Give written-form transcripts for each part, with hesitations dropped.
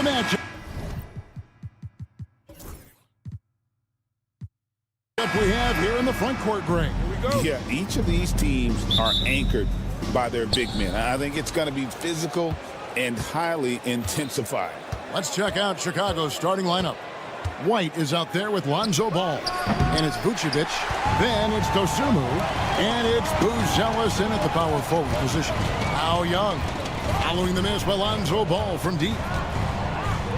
matchup we have here in the front court, Greg. Here we go. Yeah, each of these teams are anchored by their big men. I think it's going to be physical and highly intensified. Let's check out Chicago's starting lineup. White is out there with Lonzo Ball. And it's Vucevic. Then it's Dosunmu. And it's Buzelis in at the power forward position. Now Young. Following the miss by Lonzo Ball from deep.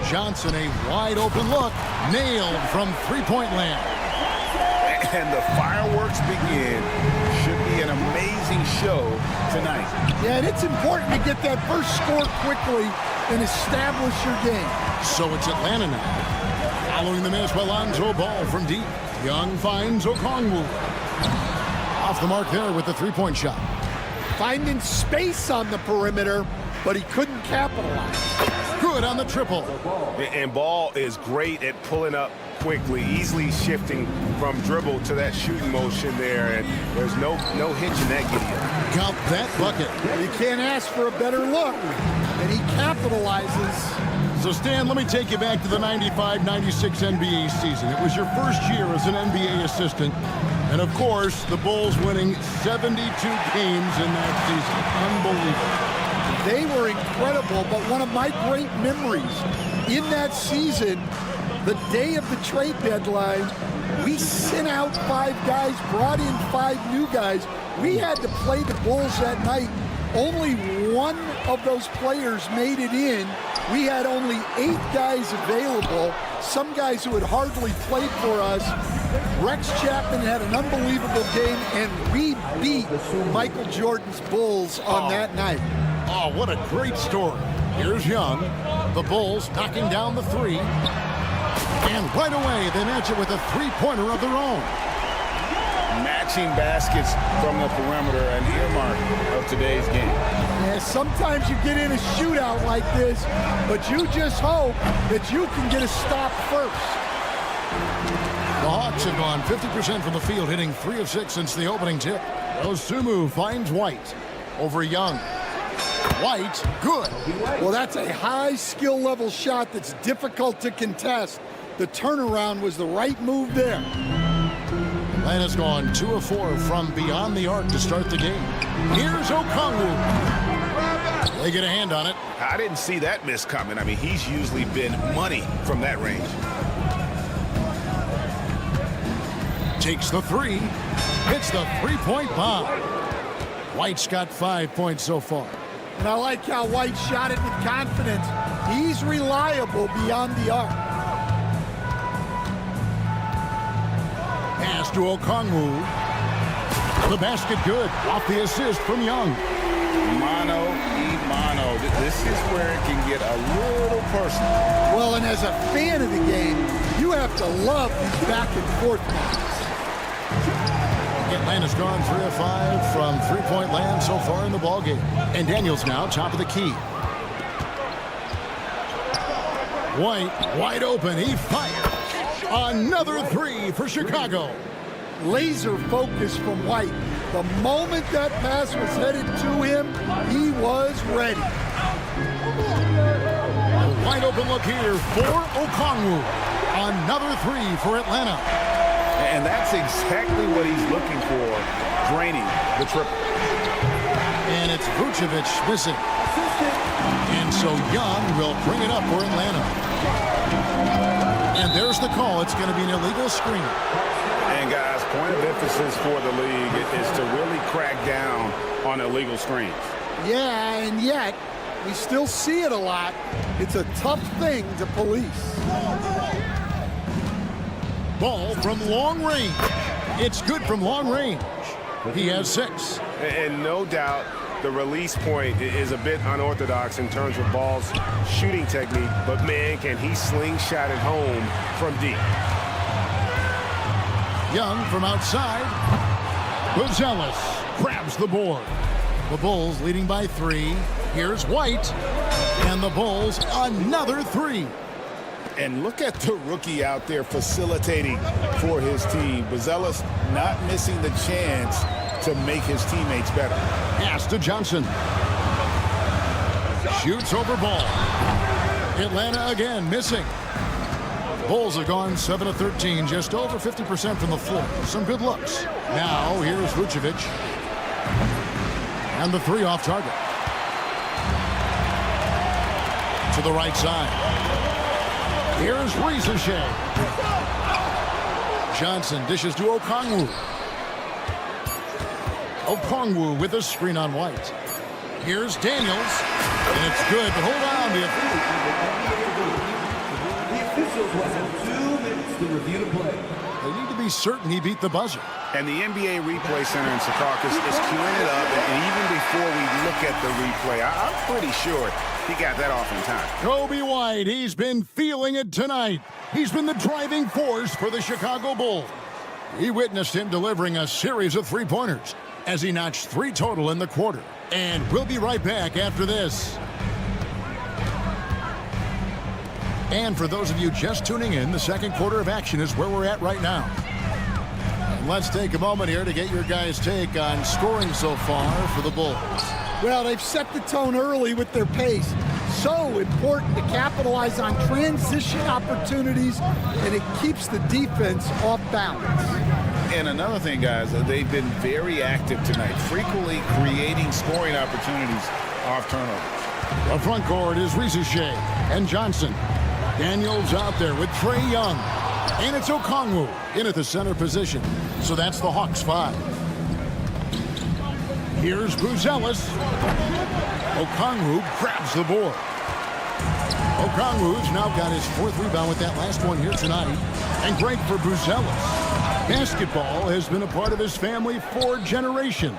Johnson, a wide open look. Nailed from three-point land. And the fireworks begin. Should be an amazing show tonight. Yeah, and it's important to get that first score quickly and establish your game. So it's Atlanta now. Following the miss by Lonzo Ball from deep. Young finds Okongwu. Off the mark there with the three-point shot. Finding space on the perimeter, but he couldn't capitalize. Good on the triple. And Ball is great at pulling up quickly, easily shifting from dribble to that shooting motion there, and there's no hitch in that game. Count that bucket. You can't ask for a better look, and he capitalizes. So, Stan, let me take you back to the 95-96 NBA season. It was your first year as an NBA assistant, and, of course, the Bulls winning 72 games in that season. Unbelievable. They were incredible, but one of my great memories in that season, the day of the trade deadline, we sent out 5 guys, brought in 5 new guys. We had to play the Bulls that night. Only one of those players made it in. We had only 8 guys available, some guys who had hardly played for us. Rex Chapman had an unbelievable game, and we beat Michael Jordan's Bulls on that night. Oh, what a great story. Here's Young. The Bulls knocking down the three. And right away, they match it with a three-pointer of their own. Matching baskets from the perimeter, an earmark of today's game. Yeah, sometimes you get in a shootout like this, but you just hope that you can get a stop first. The Hawks have gone 50% from the field, hitting 3 of 6 since the opening tip. Dosunmu finds White over Young. White, good. Well, that's a high skill level shot that's difficult to contest. The turnaround was the right move there. Atlanta's gone 2 of 4 from beyond the arc to start the game. Here's Okongwu. They get a hand on it. I didn't see that miss coming. I mean, he's usually been money from that range. Takes the three. Hits the three-point bomb. White's got 5 points so far. And I like how White shot it with confidence. He's reliable beyond the arc. Pass to Okongwu. The basket good. Off the assist from Young. Mano y mano. This is where it can get a little personal. Well, and as a fan of the game, you have to love these back and forth matches. Atlanta's gone 3 of 5 from three-point land so far in the ballgame. And Daniels now top of the key. White, wide open. He fires. Another 3 for Chicago. Laser focus from White. The moment that pass was headed to him, he was ready. A wide open look here for Okongwu. Another 3 for Atlanta. And that's exactly what he's looking for, draining the triple. And it's Vucevic missing. And so Young will bring it up for Atlanta. And there's the call. It's going to be an illegal screen. And guys, point of emphasis for the league is to really crack down on illegal screens. Yeah, and yet we still see it a lot. It's a tough thing to police. Ball from long range. It's good from long range. He has 6. And no doubt the release point is a bit unorthodox in terms of Ball's shooting technique, but man, can he slingshot it home from deep. Young from outside. Buzelis grabs the board. The Bulls leading by 3. Here's White. And the Bulls another 3. And look at the rookie out there facilitating for his team. Buzelis not missing the chance to make his teammates better. Pass to Johnson. Shoots over Ball. Atlanta again missing. Bulls have gone 7 of 13, just over 50% from the floor. Some good looks. Now here's Vucevic. And the three off target. To the right side. Here's Ricochet. Johnson dishes to Okongwu. Okongwu with a screen on White. Here's Daniels. And it's good, but hold on. The officials will have 2 minutes to review the play. They need to be certain he beat the buzzer. And the NBA Replay Center in Secaucus is queuing it up. And even before we look at the replay, I'm pretty sure he got that off in time. Kobe White, he's been feeling it tonight. He's been the driving force for the Chicago Bulls. We witnessed him delivering a series of three-pointers as he notched 3 total in the quarter. And we'll be right back after this. And for those of you just tuning in, the second quarter of action is where we're at right now. And let's take a moment here to get your guys' take on scoring so far for the Bulls. Well, they've set the tone early with their pace. So important to capitalize on transition opportunities, and it keeps the defense off balance. And another thing, guys, they've been very active tonight, frequently creating scoring opportunities off turnovers. The front court is Ricochet and Johnson. Daniels out there with Trae Young. And it's Okongwu in at the center position. So that's the Hawks 5. Here's Buzelis. Okongwu grabs the board. Okongwu's now got his 4th rebound with that last one here tonight. And great for Buzelis. Basketball has been a part of his family for generations.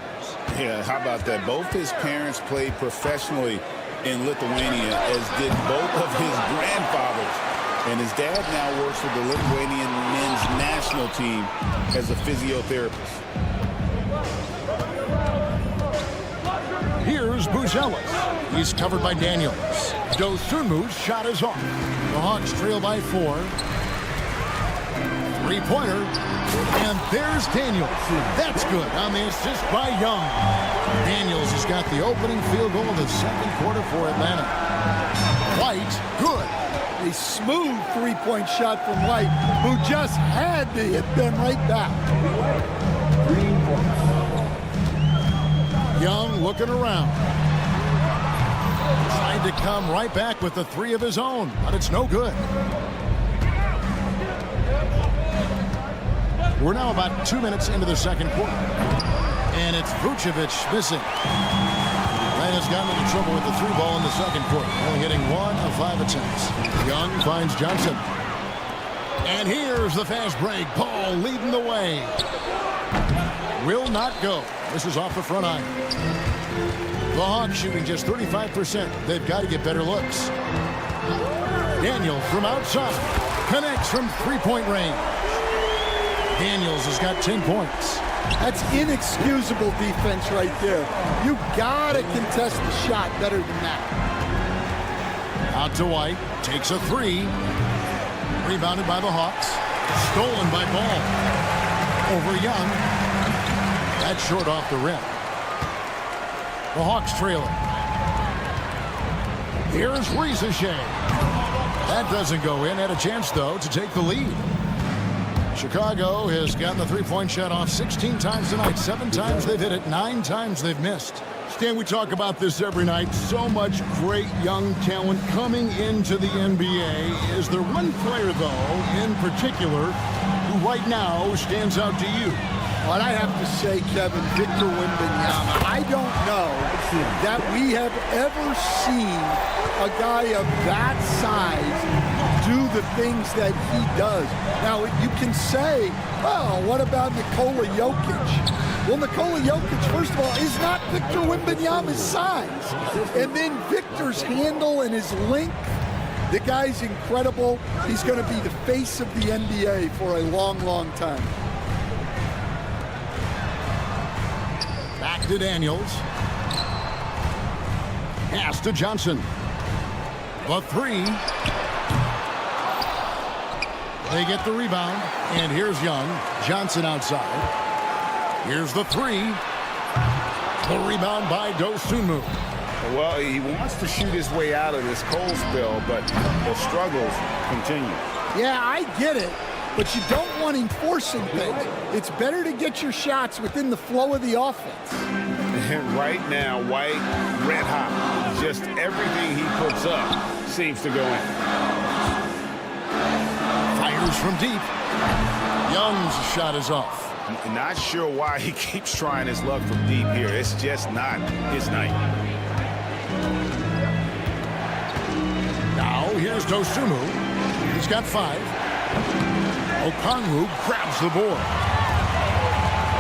Yeah, how about that? Both his parents played professionally in Lithuania, as did both of his grandfathers. And his dad now works for the Lithuanian men's national team as a physiotherapist. Here's Buzelis. He's covered by Daniels. Dosunmu's shot is off. The Hawks trail by 4. Three-pointer. And there's Daniels. That's good on the assist by Young. Daniels has got the opening field goal of the second quarter for Atlanta. White, good. A smooth three-point shot from White, who just had to hit them right back. Young looking around. Tried to come right back with the 3 of his own, but it's no good. We're now about 2 minutes into the second quarter. And it's Vucevic missing. That has gotten into trouble with the 3 ball in the second quarter. Only hitting 1 of 5 attempts. Young finds Johnson. And here's the fast break. Paul leading the way. Will not go. This is off the front iron. The Hawks shooting just 35%. They've got to get better looks. Daniels from outside. Connects from 3-point range. Daniels has got 10 points. That's inexcusable defense right there. You gotta contest the shot better than that. Out to White. Takes a 3. Rebounded by the Hawks. Stolen by Ball. Over Young. That's short off the rim. The Hawks trailing. Here's Ricochet. That doesn't go in. Had a chance, though, to take the lead. Chicago has gotten the 3-point shot off 16 times tonight. 7 times they've hit it. 9 times they've missed. Stan, we talk about this every night. So much great young talent coming into the NBA. Is there one player, though, in particular, who right now stands out to you? Well, I have to say, Kevin, Victor Wembanyama. I don't know that we have ever seen a guy of that size do the things that he does. Now, you can say, well, what about Nikola Jokic? Well, Nikola Jokic, first of all, is not Victor Wembanyama's size. And then Victor's handle and his length, the guy's incredible. He's going to be the face of the NBA for a long, long time. Back to Daniels. Pass to Johnson. The 3. They get the rebound. And here's Young. Johnson outside. Here's the 3. The rebound by Dosunmu. Well, he wants to shoot his way out of this cold spell, but the struggles continue. Yeah, I get it, but you don't want him forcing things. It's better to get your shots within the flow of the offense. And right now, White, red hot. Just everything he puts up seems to go in. Fires from deep. Young's shot is off. Not sure why he keeps trying his luck from deep here. It's just not his night. Now here's Dosunmu. He's got 5. Okongwu grabs the board.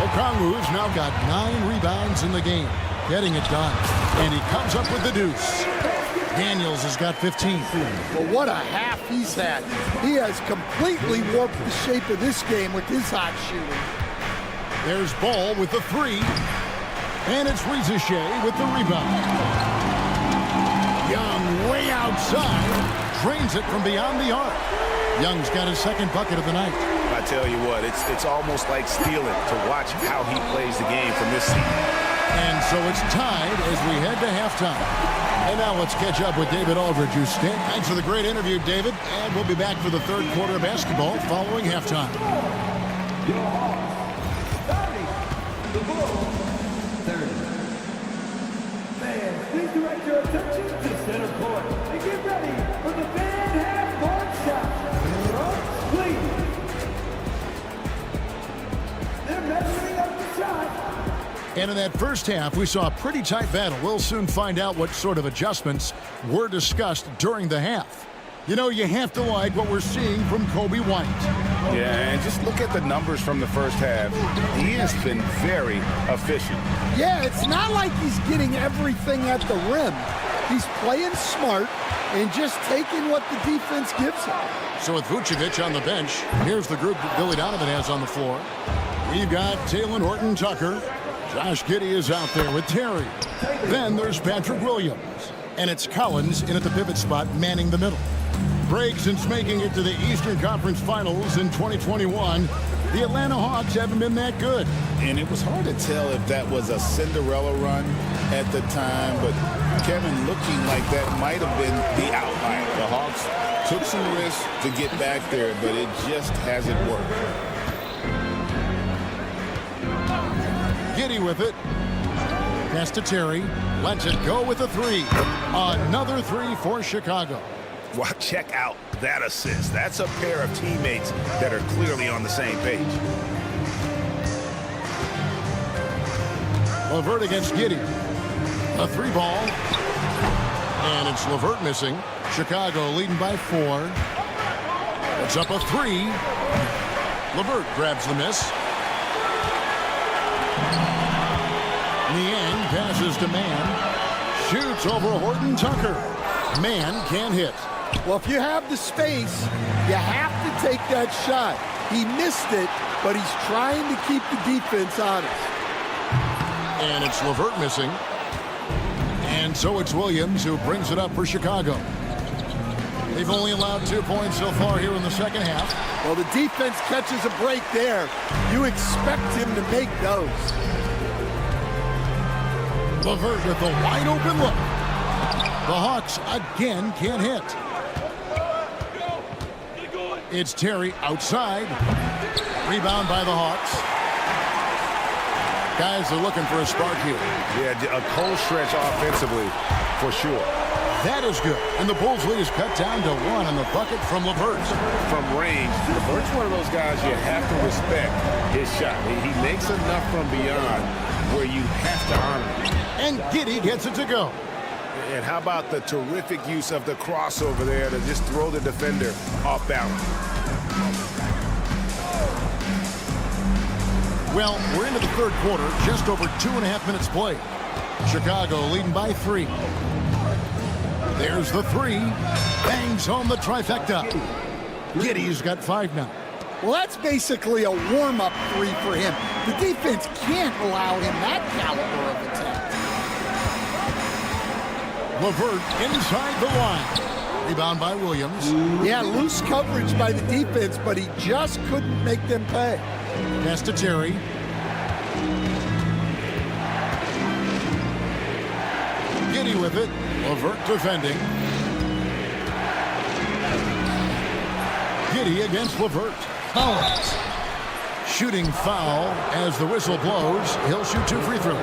Okongwu has now got 9 rebounds in the game, getting it done. And he comes up with the deuce. Daniels has got 15. Well, what a half he's had. He has completely warped the shape of this game with his hot shooting. There's Ball with the 3. And it's Rizichet with the rebound. Young way outside. Drains it from beyond the arc. Young's got his second bucket of the night. I tell you what, it's almost like stealing to watch how he plays the game from this seat. And so it's tied as we head to halftime. And now let's catch up with David Aldridge, who's standing. Thanks for the great interview, David. And we'll be back for the third quarter of basketball following halftime. The ball. 30. Fans, please direct your attention to center court and get ready for the fan half-court shot. Please. They're measuring up the shot. And in that first half, we saw a pretty tight battle. We'll soon find out what sort of adjustments were discussed during the half. You know, you have to like what we're seeing from Kobe White. Yeah, and just look at the numbers from the first half. He has been very efficient. Yeah, it's not like he's getting everything at the rim. He's playing smart and just taking what the defense gives him. So with Vucevic on the bench, here's the group that Billy Donovan has on the floor. We've got Talen Horton-Tucker. Josh Giddey is out there with Terry. Then there's Patrick Williams. And it's Collins in at the pivot spot, manning the middle. Break since making it to the Eastern Conference Finals in 2021. The Atlanta Hawks haven't been that good. And it was hard to tell if that was a Cinderella run at the time, but Kevin looking like that might have been the outlier. The Hawks took some risks to get back there, but it just hasn't worked. Giddey with it. Pass to Terry. Lets it go with a 3. Another 3 for Chicago. Well, check out that assist. That's a pair of teammates that are clearly on the same page. LeVert against Giddey. A 3 ball. And it's LeVert missing. Chicago leading by 4. It's up a 3. LeVert grabs the miss. Niang passes to Mann. Shoots over Horton-Tucker. Mann can't hit. Well, if you have the space, you have to take that shot. He missed it, but he's trying to keep the defense honest. And it's LeVert missing. And so it's Williams who brings it up for Chicago. They've only allowed 2 points so far here in the second half. Well, the defense catches a break there. You expect him to make those. LeVert with a wide open look. The Hawks again can't hit. It's Terry outside. Rebound by the Hawks. Guys are looking for a spark here. Yeah, a cold stretch offensively for sure. That is good. And the Bulls lead is cut down to 1 on the bucket from LeVert. From range, LeVert's one of those guys you have to respect his shot. He makes enough from beyond where you have to honor him. And Giddey gets it to go. And how about the terrific use of the crossover there to just throw the defender off balance? Well, we're into the third quarter, just over 2.5 minutes played. Chicago leading by 3. There's the 3. Bangs home the trifecta. Giddey's got 5 now. Well, that's basically a warm-up 3 for him. The defense can't allow him that caliber of attack. LeVert inside the line. Rebound by Williams. Yeah, loose coverage by the defense, but he just couldn't make them pay. Pass to Terry. Giddey Giddey with it. LeVert defending. Giddey against LeVert. Collins. Shooting foul as the whistle blows. He'll shoot 2 free throws.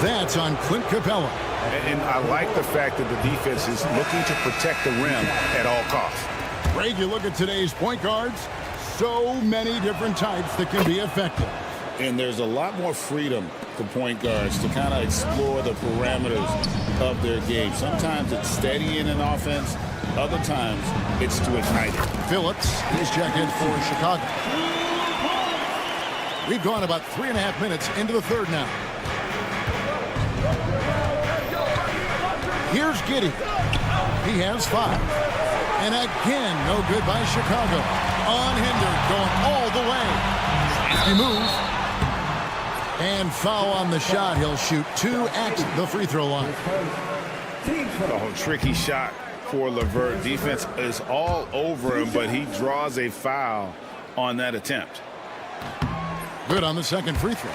That's on Clint Capella. And I like the fact that the defense is looking to protect the rim at all costs. Greg, you look at today's point guards, so many different types that can be effective. And there's a lot more freedom for point guards to kind of explore the parameters of their game. Sometimes it's steady in an offense. Other times it's to ignite it. Phillips is checked in for Chicago. We've gone about 3.5 minutes into the third now. Here's Giddey. He has 5. And again, no good by Chicago. Unhindered, going all the way. He moves. And foul on the shot. He'll shoot 2 at the free throw line. Oh, tricky shot for LeVert. Defense is all over him, but he draws a foul on that attempt. Good on the second free throw.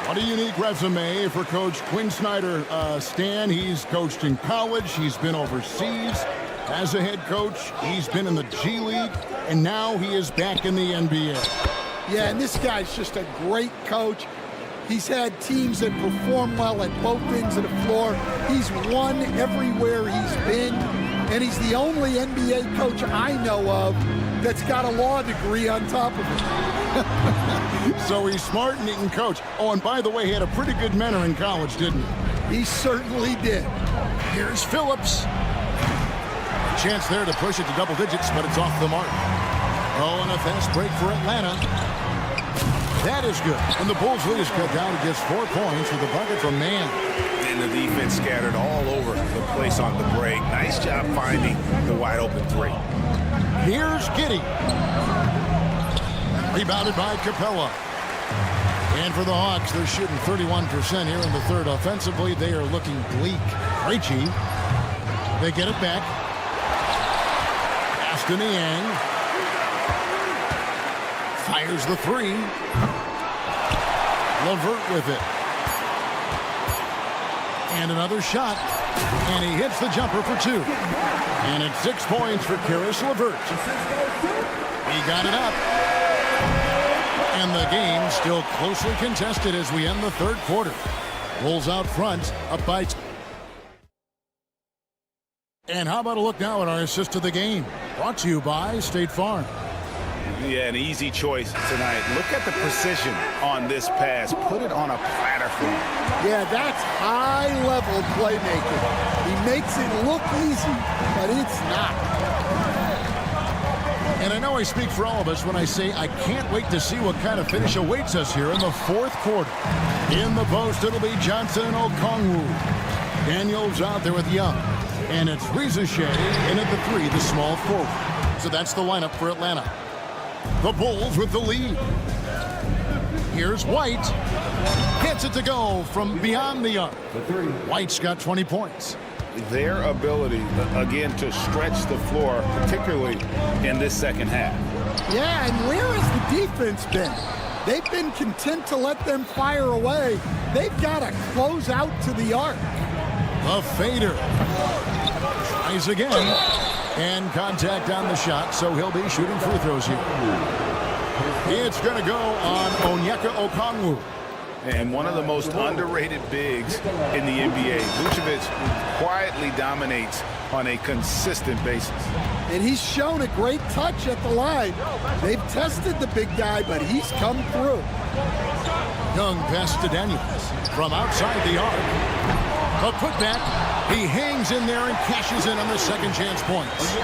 What a unique resume for Coach Quinn Snyder. Stan, he's coached in college. He's been overseas as a head coach. He's been in the G League, and now he is back in the NBA. Yeah, and this guy's just a great coach. He's had teams that perform well at both ends of the floor. He's won everywhere he's been, and he's the only NBA coach I know of that's got a law degree on top of it. So he's smart and he can coach. Oh, and by the way, he had a pretty good mentor in college, didn't he? He certainly did. Here's Phillips. Chance there to push it to double digits, but it's off the mark. Oh, and a fast break for Atlanta. That is good. And the Bulls lead is cut down to just 4 points with a bucket from Mann. And the defense scattered all over the place on the break. Nice job finding the wide open 3. Here's Giddey. Rebounded by Capella. And for the Hawks, they're shooting 31% here in the third. Offensively, they are looking bleak. Krejci. They get it back. Pass to Niang. Fires the 3. LeVert with it. And another shot. And he hits the jumper for 2. And it's 6 points for Caris LeVert. He got it up. And the game still closely contested as we end the third quarter. Bulls out front, up by 2. And how about a look now at our assist of the game? Brought to you by State Farm. Yeah, an easy choice tonight. Look at the precision on this pass. Put it on a platter for him. Yeah, that's high-level playmaking. He makes it look easy, but it's not. And I know I speak for all of us when I say I can't wait to see what kind of finish awaits us here in the fourth quarter. In the post, it'll be Johnson and Okongwu. Daniels out there with Young. And it's Rizachet in at the 3, the small forward. So that's the lineup for Atlanta. The Bulls with the lead. Here's White. Gets it to go from beyond the arc. White's got 20 points. Their ability, again, to stretch the floor, particularly in this second half. Yeah, and where has the defense been? They've been content to let them fire away. They've got to close out to the arc. A fader. Tries again. And contact on the shot, so he'll be shooting free throws here. It's going to go on Onyeka Okongwu. And one of the most underrated bigs in the NBA. Vucevic quietly dominates on a consistent basis. And he's shown a great touch at the line. They've tested the big guy, but he's come through. Young pass to Daniels from outside the arc. A putback. He hangs in there and cashes in on the second chance points.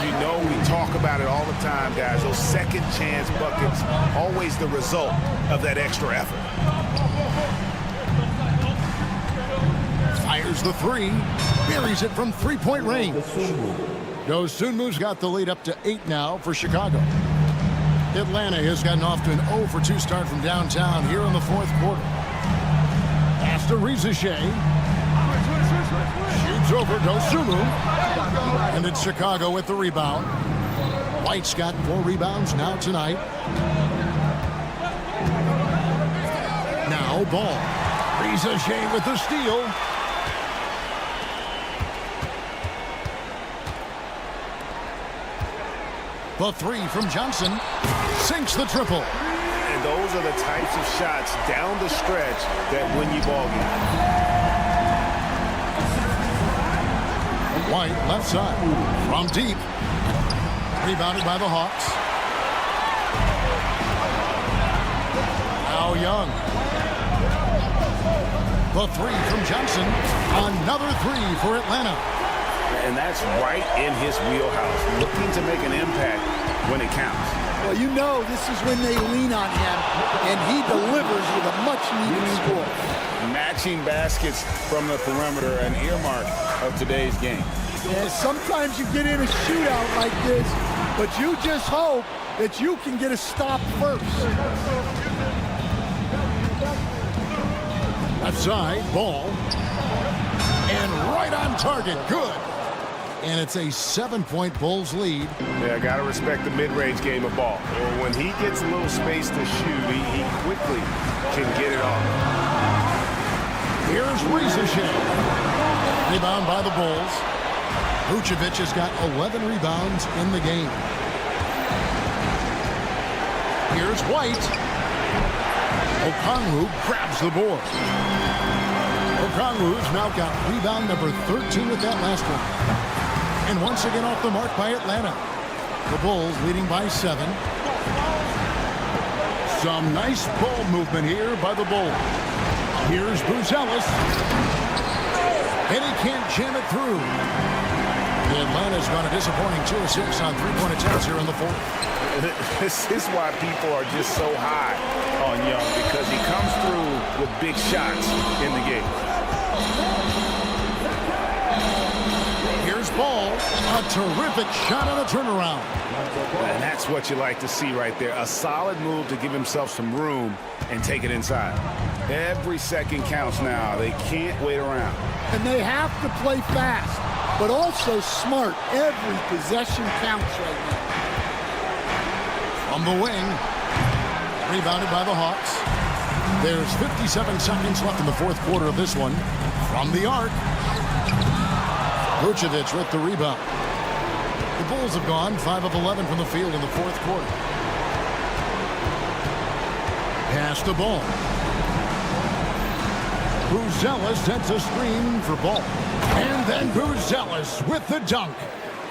You know, we talk about it all the time, guys. Those second chance buckets, always the result of that extra effort. Fires the 3. Buries it from 3-point range. Dosunmu's got the lead up to 8 now for Chicago. Atlanta has gotten off to an 0-for-2 start from downtown here in the fourth quarter. Pass to Rizachet. Shoots over Dosunmu. And it's Chicago with the rebound. White's got 4 rebounds now tonight. Now Ball. Rizachet with the steal. The three from Johnson sinks the triple. And those are the types of shots down the stretch that win you ball games. White left side from deep. Rebounded by the Hawks. Now Young. The three from Johnson. Another three for Atlanta. And that's right in his wheelhouse, looking to make an impact when it counts. Well, you know this is when they lean on him, and he delivers with a much-needed score. Matching baskets from the perimeter, an earmark of today's game. Yeah, sometimes you get in a shootout like this, but you just hope that you can get a stop first. Left side, Ball. And right on target, good. And it's a 7-point Bulls lead. Yeah, got to respect the mid-range game of ball. When he gets a little space to shoot, he quickly can get it off. Here's Riesesheim. Rebound by the Bulls. Vucevic has got 11 rebounds in the game. Here's White. Okongwu grabs the board. Okongwu's now got rebound number 13 with that last one. And once again off the mark by Atlanta. The Bulls leading by 7. Some nice ball movement here by the Bulls. Here's Buzelis. And he can't jam it through. Atlanta's got a disappointing 2 of 6 on three-point attempts here in the fourth. This is why people are just so high on Young, because he comes through with big shots in the game. Here's Ball. A terrific shot on a turnaround. And that's what you like to see right there. A solid move to give himself some room and take it inside. Every second counts now. They can't wait around. And they have to play fast, but also smart. Every possession counts right now. From the wing. Rebounded by the Hawks. There's 57 seconds left in the fourth quarter of this one. From the arc. Vucevic with the rebound. The Bulls have gone 5 of 11 from the field in the fourth quarter. Pass the ball. Buzelis sets a screen for Ball. And then Buzelis with the dunk.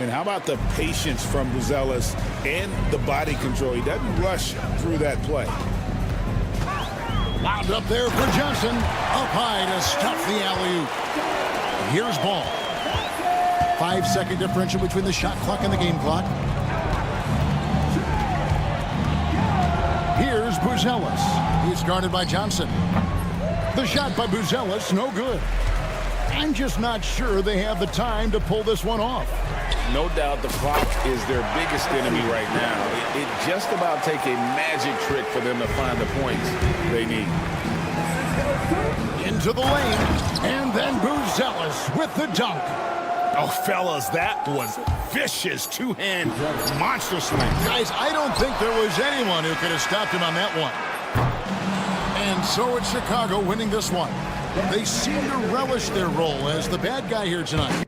And how about the patience from Buzelis and the body control? He doesn't rush through that play. Wound up there for Johnson. Up high to stuff the alley-oop. Here's Ball. 5-second differential between the shot clock and the game clock. Here's Buzelis. He's guarded by Johnson. The shot by Buzelis, no good. I'm just not sure they have the time to pull this one off. No doubt the clock is their biggest enemy right now. It just about take a magic trick for them to find the points they need. Into the lane, and then Buzelis with the dunk. Oh, fellas, that was vicious two-hand monster swing. Guys, I don't think there was anyone who could have stopped him on that one. And so it's Chicago winning this one. They seem to relish their role as the bad guy here tonight.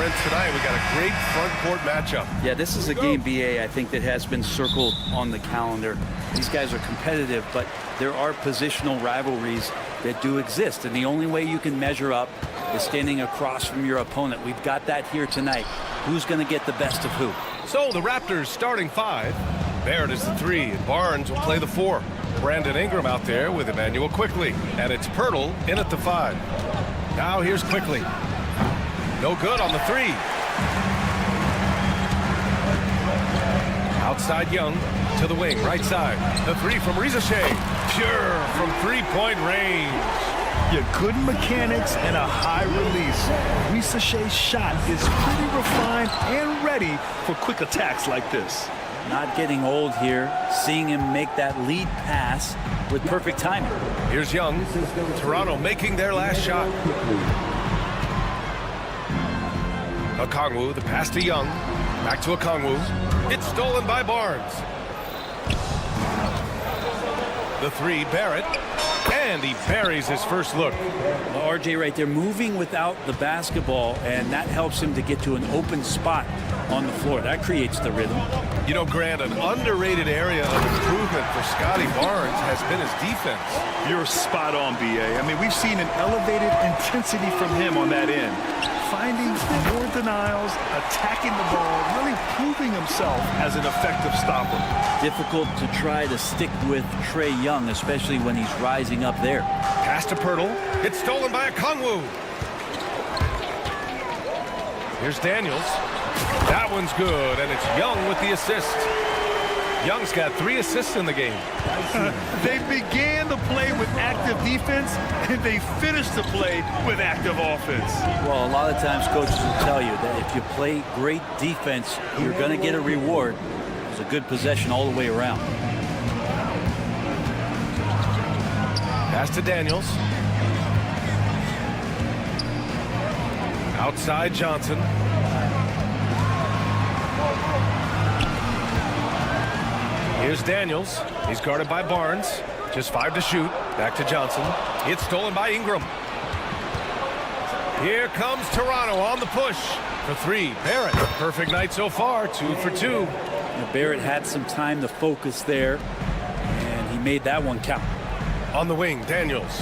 and tonight we got a great front court matchup. Yeah, this is a game, BA, I think that has been circled on the calendar. These guys are competitive, but there are positional rivalries that do exist, and the only way you can measure up is standing across from your opponent. We've got that here tonight. Who's going to get the best of who? So the Raptors starting 5. Barrett is the 3, and Barnes will play the 4. Brandon Ingram out there with Emmanuel Quickly, and it's Pirtle in at the 5. Now here's Quickly. No good on the 3. Outside Young to the wing, right side. The 3 from Rizashea. Pure from three-point range. Yeah, good mechanics and a high release. Rizashea's shot is pretty refined and ready for quick attacks like this. Not getting old here, seeing him make that lead pass with perfect timing. Here's Young. Toronto making their last shot. Okongwu, the pass to Young. Back to Okongwu. It's stolen by Barnes. The 3, Barrett. And he buries his first look. Well, RJ right there, moving without the basketball, and that helps him to get to an open spot on the floor. That creates the rhythm. You know, Grant, an underrated area of improvement for Scotty Barnes has been his defense. You're spot on, BA. I mean, we've seen an elevated intensity from him on that end. Finding more denials, attacking the ball, really proving himself as an effective stopper. Difficult to try to stick with Trae Young, especially when he's rising up there. Pass to Pirtle. It's stolen by Okongwu. Here's Daniels. That one's good, and it's Young with the assist. Young's got 3 assists in the game. They began the play with active defense, and they finished the play with active offense. Well, a lot of times coaches will tell you that if you play great defense, you're going to get a reward. It's a good possession all the way around. Pass to Daniels. Outside Johnson. Here's Daniels. He's guarded by Barnes. Just 5 to shoot. Back to Johnson. It's stolen by Ingram. Here comes Toronto on the push. For 3, Barrett. Perfect night so far. 2 for 2. Now, Barrett had some time to focus there, and he made that one count. On the wing, Daniels.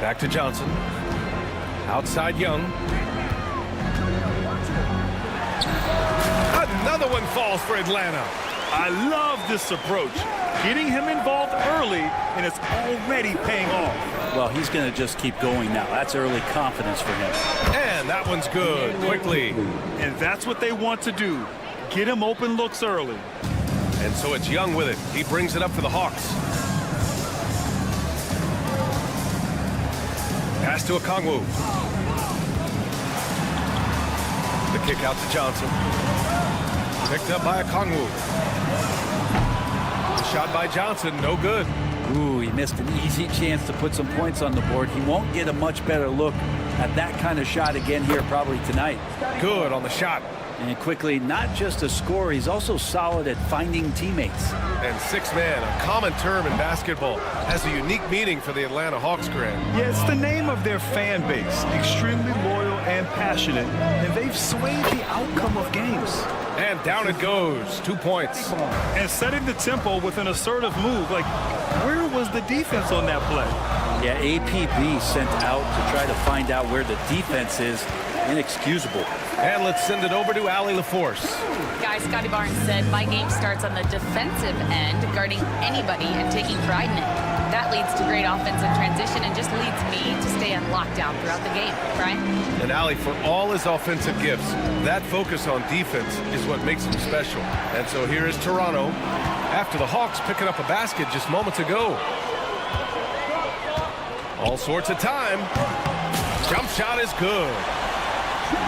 Back to Johnson. Outside Young. Another one falls for Atlanta. I love this approach. Getting him involved early, and it's already paying off. Well, he's going to just keep going now. That's early confidence for him. And that one's good. Quickly. And that's what they want to do. Get him open looks early. And so it's Young with it. He brings it up for the Hawks. Pass to Okongwu. The kick out to Johnson. Picked up by Okongwu. The shot by Johnson, no good. Ooh, he missed an easy chance to put some points on the board. He won't get a much better look at that kind of shot again here probably tonight. Good on the shot. And Quickly, not just a scorer, he's also solid at finding teammates. And 6-man, a common term in basketball, has a unique meaning for the Atlanta Hawks, Grant. Yeah, it's the name of their fan base. Extremely loyal and passionate, and they've swayed the outcome of games. And down it goes. 2 points. And setting the tempo with an assertive move. Like, where was the defense on that play? Yeah, APB sent out to try to find out where the defense is. Inexcusable. And let's send it over to Allie LaForce. Guys, Scotty Barnes said, my game starts on the defensive end, guarding anybody and taking pride in it. That leads to great offensive transition and just leads me to stay on lockdown throughout the game. Brian? And Allie, for all his offensive gifts, that focus on defense is what makes him special. And so here is Toronto after the Hawks picking up a basket just moments ago. All sorts of time. Jump shot is good.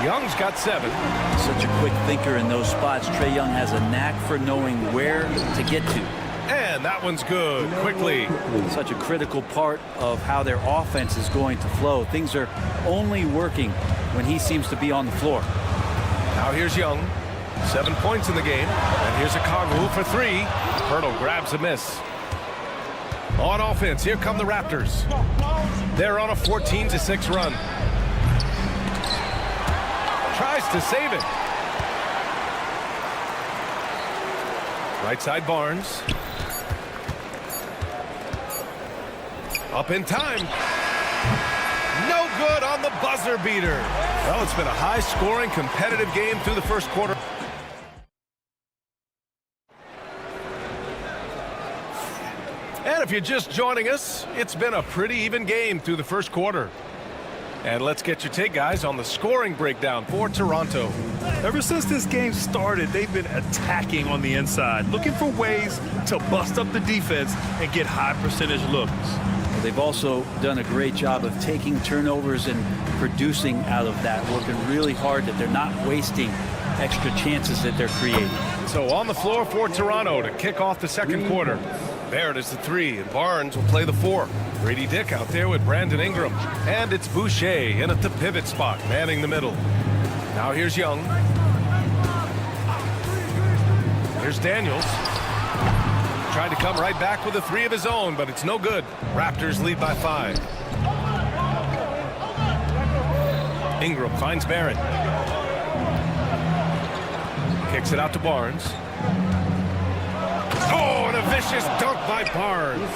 Young's got 7. Such a quick thinker in those spots. Trae Young has a knack for knowing where to get to. And that one's good. Quickly. Such a critical part of how their offense is going to flow. Things are only working when he seems to be on the floor. Now here's Young. 7 points in the game. And here's Okongwu for 3. Pirtle grabs a miss. On offense, here come the Raptors. They're on a 14-6 run. tries to save it. Right side Barnes. Up in time. No good on the buzzer beater. Well, it's been a high-scoring, competitive game through the first quarter. And if you're just joining us, it's been a pretty even game through the first quarter. And let's get your take, guys, on the scoring breakdown for Toronto. Ever since this game started, they've been attacking on the inside, looking for ways to bust up the defense and get high percentage looks. They've also done a great job of taking turnovers and producing out of that, working really hard that they're not wasting extra chances that they're creating. So on the floor for Toronto to kick off the second quarter. Barrett is the 3, and Barnes will play the 4. Grady Dick out there with Brandon Ingram. And it's Boucher in at the pivot spot, manning the middle. Now here's Young. Here's Daniels. Tried to come right back with a 3 of his own, but it's no good. Raptors lead by 5. Ingram finds Barrett. Kicks it out to Barnes. Oh, and a vicious dunk by Barnes.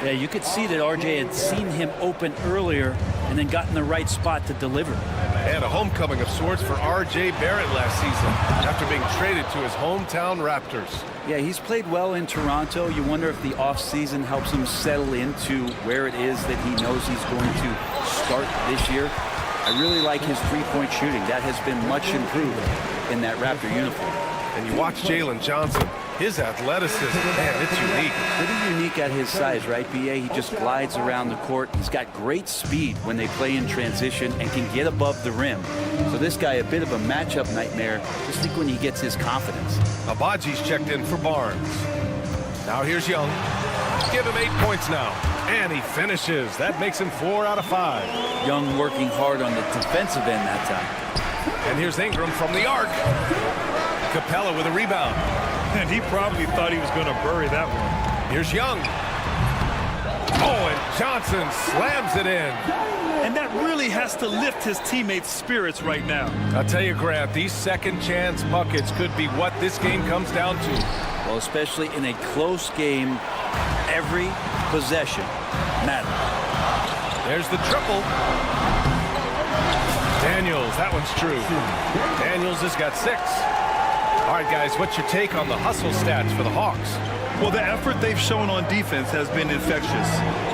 Yeah, you could see that RJ had seen him open earlier and then got in the right spot to deliver. And a homecoming of sorts for RJ Barrett last season after being traded to his hometown Raptors. Yeah, he's played well in Toronto. You wonder if the offseason helps him settle into where it is that he knows he's going to start this year. I really like his three-point shooting. That has been much improved in that Raptor uniform. And you watch Jalen Johnson. His athleticism, man, it's unique. Pretty unique at his size, right, B.A.? He just glides around the court. He's got great speed when they play in transition and can get above the rim. So this guy, a bit of a matchup nightmare, just think when he gets his confidence. Abaji's checked in for Barnes. Now here's Young. Give him 8 points now. And he finishes. That makes him 4 out of 5. Young working hard on the defensive end that time. And here's Ingram from the arc. Capella with a rebound. And he probably thought he was going to bury that one. Here's Young. Oh, and Johnson slams it in. And that really has to lift his teammates' spirits right now. I'll tell you, Grant, these second chance buckets could be what this game comes down to. Well, especially in a close game, every possession matters. There's the triple. Daniels, that one's true. Daniels has got 6. All right, guys, what's your take on the hustle stats for the Hawks? Well, the effort they've shown on defense has been infectious.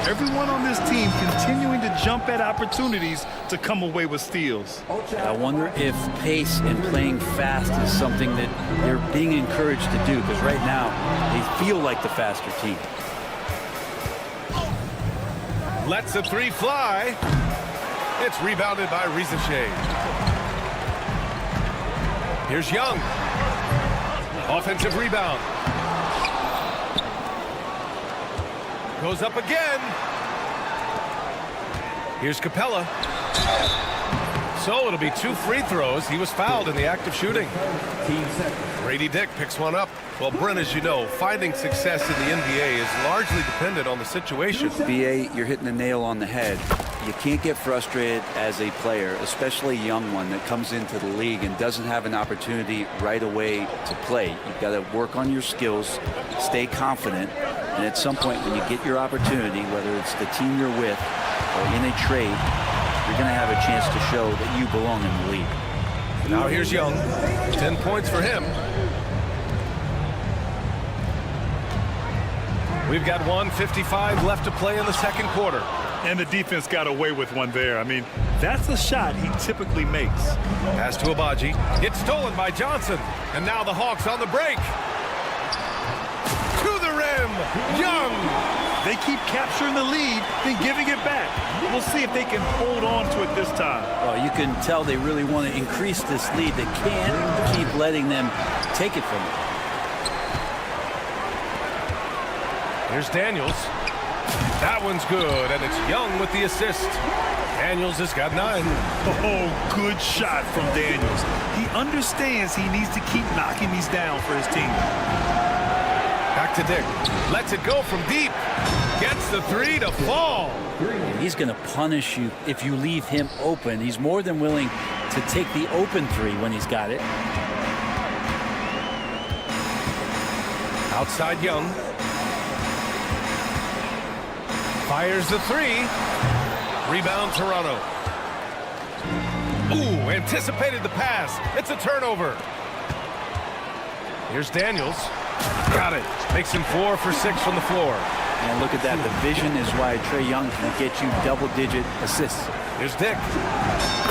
Everyone on this team continuing to jump at opportunities to come away with steals. I wonder if pace and playing fast is something that they're being encouraged to do, because right now they feel like the faster team. Lets the 3 fly. It's rebounded by Rizachet. Here's Young. Offensive rebound. Goes up again. Here's Capella. So it'll be 2 free throws. He was fouled in the act of shooting. Grady Dick picks one up. Well, Brent, as you know, finding success in the NBA is largely dependent on the situation. B.A., you're hitting the nail on the head. You can't get frustrated as a player, especially a young one that comes into the league and doesn't have an opportunity right away to play. You've got to work on your skills, stay confident, and at some point when you get your opportunity, whether it's the team you're with or in a trade, you're going to have a chance to show that you belong in the league. Now here's Young. 10 points for him. We've got 1:55 left to play in the second quarter. And the defense got away with one there. I mean, that's a shot he typically makes. Pass to Abaji. It's stolen by Johnson. And now the Hawks on the break. To the rim. Young. They keep capturing the lead, then giving it back. We'll see if they can hold on to it this time. Well, you can tell they really want to increase this lead. They can't keep letting them take it from them. Here's Daniels. That one's good, and it's Young with the assist. Daniels has got 9. Oh, good shot from Daniels. He understands he needs to keep knocking these down for his team. Back to Dick. Lets it go from deep. Gets the 3 to fall. He's going to punish you if you leave him open. He's more than willing to to take the open three when he's got it. Outside Young. Fires the three. Rebound Toronto. Ooh, anticipated the pass. It's a turnover. Here's Daniels. Got it. Makes him 4 for 6 from the floor. And look at that. The vision is why Trae Young can get you double-digit assists. Here's Dick.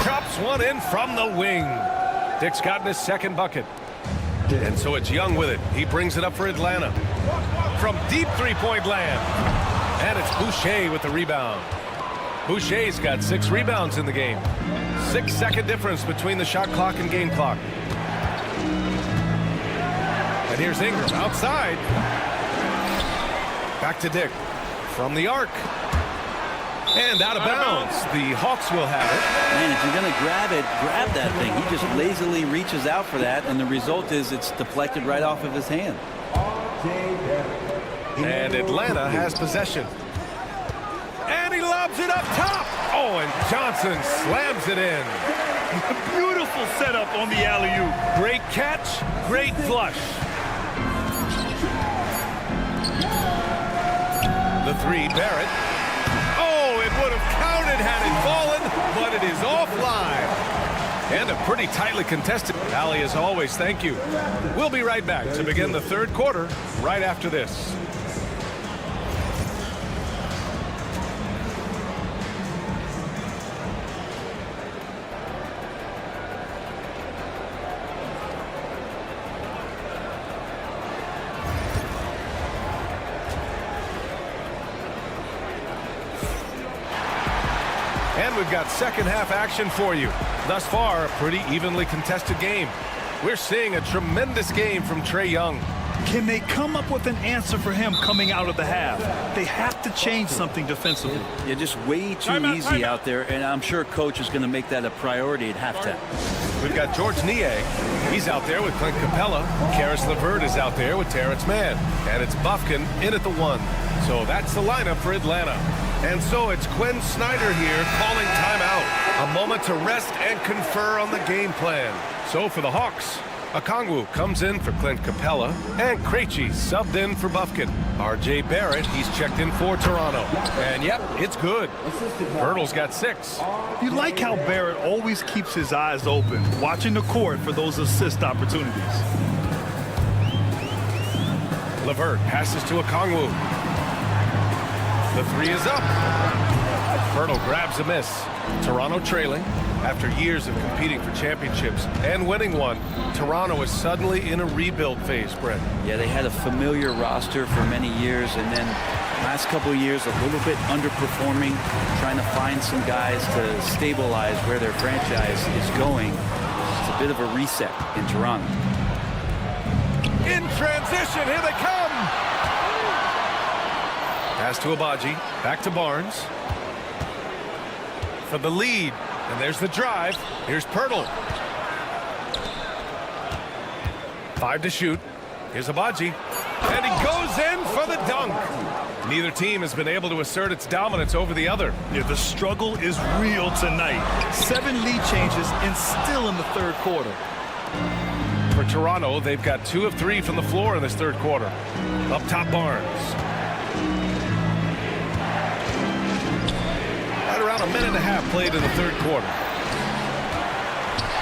Drops one in from the wing. Dick's gotten his second bucket. And so it's Young with it. He brings it up for Atlanta. From deep three-point land. And it's Boucher with the rebound. Boucher's got 6 rebounds in the game. 6-second difference between the shot clock and game clock. And here's Ingram outside. Back to Dick. From the arc. And out of bounds. The Hawks will have it. Man, if you're going to grab it, grab that thing. He just lazily reaches out for that, and the result is it's deflected right off of his hand. And Atlanta has possession. And he lobs it up top. Oh, and Johnson slams it in. Beautiful setup on the alley-oop. Great catch, great flush. The three, Barrett. Oh, it would have counted had it fallen, but it is offline. And a pretty tightly contested. Allie, as always, thank you. We'll be right back to begin the third quarter right after this. And we've got second half action for you. Thus far, a pretty evenly contested game. We're seeing a tremendous game from Trae Young. Can they come up with an answer for him coming out of the half? They have to change something defensively. You're just way too easy out there, and I'm sure coach is going to make that a priority at halftime. We've got George Niang. He's out there with Clint Capella. Karis LeVert is out there with Terrence Mann. And it's Bufkin in at the 1. So that's the lineup for Atlanta. And so it's Quinn Snyder here calling timeout. A moment to rest and confer on the game plan. So for the Hawks, Okongwu comes in for Clint Capella, and Krejci subbed in for Bufkin. R.J. Barrett, he's checked in for Toronto. And yep, it's good. Pirtle's got 6. You like how Barrett always keeps his eyes open, watching the court for those assist opportunities. LeVert passes to Okongwu. The 3 is up. Pirtle grabs a miss. Toronto trailing. After years of competing for championships and winning one, Toronto is suddenly in a rebuild phase, Brent. Yeah, they had a familiar roster for many years, and then last couple of years a little bit underperforming, trying to find some guys to stabilize where their franchise is going. It's a bit of a reset in Toronto. In transition, here they come! Pass to Abaji, back to Barnes. For the lead. And there's the drive. Here's Pirtle. 5 to shoot. Here's Abaji. And he goes in for the dunk. Neither team has been able to assert its dominance over the other. Yeah, the struggle is real tonight. 7 lead changes and still in the third quarter. For Toronto, they've got 2 of 3 from the floor in this third quarter. Up top, Barnes. Around a minute and a half played in the third quarter.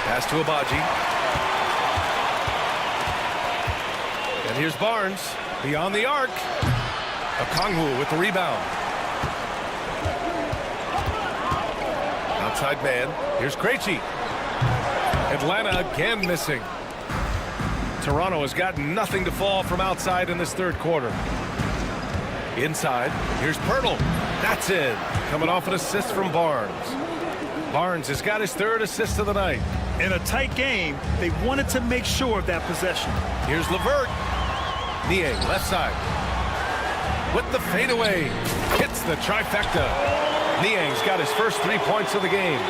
Pass to Abaji. And here's Barnes beyond the arc. Okongwu with the rebound. Outside man. Here's Krejci. Atlanta again missing. Toronto has got nothing to fall from outside in this third quarter. Inside. Here's Pirtle. That's in. Coming off an assist from Barnes. Barnes has got his 3rd assist of the night. In a tight game, they wanted to make sure of that possession. Here's LeVert. Niang, left side. With the fadeaway. Hits the trifecta. Niang's got his first 3 points of the game.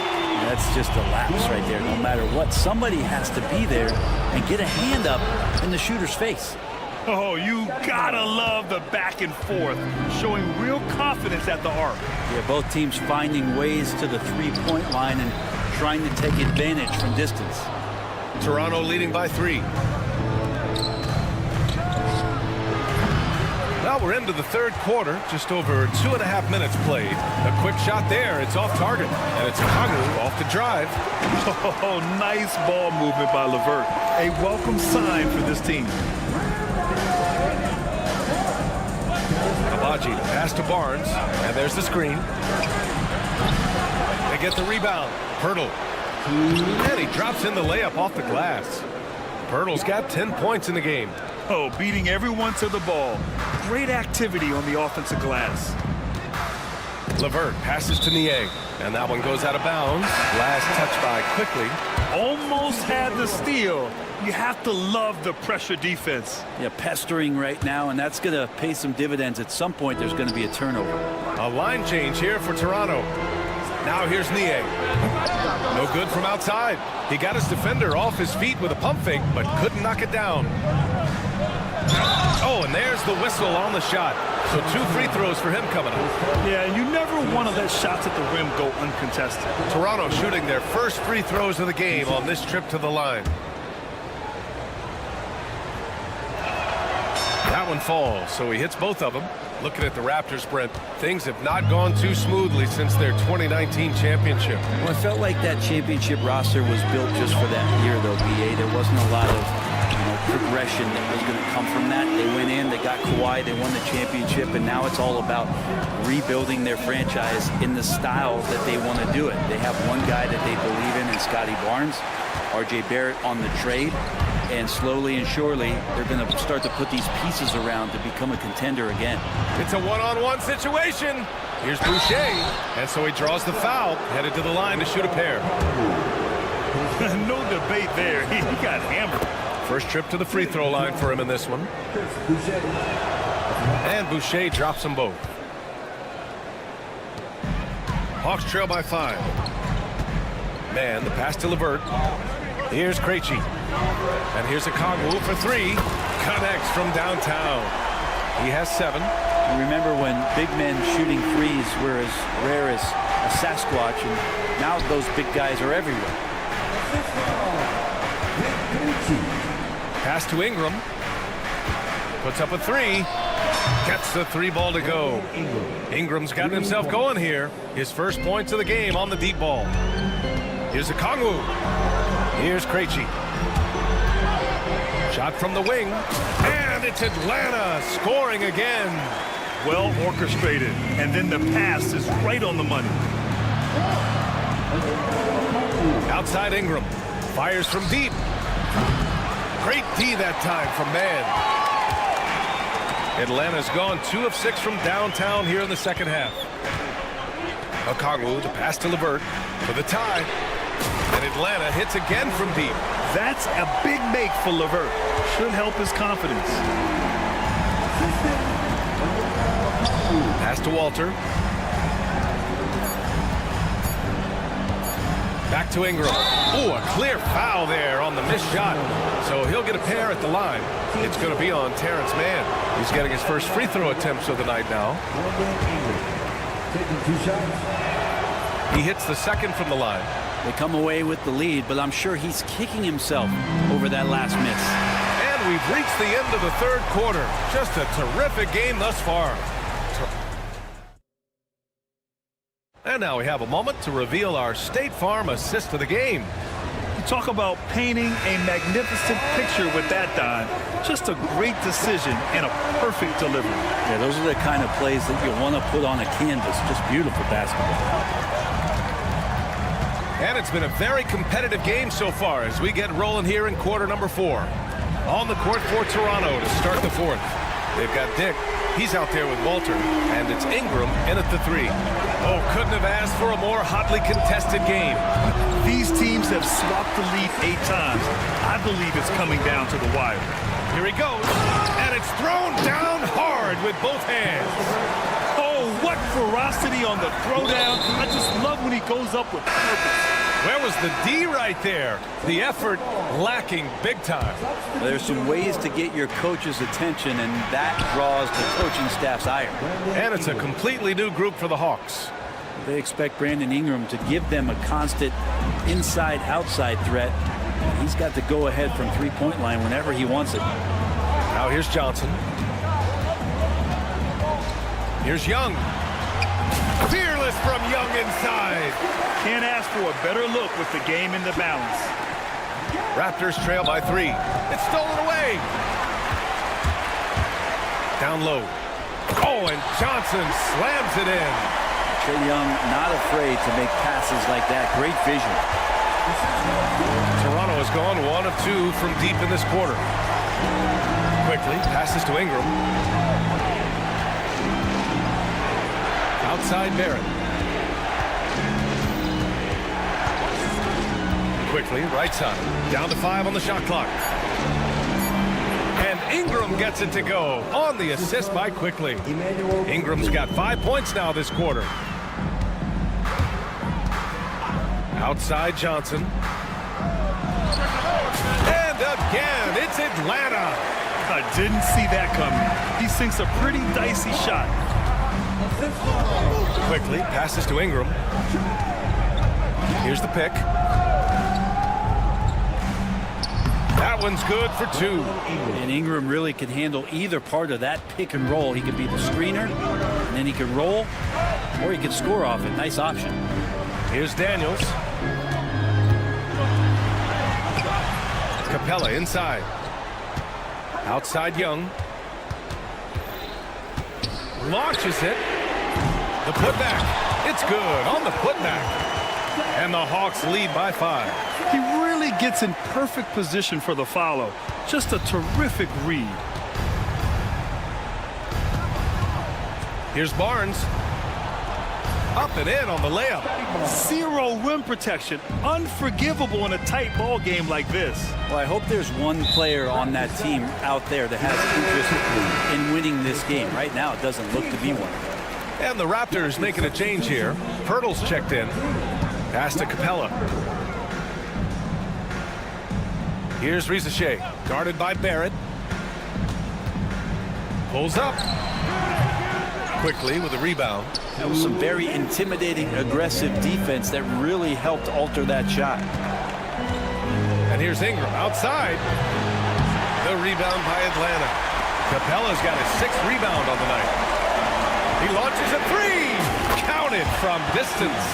That's just a lapse right there. No matter what, somebody has to be there and get a hand up in the shooter's face. Oh, you gotta love the back and forth, showing real confidence at the arc. Yeah, both teams finding ways to the three-point line and trying to take advantage from distance. Toronto leading by 3. Well, we're into the third quarter, just over 2.5 minutes played. A quick shot there, it's off target, and it's Gogo off the drive. Oh, nice ball movement by LeVert. A welcome sign for this team. Abaji pass to Barnes, and there's the screen. They get the rebound. Pirtle. And he drops in the layup off the glass. Pirtle's got 10 points in the game. Oh, beating everyone to the ball. Great activity on the offensive glass. LeVert passes to Niang, and that one goes out of bounds. Last touch by Quickly. Almost had the steal. You have to love the pressure defense. Yeah, pestering right now, and that's going to pay some dividends. At some point, there's going to be a turnover. A line change here for Toronto. Now here's Niang. No good from outside. He got his defender off his feet with a pump fake, but couldn't knock it down. Oh, and there's the whistle on the shot. So 2 free throws for him coming up. Yeah, and you never want to let shots at the rim go uncontested. Toronto shooting their first free throws of the game on this trip to the line. That one falls, so he hits both of them. Looking at the Raptors, Brent, things have not gone too smoothly since their 2019 championship. Well, I felt like that championship roster was built just for that year, though, BA. There wasn't a lot of progression that was going to come from that. They went in, they got Kawhi, they won the championship, and now it's all about rebuilding their franchise in the style that they want to do it. They have one guy that they believe in Scotty Barnes, RJ Barrett on the trade, and slowly and surely they're going to start to put these pieces around to become a contender again. It's a one-on-one situation. Here's Boucher, and so he draws the foul, headed to the line to shoot a pair. No debate there. He got hammered. First trip to the free throw line for him in this one. And Boucher drops them both. Hawks trail by 5. Man, the pass to LeVert. Here's Krejci. And here's a Gogo for 3. Connects from downtown. He has 7. And remember when big men shooting threes were as rare as a Sasquatch, and now those big guys are everywhere. Pass to Ingram. Puts up a 3. Gets the 3 ball to go. Ingram's gotten himself going here. His first points of the game on the deep ball. Here's a Gogo. Here's Krejci. Shot from the wing. And it's Atlanta scoring again. Well orchestrated. And then the pass is right on the money. Outside Ingram. Fires from deep. Great D that time from Mann. Atlanta's gone 2 of 6 from downtown here in the second half. Gogo, the pass to LeVert for the tie. And Atlanta hits again from deep. That's a big make for LeVert. Should help his confidence. Pass to Walter. Back to Ingram. Oh, a clear foul there on the missed shot. So he'll get a pair at the line. It's going to be on Terrence Mann. He's getting his first free throw attempts of the night now. He hits the second from the line. They come away with the lead, but I'm sure he's kicking himself over that last miss. And we've reached the end of the third quarter. Just a terrific game thus far. And now we have a moment to reveal our State Farm assist of the game. You talk about painting a magnificent picture with that, Don. Just a great decision and a perfect delivery. Yeah, those are the kind of plays that you want to put on a canvas. Just beautiful basketball. And it's been a very competitive game so far as we get rolling here in quarter number 4. On the court for Toronto to start the 4th. They've got Dick. He's out there with Walter. And it's Ingram in at the 3. Oh, couldn't have asked for a more hotly contested game. These teams have swapped the lead 8 times. I believe it's coming down to the wire. Here he goes. And it's thrown down hard with both hands. Oh, what ferocity on the throwdown. I just love when he goes up with purpose. Where was the D right there? The effort lacking big time. There's some ways to get your coach's attention, and that draws the coaching staff's ire. And it's a completely new group for the Hawks. They expect Brandon Ingram to give them a constant inside-outside threat. He's got to go ahead from three-point line whenever he wants it. Now here's Johnson. Here's Young. Fearless from Young inside. Can't ask for a better look with the game in the balance. Raptors trail by 3. It's stolen away. Down low. Oh, and Johnson slams it in. Trae Young not afraid to make passes like that. Great vision. Toronto has gone 1 of 2 from deep in this quarter. Quickly passes to Ingram. Outside Barrett. Quickly, right side. Down to 5 on the shot clock. And Ingram gets it to go on the assist by Quickly. Ingram's got 5 points now this quarter. Outside Johnson. And again, it's Atlanta. I didn't see that coming. He sinks a pretty dicey shot. Quickly passes to Ingram. Here's the pick. That one's good for 2. And Ingram really can handle either part of that pick and roll. He could be the screener, and then he could roll, or he could score off it. Nice option. Here's Daniels. Capella inside. Outside Young. Launches it. The putback. It's good on the putback. And the Hawks lead by 5. He really gets in perfect position for the follow. Just a terrific read. Here's Barnes. Up and in on the layup. Zero rim protection. Unforgivable in a tight ball game like this. Well, I hope there's one player on that team out there that has interest in winning this game. Right now, it doesn't look to be one. And the Raptors making a change here. Pirtle's checked in. Pass to Capella. Here's Rizachet, guarded by Barrett. Pulls up. Quickly with a rebound. That was some very intimidating, aggressive defense that really helped alter that shot. And here's Ingram outside. The rebound by Atlanta. Capella's got his 6th rebound on the night. He launches a 3. Counted from distance.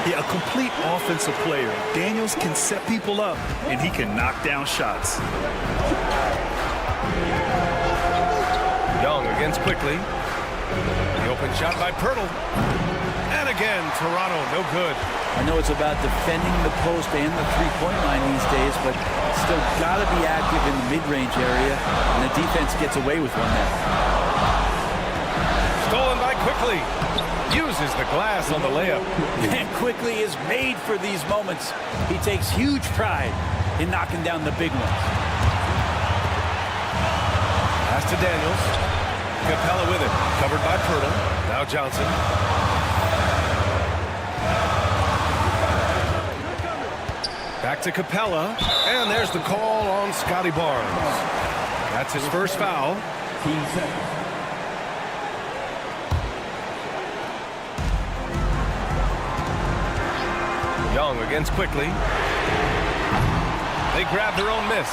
Yeah, a complete offensive player. Daniels can set people up, and he can knock down shots. Young against Quickly. The open shot by Pirtle. And again, Toronto, no good. I know it's about defending the post and the three-point line these days, but still got to be active in the mid-range area, and the defense gets away with one there. Stolen by Quickly. Uses the glass on the layup. And Quickly is made for these moments. He takes huge pride in knocking down the big ones. Pass to Daniels. Capella with it. Covered by Pirtle. Now Johnson. Back to Capella. And there's the call on Scotty Barnes. That's his first foul. Young against Quickly. They grab their own miss.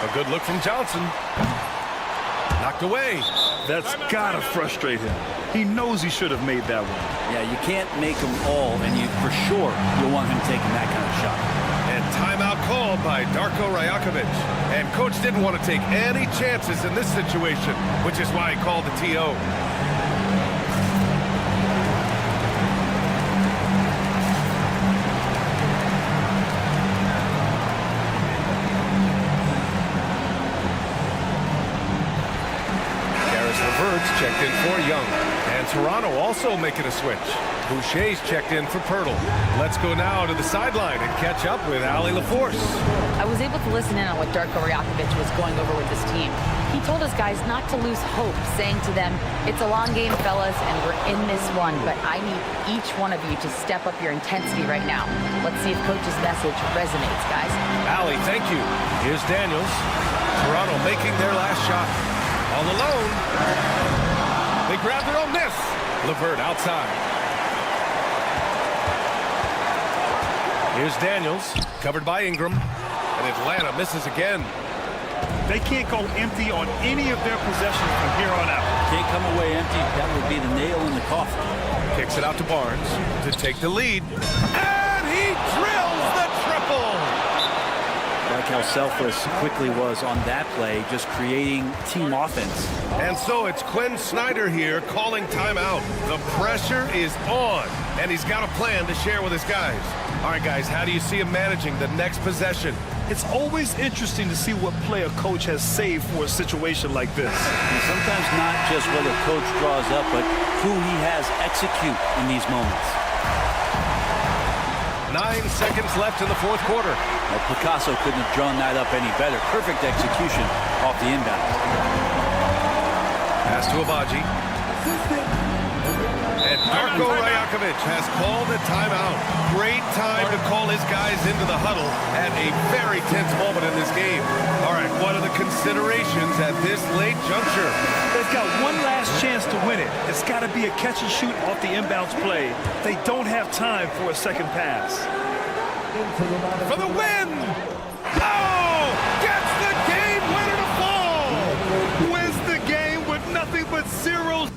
A good look from Johnson. Knocked away. That's gotta frustrate him. He knows he should have made that one. Yeah, you can't make them all, and you for sure you'll want him taking that kind of shot. And timeout called by Darko Rajakovic. And coach didn't want to take any chances in this situation, which is why he called the TO. Checked in for Young. And Toronto also making a switch. Boucher's checked in for Pirtle. Let's go now to the sideline and catch up with Allie LaForce. I was able to listen in on what Darko Rajakovic was going over with this team. He told his guys not to lose hope, saying to them, it's a long game, fellas, and we're in this one, but I need each one of you to step up your intensity right now. Let's see if coach's message resonates, guys. Allie, thank you. Here's Daniels. Toronto making their last shot. All alone. They grab their own miss. LeVert outside. Here's Daniels, covered by Ingram, and Atlanta misses again. They can't go empty on any of their possessions from here on out. Can't come away empty. That would be the nail in the coffin. Kicks it out to Barnes to take the lead. And he drills the triple! Like how selfless Quickly was on that play, just creating team offense. And so it's Quinn Snyder here calling timeout. The pressure is on, and he's got a plan to share with his guys. All right, guys, how do you see him managing the next possession? It's always interesting to see what play a coach has saved for a situation like this. And sometimes not just what a coach draws up, but who he has execute in these moments. 9 seconds left in the fourth quarter. Well, Picasso couldn't have drawn that up any better. Perfect execution off the inbound. Pass to Abaji. And Darko Rajakovic has called a timeout. Great time to call his guys into the huddle at a very tense moment in this game. All right, what are the considerations at this late juncture? They've got one last chance to win it. It's got to be a catch and shoot off the inbounds play. They don't have time for a second pass. For the win! Oh! Gets the game winner to fall! Wins the game with nothing but zeros.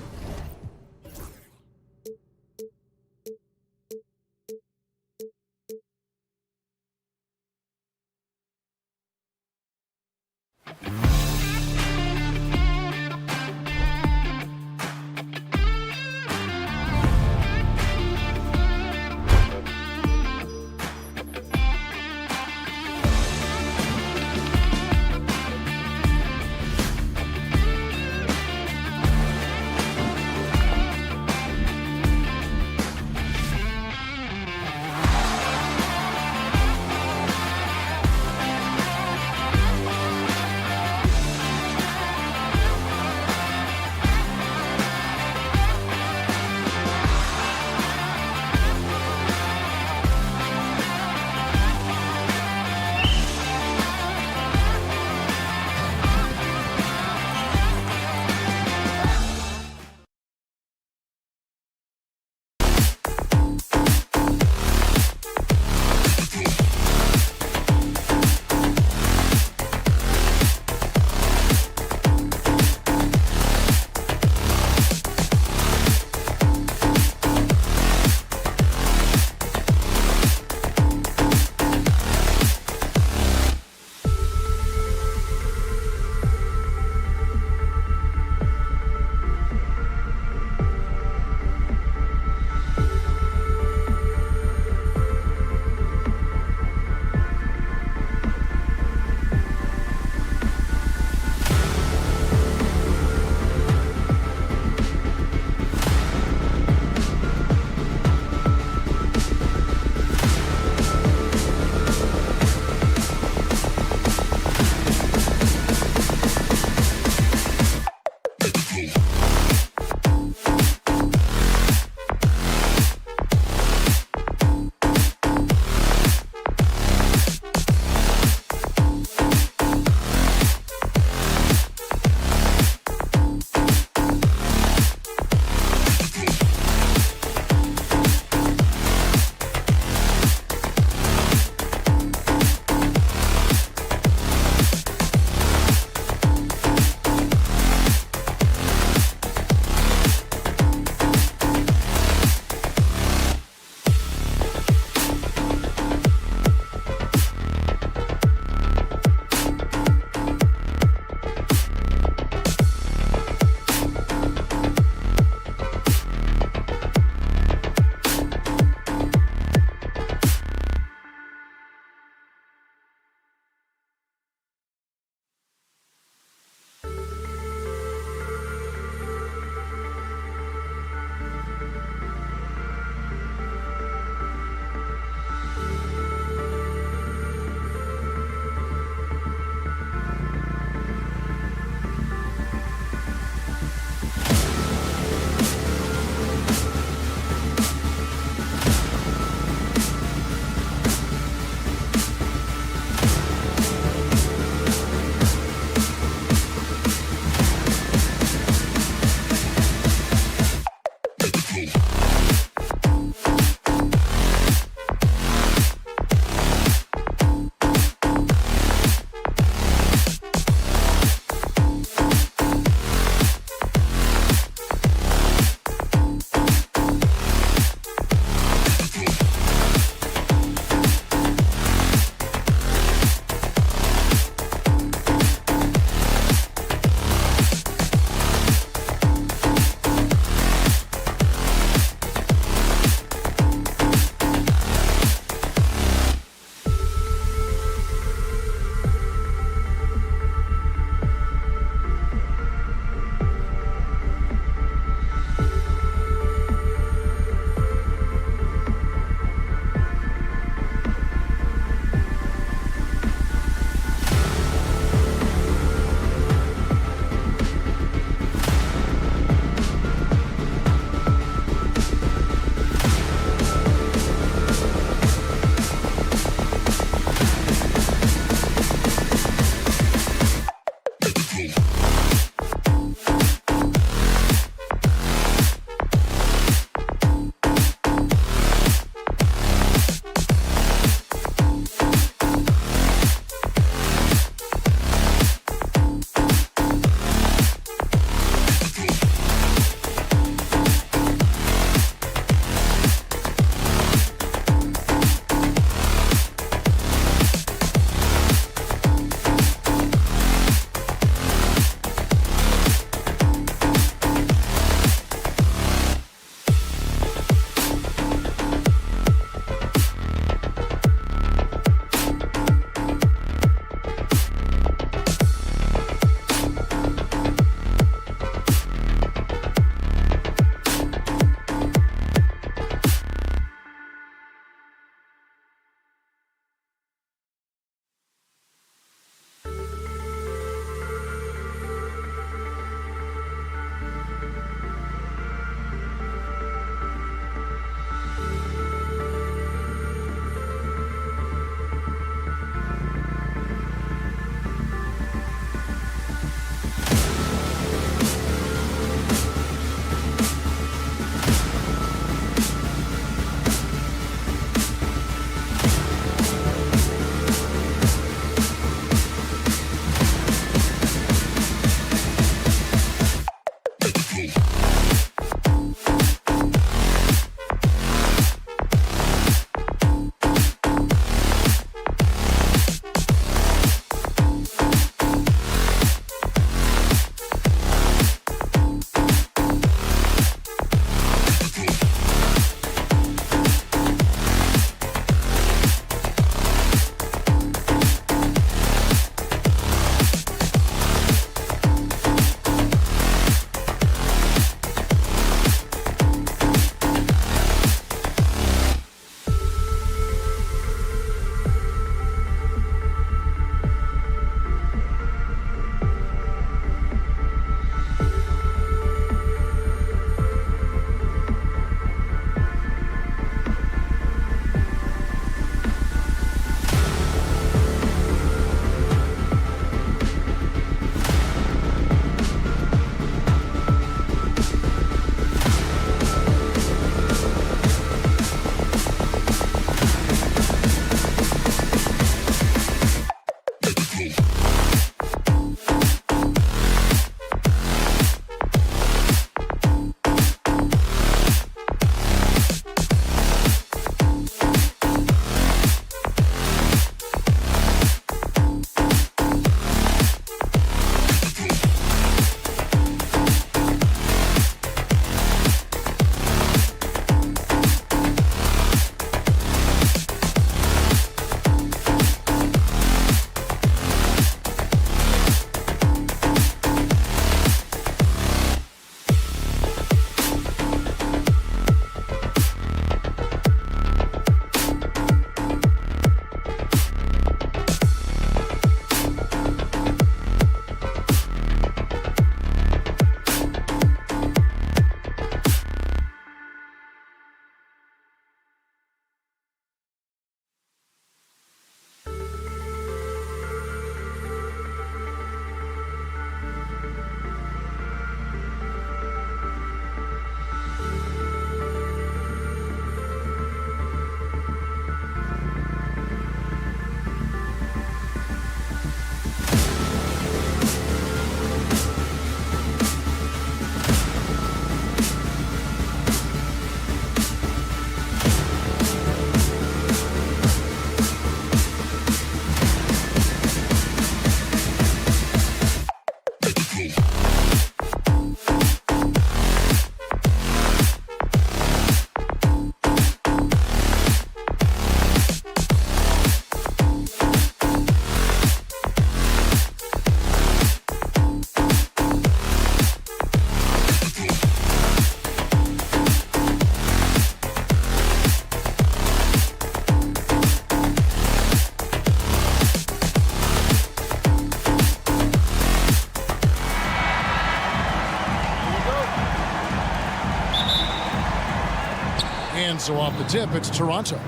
So off the tip, it's Toronto.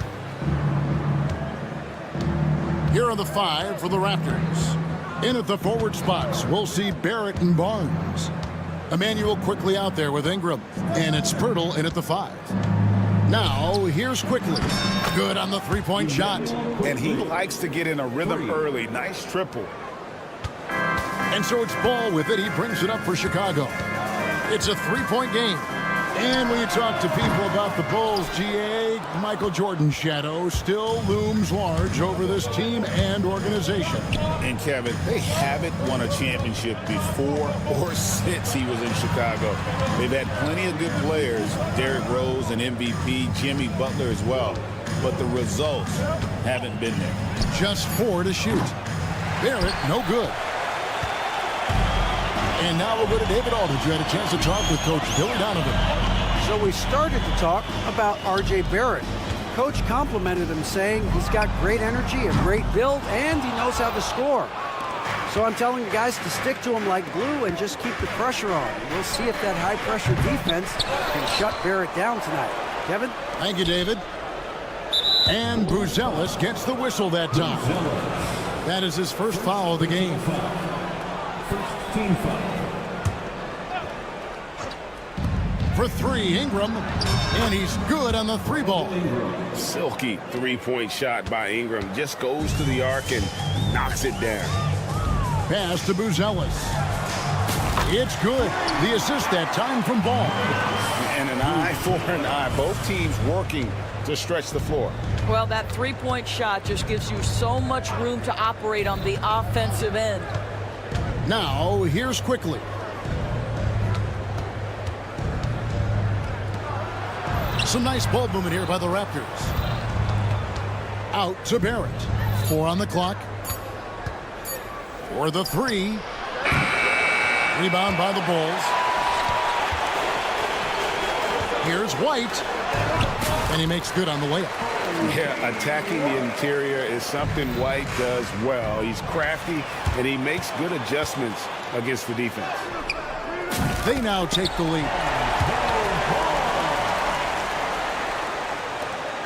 Here are the 5 for the Raptors. In at the forward spots, we'll see Barrett and Barnes. Emmanuel quickly out there with Ingram. And it's Pirtle in at the 5. Now, here's Quickly. Good on the three-point shot. And he likes to get in a rhythm early. Nice triple. And so it's Ball with it. He brings it up for Chicago. It's a three-point game. And when you talk to people about the Bulls, GA, Michael Jordan's shadow still looms large over this team and organization. And Kevin, they haven't won a championship before or since he was in Chicago. They've had plenty of good players, Derrick Rose and MVP, Jimmy Butler as well. But the results haven't been there. Just 4 to shoot. Barrett, no good. And now we'll go to David Aldridge, who had a chance to talk with Coach Billy Donovan. So we started to talk about R.J. Barrett. Coach complimented him, saying he's got great energy, a great build, and he knows how to score. So I'm telling the guys to stick to him like glue and just keep the pressure on. We'll see if that high-pressure defense can shut Barrett down tonight. Kevin? Thank you, David. And Buzelis gets the whistle that time. That is his first foul of the game. First team foul. For 3, Ingram, and he's good on the 3-ball. Silky three-point shot by Ingram. Just goes to the arc and knocks it down. Pass to Buzelis. It's good. The assist that time from Ball. And an eye for an eye. Both teams working to stretch the floor. Well, that three-point shot just gives you so much room to operate on the offensive end. Now, here's Quickly. Some nice ball movement here by the Raptors. Out to Barrett. 4 on the clock. For the 3. Rebound by the Bulls. Here's White. And he makes good on the layup. Yeah, attacking the interior is something White does well. He's crafty, and he makes good adjustments against the defense. They now take the lead.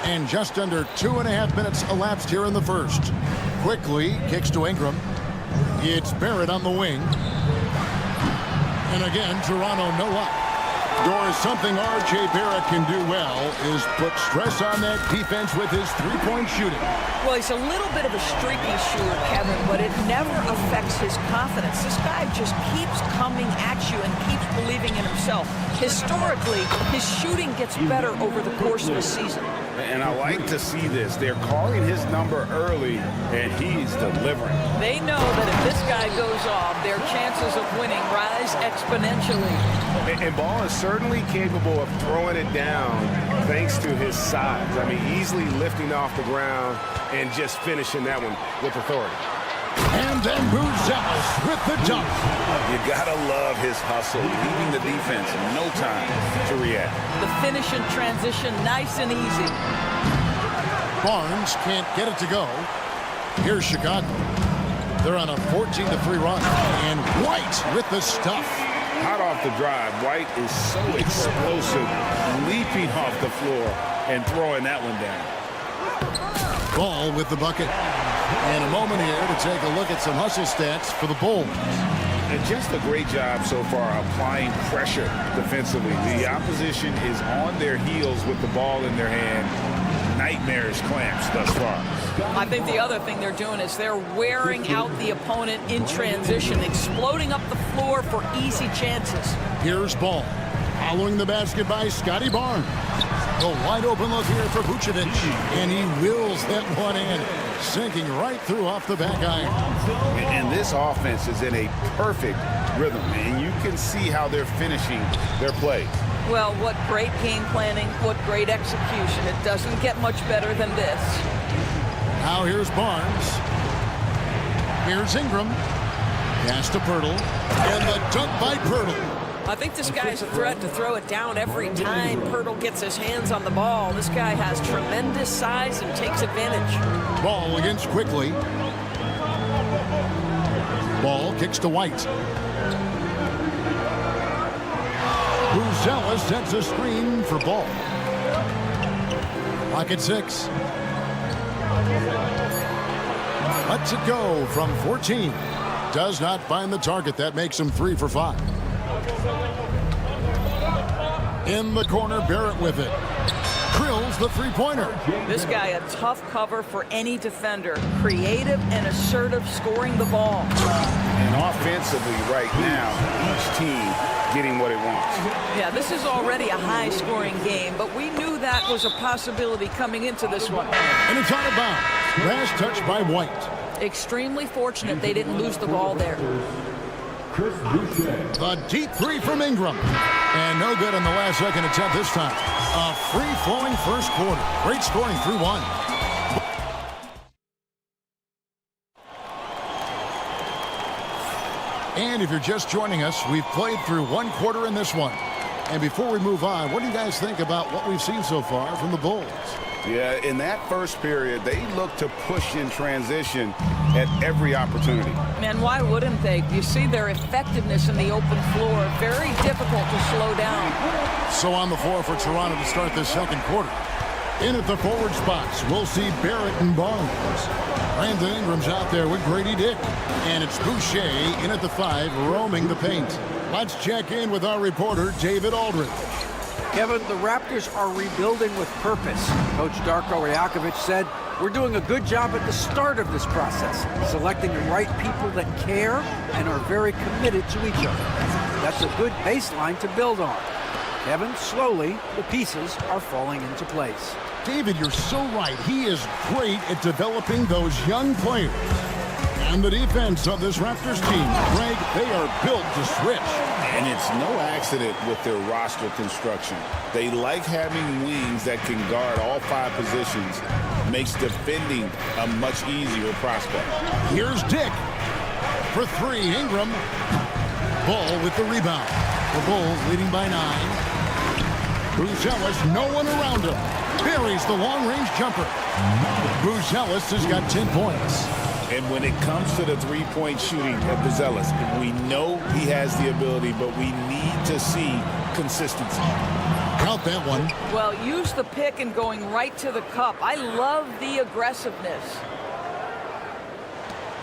And just under 2.5 minutes elapsed here in the first. Quickly kicks to Ingram. It's Barrett on the wing. And again, Toronto no up. Doris, something R.J. Barrett can do well is put stress on that defense with his three-point shooting. Well, he's a little bit of a streaky shooter, Kevin, but it never affects his confidence. This guy just keeps coming at you and keeps believing in himself. Historically, his shooting gets better over the course of a season. And I like to see this. They're calling his number early, and he's delivering. They know that if this guy goes off, their chances of winning rise exponentially. And Ball is certainly capable of throwing it down thanks to his size. I mean, easily lifting off the ground and just finishing that one with authority. And then Buzelis with the dunk. You gotta love his hustle, leaving the defense no time to react. The finish and transition, nice and easy. Barnes can't get it to go. Here's Chicago. They're on a 14-3 run. And White with the stuff. Hot off the drive, White is so explosive, leaping off the floor and throwing that one down. Ball with the bucket. And a moment here to take a look at some hustle stats for the Bulls. And just a great job so far applying pressure defensively. The opposition is on their heels with the ball in their hand. Nightmarish clamps thus far. I think the other thing they're doing is they're wearing out the opponent in transition, exploding up the floor for easy chances. Here's Ball. Following the basket by Scotty Barnes. A wide open look here for Vucevic. And he wills that one in, sinking right through off the back iron. And this offense is in a perfect rhythm, and you can see how they're finishing their plays. Well, what great game planning, what great execution. It doesn't get much better than this. Now here's Barnes. Here's Ingram. Pass to Pirtle. And the dunk by Pirtle. I think this guy is a threat to throw it down every time Pirtle gets his hands on the ball. This guy has tremendous size and takes advantage. Ball against Quickly. Ball kicks to White. Buzelis sets a screen for Ball. Pocket 6. Lets it go from 14. Does not find the target. That makes him 3 for 5. In the corner, Barrett with it. Drills the three-pointer. This guy a tough cover for any defender. Creative and assertive scoring the ball. And offensively right now, each team getting what it wants. Yeah, this is already a high-scoring game, but we knew that was a possibility coming into this one. And it's out of bounds. Last touch by White. Extremely fortunate they didn't lose the ball there. The deep three from Ingram. And no good on the last second attempt this time. A free-flowing first quarter. Great scoring through 1. And if you're just joining us, we've played through 1 quarter in this one. And before we move on, what do you guys think about what we've seen so far from the Bulls? Yeah, in that first period, they looked to push in transition at every opportunity. Man, why wouldn't they? You see their effectiveness in the open floor. Very difficult to slow down. So on the floor for Toronto to start this second quarter. In at the forward spots, we'll see Barrett and Barnes. Brandon Ingram's out there with Grady Dick. And it's Boucher in at the 5, roaming the paint. Let's check in with our reporter, David Aldridge. Kevin, the Raptors are rebuilding with purpose. Coach Darko Rajakovic said, "We're doing a good job at the start of this process, selecting the right people that care and are very committed to each other. That's a good baseline to build on." Kevin, slowly, the pieces are falling into place. David, you're so right. He is great at developing those young players. And the defense of this Raptors team, Greg, they are built to switch. And it's no accident with their roster construction. They like having wings that can guard all 5 positions. Makes defending a much easier prospect. Here's Dick for 3. Ingram. Ball with the rebound. The Bulls leading by 9. Buzelis, no one around him. Buries the long-range jumper. Buzelis has got 10 points. And when it comes to the three-point shooting of Buzelis, we know he has the ability, but we need to see consistency. Count that one. Well, use the pick and going right to the cup. I love the aggressiveness.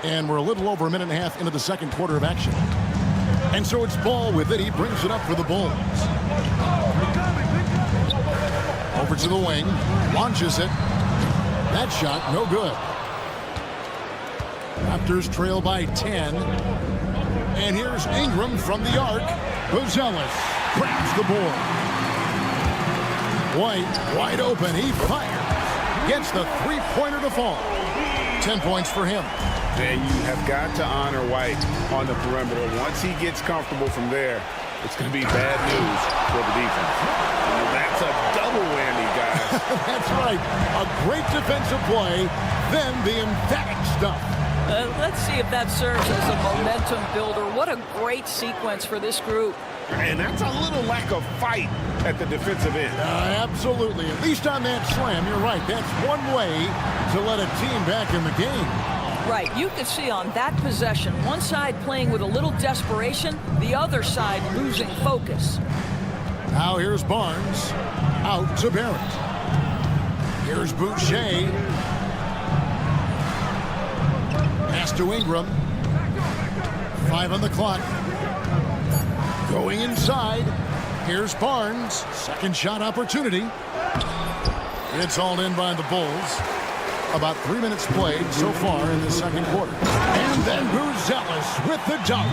And we're a little over a minute and a half into the second quarter of action. And so it's Ball with it. He brings it up for the Bulls. Over to the wing. Launches it. That shot, no good. Raptors trail by 10. And here's Ingram from the arc. Buzelis grabs the board. White wide open. He fires. Gets the three-pointer to fall. 10 points for him. And you have got to honor White on the perimeter. Once he gets comfortable from there, it's going to be bad news for the defense. And that's a double whammy, guys. That's right. A great defensive play, then the emphatic stuff. Let's see if that serves as a momentum builder. What a great sequence for this group. And that's a little lack of fight at the defensive end. Absolutely. At least on that slam, you're right. That's one way to let a team back in the game. Right. You could see on that possession, one side playing with a little desperation, the other side losing focus. Now here's Barnes. Out to Barrett. Here's Boucher. Pass to Ingram. 5 on the clock. Going inside. Here's Barnes. Second shot opportunity. It's all in by the Bulls. About 3 minutes played so far in the second quarter. And then Buzelis with the dunk.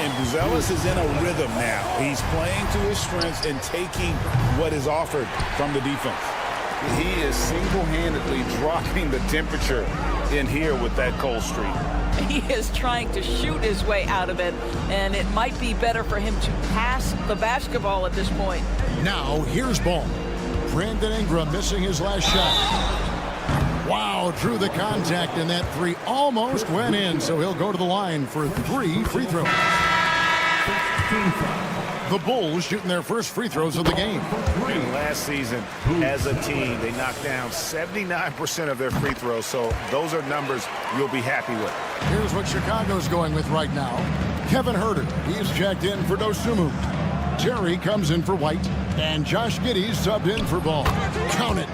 And Buzelis is in a rhythm now. He's playing to his strengths and taking what is offered from the defense. He is single-handedly dropping the temperature in here with that cold streak. He is trying to shoot his way out of it, and it might be better for him to pass the basketball at this point. Now here's Ball. Brandon Ingram missing his last shot. Wow, drew the contact, and that 3 almost went in, so he'll go to the line for 3 free throws. The Bulls shooting their first free throws of the game. And last season, as a team, they knocked down 79% of their free throws, so those are numbers you'll be happy with. Here's what Chicago's going with right now. Kevin Huerter, he's checked in for Dosunmu. Terry comes in for White, and Josh Giddey's subbed in for Ball. Count it.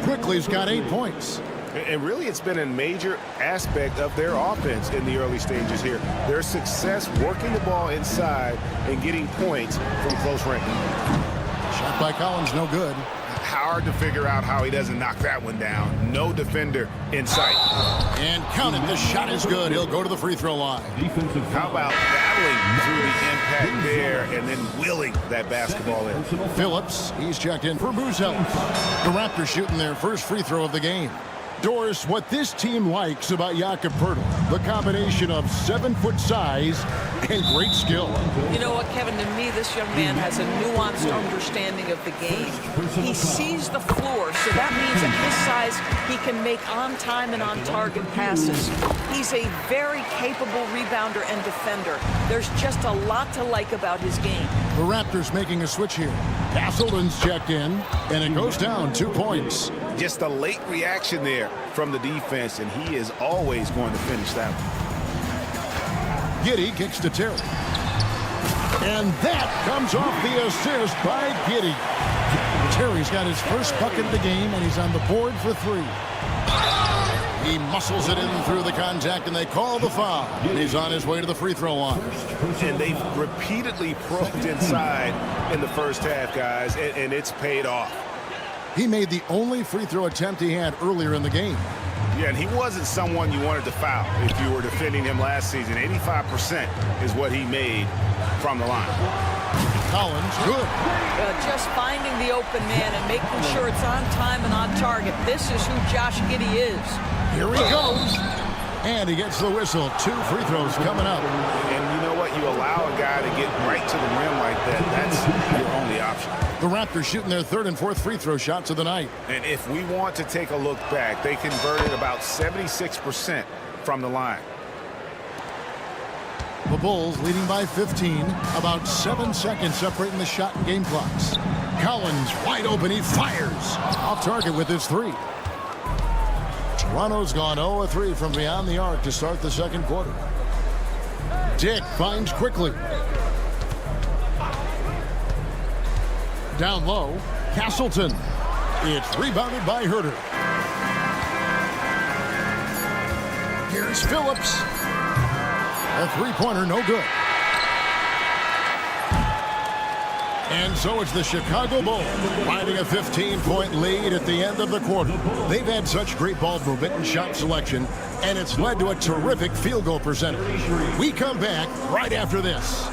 Quickly's got 8 points. And really, it's been a major aspect of their offense in the early stages here. Their success working the ball inside and getting points from close range. Shot by Collins, no good. Hard to figure out how he doesn't knock that one down. No defender in sight. And count it. The shot is good. He'll go to the free throw line. How about battling through the impact there and then willing that basketball in? Phillips, he's checked in for Buzellis. The Raptors shooting their first free throw of the game. Doris, what this team likes about Jakob Poeltl, the combination of 7-foot size and great skill. You know what, Kevin, to me, this young man has a nuanced understanding of the game. He sees the floor, so that means at his size, he can make on-time and on-target passes. He's a very capable rebounder and defender. There's just a lot to like about his game. The Raptors making a switch here. Castleton's checked in, and it goes down 2 points. Just a late reaction there from the defense, and he is always going to finish that one. Giddey kicks to Terry. And that comes off the assist by Giddey. Terry's got his first bucket of the game, and he's on the board for 3. He muscles it in through the contact, and they call the foul. And he's on his way to the free throw line. And they've repeatedly probed inside in the first half, guys, and it's paid off. He made the only free throw attempt he had earlier in the game. Yeah, and he wasn't someone you wanted to foul if you were defending him last season. 85% is what he made from the line. Collins, good. Just finding the open man and making sure it's on time and on target. This is who Josh Giddey is. Here he goes. And he gets the whistle. 2 free throws coming up. And you know what? You allow a guy to get right to the rim like that. That's your only option. The Raptors shooting their 3rd and 4th free throw shots of the night. And if we want to take a look back, they converted about 76% from the line. The Bulls leading by 15. About 7 seconds separating the shot and game clocks. Collins wide open. He fires. Off target with his 3. Toronto's gone 0-3 from beyond the arc to start the second quarter. Dick finds Quickly. Down low, Castleton. It's rebounded by Herter. Here's Phillips. A 3-pointer, no good. And so it's the Chicago Bulls finding a 15-point lead at the end of the quarter. They've had such great ball movement and shot selection, and it's led to a terrific field goal percentage. We come back right after this.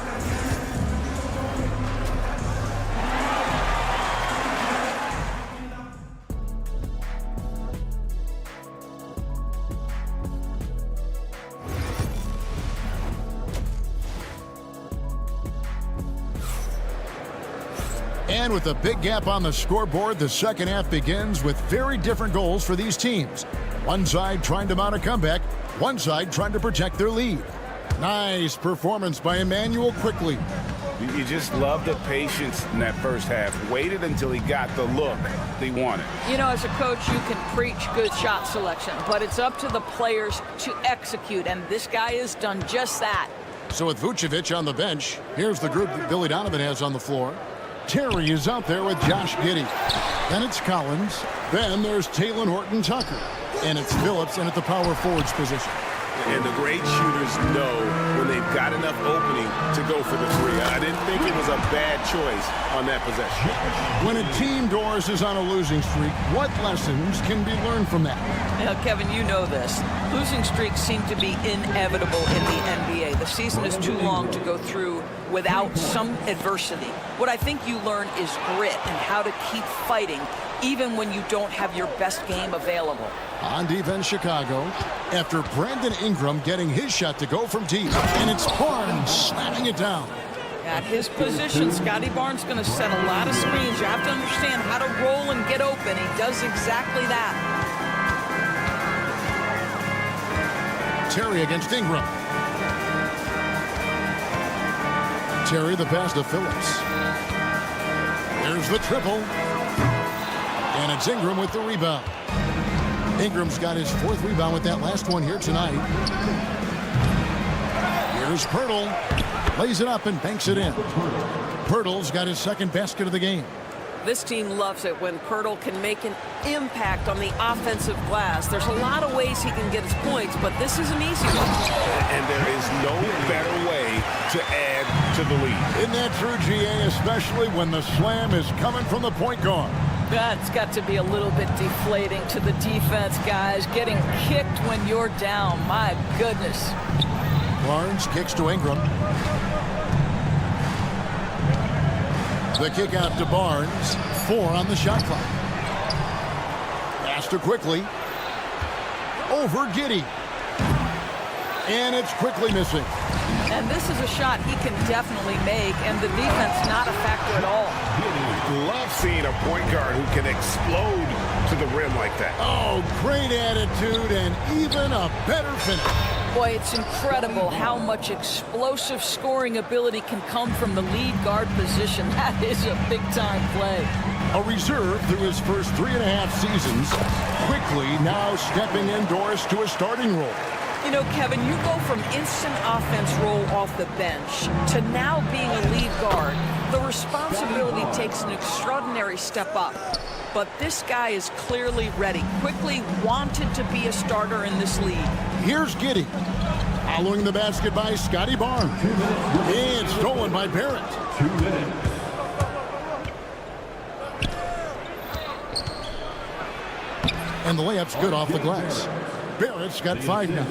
And with a big gap on the scoreboard, the second half begins with very different goals for these teams. One side trying to mount a comeback, one side trying to protect their lead. Nice performance by Emmanuel Quickly. You just love the patience in that first half. Waited until he got the look he wanted. You know, as a coach, you can preach good shot selection, but it's up to the players to execute, and this guy has done just that. So with Vucevic on the bench, here's the group that Billy Donovan has on the floor. Terry is out there with Josh Giddey. Then it's Collins. Then there's Talen Horton-Tucker. And it's Phillips in at the power forwards position. And the great shooters know when they've got enough opening to go for the 3. I didn't think it was a bad choice on that possession. When a team, Doris, is on a losing streak, what lessons can be learned from that? Now, Kevin, you know this. Losing streaks seem to be inevitable in the NBA. The season is too long to go through without some adversity. What I think you learn is grit and how to keep fighting even when you don't have your best game available. On defense, Chicago, after Brandon Ingram getting his shot to go from deep, and it's Barnes slamming it down. At his position, Scotty Barnes going to set a lot of screens. You have to understand how to roll and get open. He does exactly that. Terry against Ingram. Terry the pass to Phillips. There's the triple. And it's Ingram with the rebound. Ingram's got his 4th rebound with that last one here tonight. Here's Poeltl. Lays it up and banks it in. Pirtle's got his second basket of the game. This team loves it when Pirtle can make an impact on the offensive glass. There's a lot of ways he can get his points, but this is an easy one. And there is no better way to add to the lead. Isn't that true, GA, especially when the slam is coming from the point guard? That's got to be a little bit deflating to the defense, guys. Getting kicked when you're down. My goodness. Barnes kicks to Ingram. The kick out to Barnes. 4 on the shot clock. Pass to quickly. Over Giddey. And it's quickly missing. And this is a shot he can definitely make, and the defense not a factor at all. Love seeing a point guard who can explode to the rim like that. Oh, great attitude and even a better finish. Boy, it's incredible how much explosive scoring ability can come from the lead guard position. That is a big-time play. A reserve through his first 3.5 seasons. Quickly now stepping indoors to a starting role. You know, Kevin, you go from instant offense role off the bench to now being a lead guard. The responsibility takes an extraordinary step up. But this guy is clearly ready. Quickly wanted to be a starter in this league. Here's Giddey. Following the basket by Scotty Barnes. And stolen by Barrett. 2 minutes. And the layup's good off the glass. Barrett's got 5 now.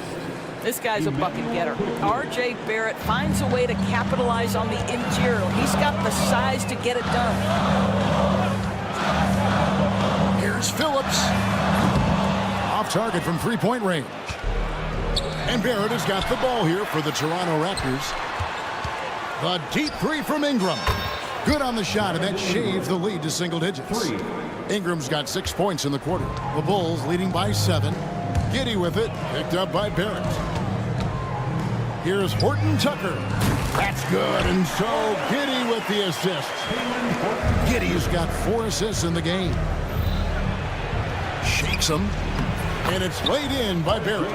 This guy's a bucket getter. R.J. Barrett finds a way to capitalize on the interior. He's got the size to get it done. Here's Phillips. Off target from 3-point range. And Barrett has got the ball here for the Toronto Raptors. The deep 3 from Ingram. Good on the shot, and that shaves the lead to single digits. Ingram's got 6 points in the quarter. The Bulls leading by 7. Giddey with it, picked up by Barrett. Here's Horton Tucker. That's good, and so Giddey with the assist. Giddey's got 4 assists in the game. Shakes him, and it's laid in by Barrett.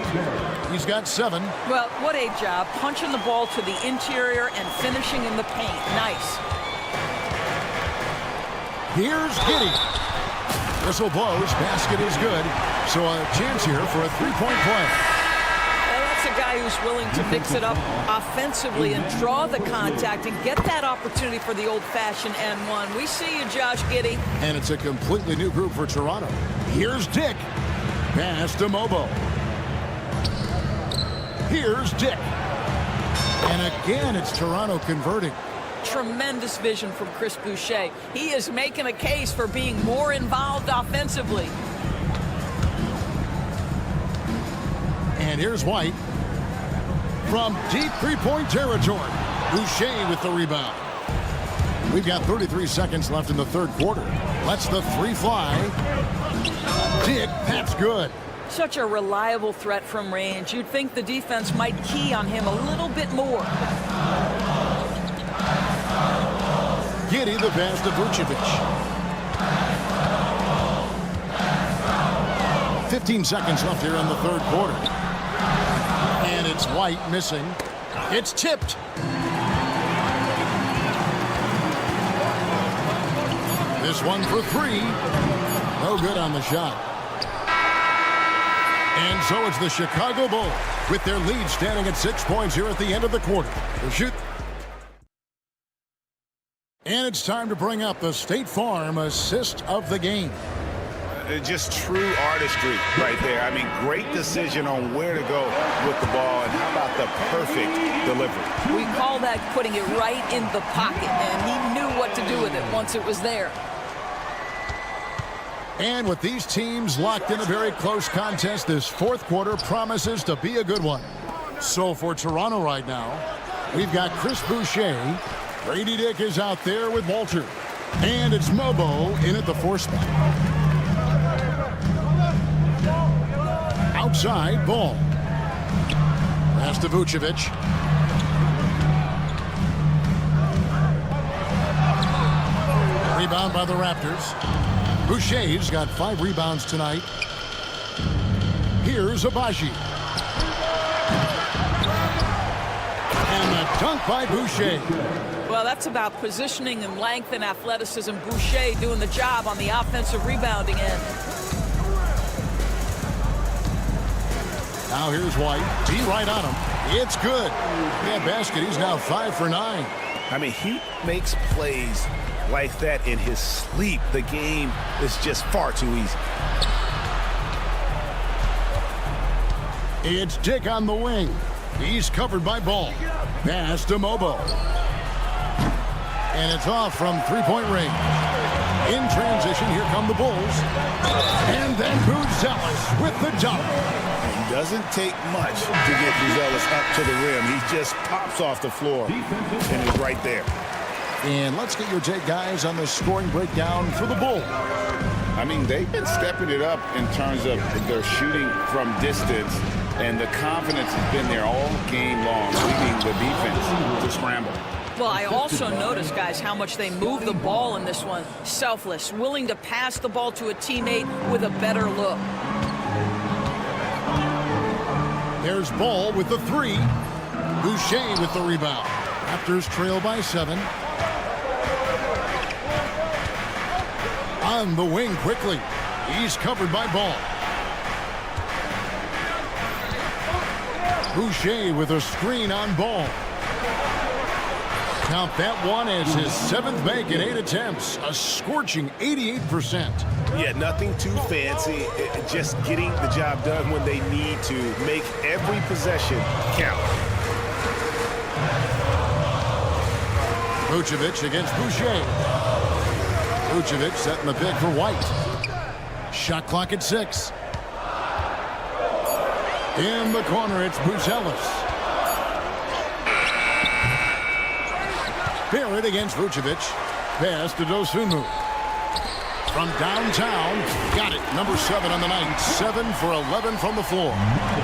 He's got 7. Well, what a job. Punching the ball to the interior and finishing in the paint. Nice. Here's Giddey. Whistle blows, basket is good. So a chance here for a 3-point play. Well, that's a guy who's willing to mix it up offensively and draw the contact and get that opportunity for the old-fashioned N1. We see you, Josh Giddey. And it's a completely new group for Toronto. Here's Dick. Pass to Mobo. Here's Dick. And again, it's Toronto converting. Tremendous vision from Chris Boucher. He is making a case for being more involved offensively. And here's White. From deep 3-point territory. Boucher with the rebound. We've got 33 seconds left in the third quarter. Lets the 3 fly. Dick, that's good. Such a reliable threat from range. You'd think the defense might key on him a little bit more. Giddey the pass to Vucevic. 15 seconds left here in the third quarter. And it's White missing. It's tipped. This one for 3. No good on the shot. And so it's the Chicago Bulls with their lead standing at 6 points here at the end of the quarter. They'll shoot. And it's time to bring up the State Farm assist of the game. Just true artistry right there. I mean, great decision on where to go with the ball, and how about the perfect delivery? We call that putting it right in the pocket, and he knew what to do with it once it was there. And with these teams locked in a very close contest, this fourth quarter promises to be a good one. So for Toronto right now, we've got Chris Boucher. Grady Dick is out there with Walter. And it's Mobo in at the 4 spot. Outside, Ball. Pass to Vucevic. Rebound by the Raptors. Boucher's got 5 rebounds tonight. Here's Abaji. And the dunk by Boucher. Well, that's about positioning and length and athleticism. Boucher doing the job on the offensive rebounding end. Now here's White. He right on him. It's good. Yeah, basket. He's now 5 for 9. I mean, he makes plays like that in his sleep. The game is just far too easy. It's Dick on the wing. He's covered by Ball. Pass to Mobo. And it's off from three-point range. In transition, here come the Bulls. And then Buzelis with the dunk. It doesn't take much to get Buzelis up to the rim. He just pops off the floor and is right there. And let's get your take, guys, on the scoring breakdown for the Bulls. I mean, they've been stepping it up in terms of their shooting from distance, and the confidence has been there all game long, leading the defense to scramble. Well, I also noticed, guys, how much they move the ball in this one. Selfless, willing to pass the ball to a teammate with a better look. There's Ball with the three. Boucher with the rebound. Raptors trail by 7. On the wing quickly. He's covered by Ball. Boucher with a screen on Ball. Count that one as his 7th make in 8 attempts. A scorching 88%. Yeah, nothing too fancy. Just getting the job done when they need to. Make every possession count. Vucevic against Boucher. Vucevic setting the pick for White. Shot clock at 6. In the corner, it's Buzelis. Barrett against Vucevic. Pass to Dosunmu. From downtown, got it. Number 7 on the night. 7 for 11 from the floor.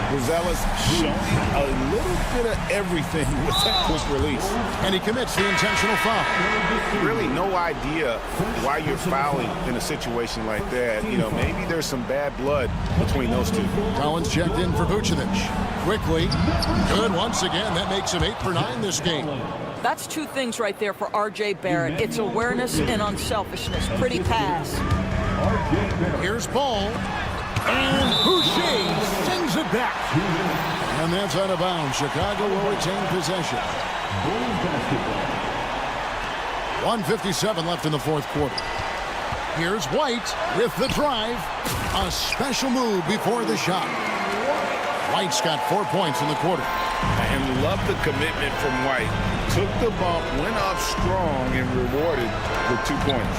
Buzelis showing a little bit of everything with that quick release. And he commits the intentional foul. Really no idea why you're fouling in a situation like that. You know, maybe there's some bad blood between those two. Collins checked in for Vucevic. Quickly. Good once again. That makes him 8 for 9 this game. That's 2 things right there for R.J. Barrett. It's awareness and unselfishness. Pretty pass. Here's Ball. And Boucher sends it back. And that's out of bounds. Chicago will retain possession. 1:57 left in the 4th quarter. Here's White with the drive. A special move before the shot. White's got 4 points in the quarter. And love the commitment from White. Took the bump, went up strong, and rewarded with 2 points.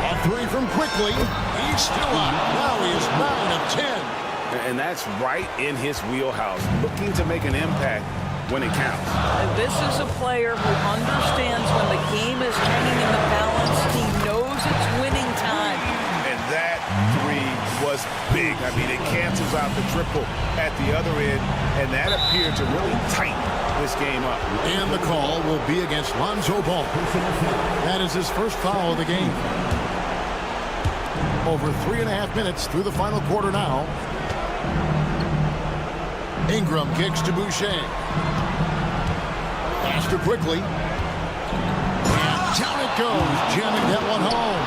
A 3 from Quickly. He's still up. Now he is 9 of 10. And that's right in his wheelhouse. Looking to make an impact when it counts. And this is a player who understands when the game is hanging in the balance. He knows it's winning time. And that 3 was big. I mean, it cancels out the triple at the other end, and that appeared to really tighten this game up. And the call will be against Lonzo Ball. That is his first foul of the game. Over 3.5 minutes through the final quarter now. Ingram kicks to Boucher. Faster quickly. And down it goes, jamming that one home.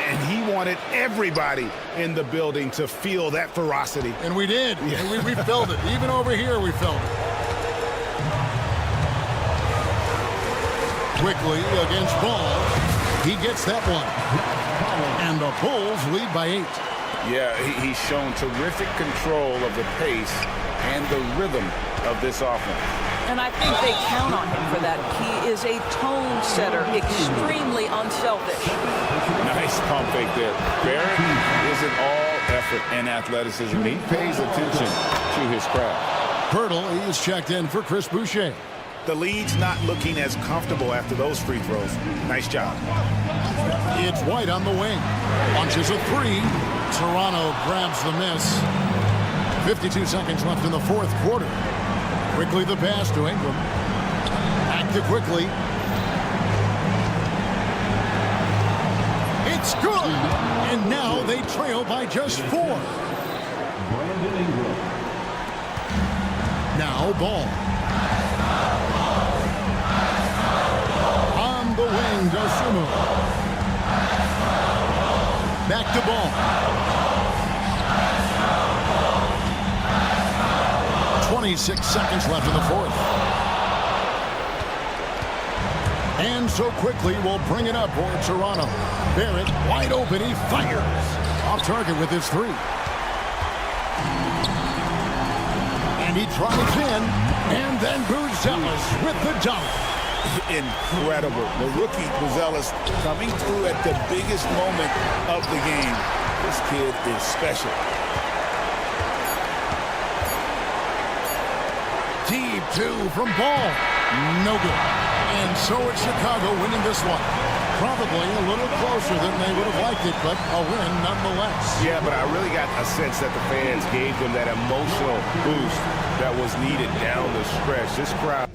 And he wanted everybody in the building to feel that ferocity. And we did. Yeah. And we felt it. Even over here, we felt it. Quickly against Ball. He gets that one. And the Bulls lead by 8. Yeah, he's shown terrific control of the pace and the rhythm of this offense. And I think they count on him for that. He is a tone setter, extremely unselfish. Nice pump fake there. Barrett isn't all effort and athleticism. He pays attention to his craft. Pirtle, he is checked in for Chris Boucher. The lead's not looking as comfortable after those free throws. Nice job. It's White on the wing. Launches a 3. Toronto grabs the miss. 52 seconds left in the 4th quarter. Quickly the pass to Ingram. Back to Quickly. It's good! And now they trail by just 4. Now Ball. Dosunmu. Back to Ball. 26 seconds left in the fourth. And so quickly we'll bring it up for Toronto. Barrett wide open. He fires. Off target with his three. And he tries in. And then Buzelis with the dunk. Incredible. The rookie Buzelis coming through at the biggest moment of the game. This kid is special. Deep two from Ball. No good. And so it's Chicago winning this one. Probably a little closer than they would have liked it, but a win nonetheless. Yeah, but I really got a sense that the fans gave them that emotional boost that was needed down the stretch. This crowd.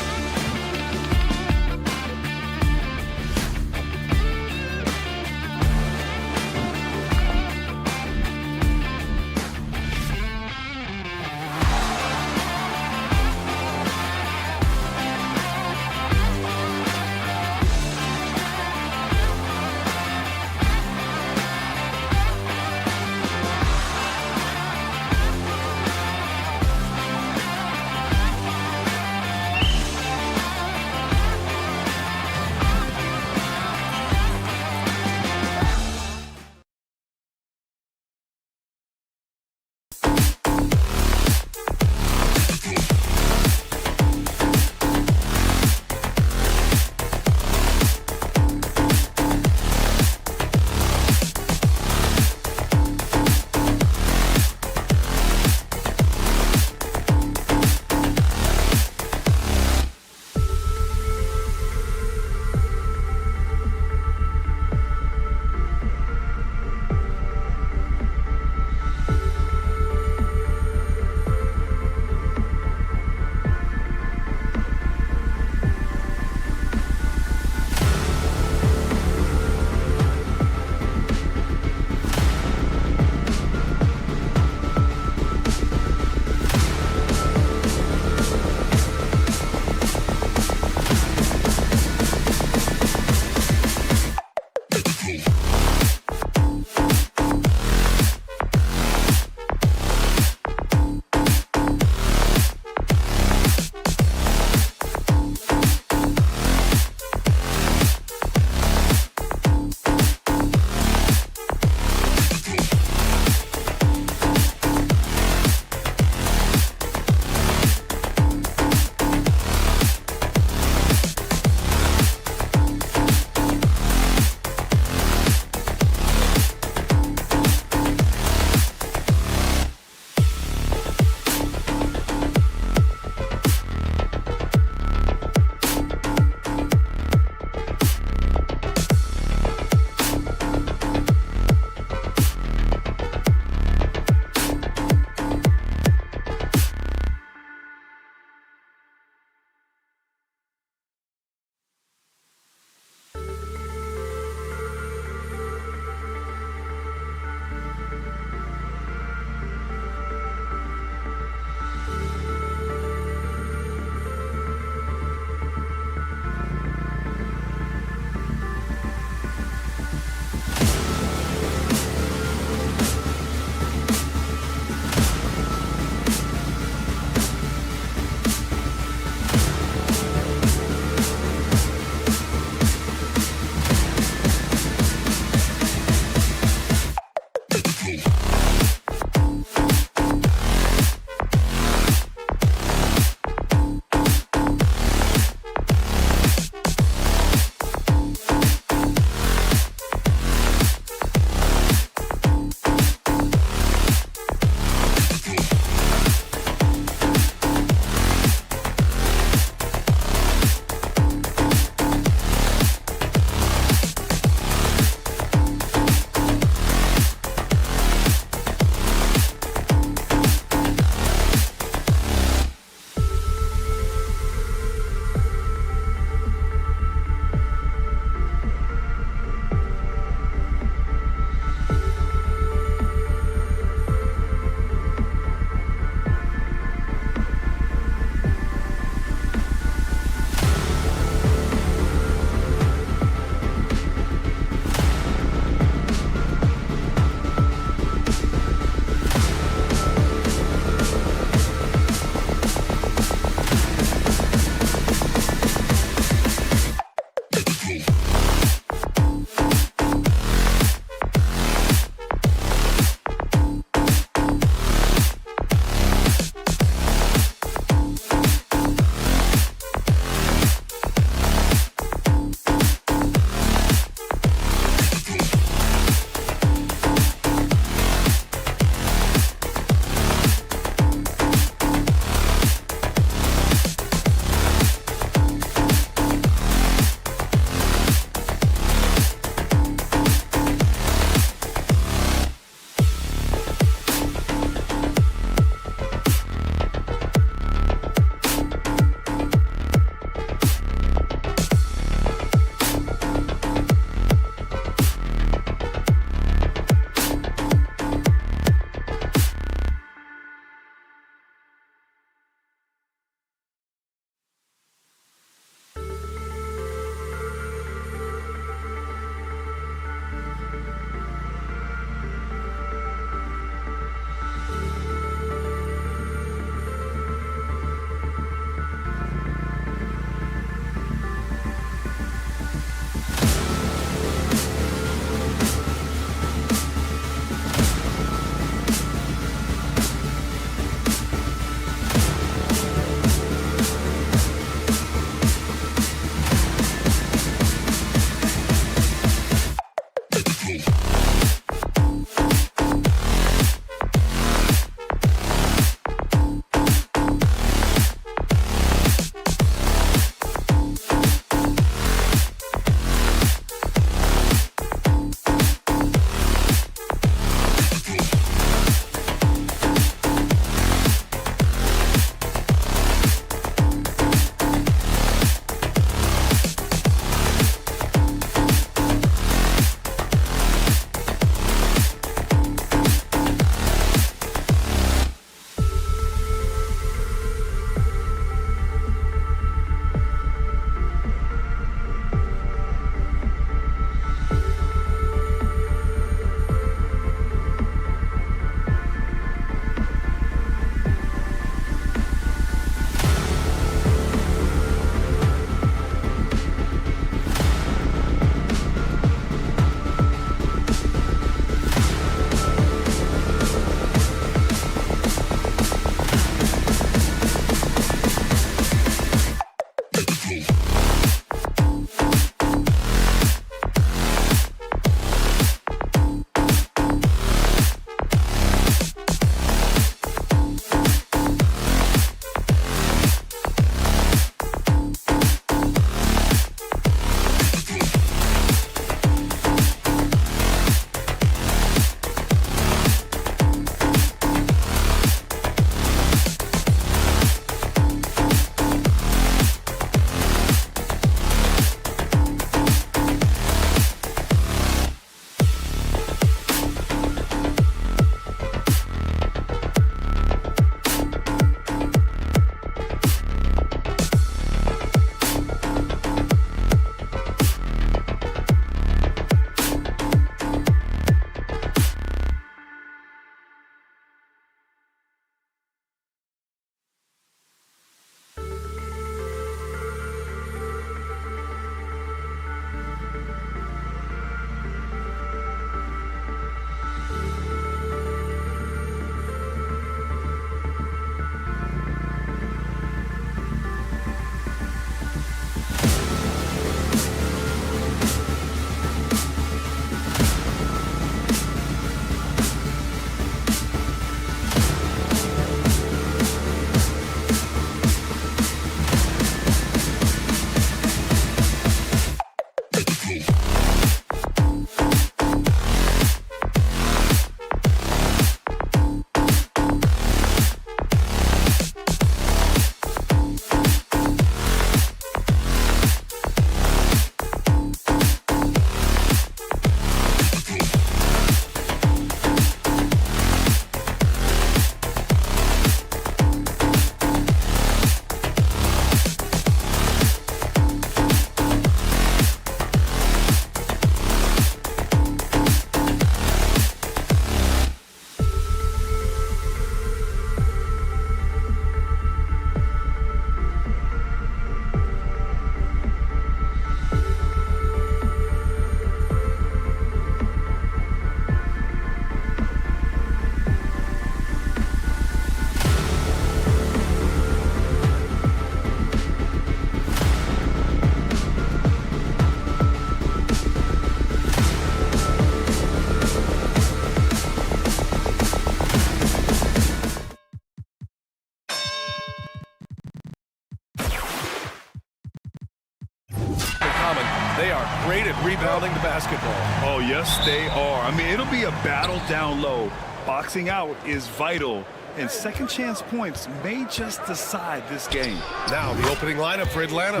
They are great at rebounding the basketball. Oh, yes, they are. I mean, it'll be a battle down low. Boxing out is vital, and second chance points may just decide this game. Now the opening lineup for Atlanta.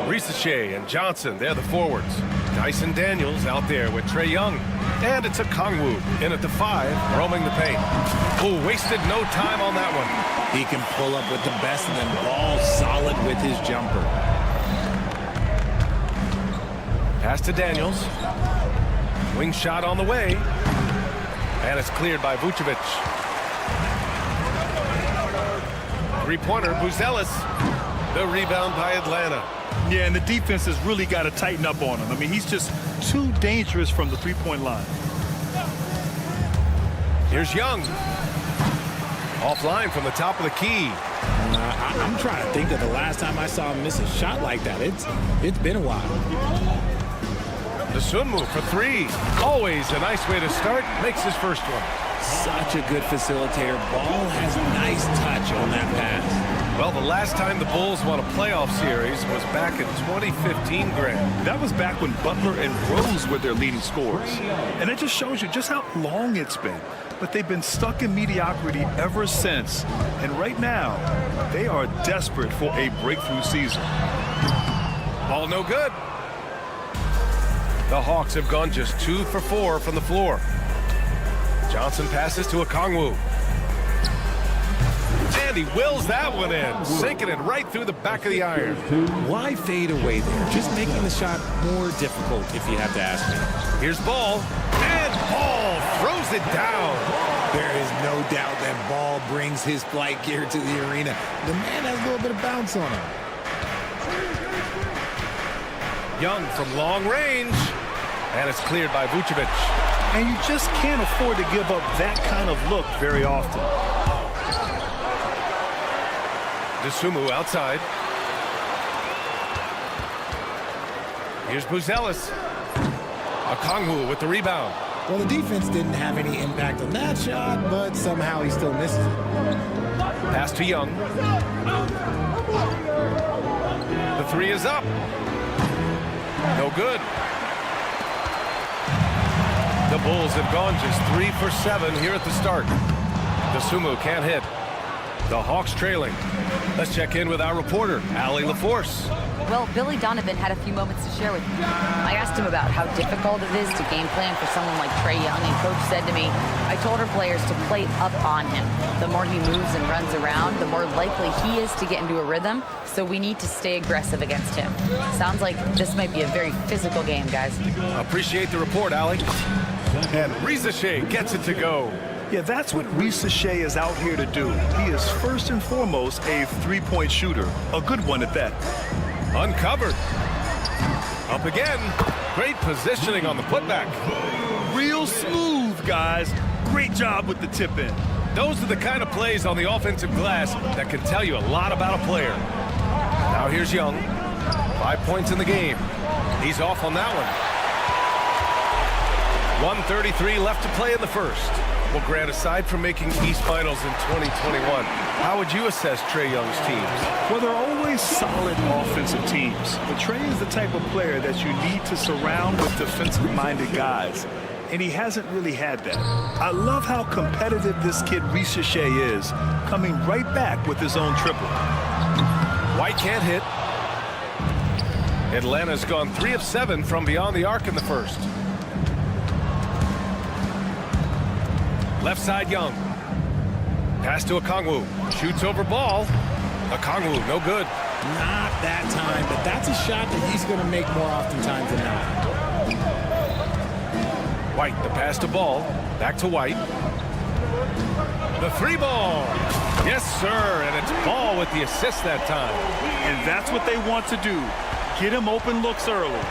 Risachet and Johnson, they're the forwards. Dyson Daniels out there with Trae Young. And it's a Kongwu in at the 5, roaming the paint. Oh, wasted no time on that one. He can pull up with the best of them. Ball solid with his jumper. Pass to Daniels. Wing shot on the way. And it's cleared by Vucevic. Three-pointer, Buzelis. The rebound by Atlanta. Yeah, and the defense has really got to tighten up on him. I mean, he's just too dangerous from the three-point line. Here's Young. Offline from the top of the key. I'm trying to think of the last time I saw him miss a shot like that. It's been a while. The swim move for 3. Always a nice way to start. Makes his first one. Such a good facilitator. Ball has nice touch on that pass. Well, the last time the Bulls won a playoff series was back in 2015, Graham. That was back when Butler and Rose were their leading scorers. And it just shows you just how long it's been. But they've been stuck in mediocrity ever since. And right now, they are desperate for a breakthrough season. Ball no good. The Hawks have gone just 2 for 4 from the floor. Johnson passes to Okongwu. And he wills that one in, sinking it right through the back of the iron. Why fade away there? Just making the shot more difficult, if you have to ask me. Here's Ball, and Ball throws it down. There is no doubt that Ball brings his flight gear to the arena. The man has a little bit of bounce on him. Young from long range, and it's cleared by Vucevic. And you just can't afford to give up that kind of look very often. DeSumo outside. Here's Buzelis. Okongwu with the rebound. Well, the defense didn't have any impact on that shot, but somehow he still misses it. Pass to Young. The 3 is up. No good. The Bulls have gone just 3 for 7 here at the start. DeSumo can't hit. The Hawks trailing. Let's check in with our reporter, Allie LaForce. Well, Billy Donovan had a few moments to share with me. I asked him about how difficult it is to game plan for someone like Trae Young, and Coach said to me, I told our players to play up on him. The more he moves and runs around, the more likely he is to get into a rhythm, so we need to stay aggressive against him. Sounds like this might be a very physical game, guys. Appreciate the report, Allie. And Risachet gets it to go. Yeah, that's what Risachet is out here to do. He is first and foremost a three-point shooter, a good one at that. Uncovered. Up again. Great positioning on the putback. Real smooth, guys. Great job with the tip in. Those are the kind of plays on the offensive glass that can tell you a lot about a player. Now here's Young. 5 points in the game. He's off on that one. 1:33 left to play in the first. Well, Grant, aside from making East Finals in 2021, how would you assess Trae Young's teams? Well, they're always solid offensive teams. But Trae is the type of player that you need to surround with defensive-minded guys. And he hasn't really had that. I love how competitive this kid Risache is, coming right back with his own triple. White can't hit. Atlanta's gone 3 of 7 from beyond the arc in the first. Left side, Young. Pass to Okongwu. Shoots over ball. Okongwu, no good. Not that time, but that's a shot that he's going to make more oftentimes than not. White, the pass to Ball. Back to White. The 3 ball. Yes, sir, and it's Ball with the assist that time. And that's what they want to do. Get him open looks early.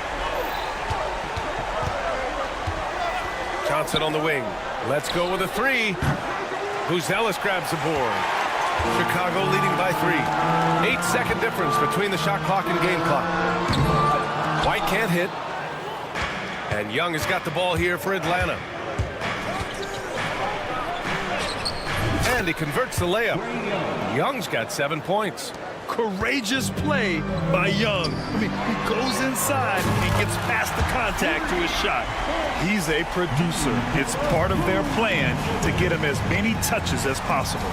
Johnson on the wing. Let's go with a 3. Buzelis grabs the board. Chicago leading by 3. 8-second difference between the shot clock and game clock. White can't hit. And Young has got the ball here for Atlanta. And he converts the layup. Young's got 7 points. Courageous play by Young. I mean, he goes inside and gets past the contact to his shot. He's a producer. It's part of their plan to get him as many touches as possible.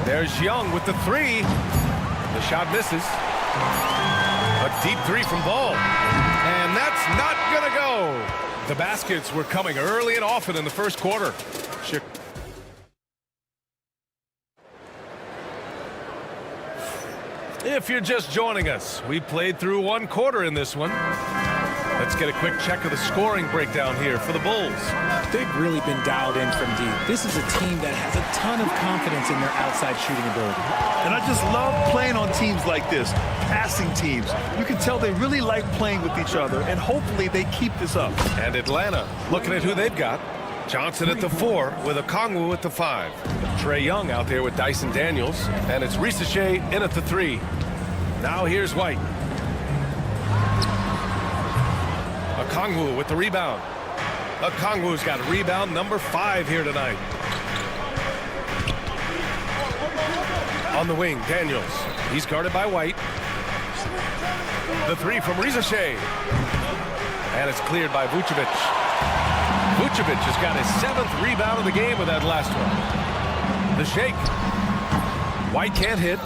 There's Young with the 3. The shot misses. A deep 3 from Ball. And that's not going to go. The baskets were coming early and often in the first quarter. If you're just joining us, we played through 1 quarter in this one. Let's get a quick check of the scoring breakdown here for the Bulls. They've really been dialed in from deep. This is a team that has a ton of confidence in their outside shooting ability. And I just love playing on teams like this, passing teams. You can tell they really like playing with each other, and hopefully they keep this up. And Atlanta, looking at who they've got. Johnson at the 4 with Okongwu at the 5. Trae Young out there with Dyson Daniels. And it's Risache in at the 3. Now here's White. Okongwu with the rebound. Okongwu's got rebound number 5 here tonight. On the wing, Daniels. He's guarded by White. The 3 from Risache. And it's cleared by Vucevic. Vucevic has got his 7th rebound of the game with that last one. The shake. White can't hit.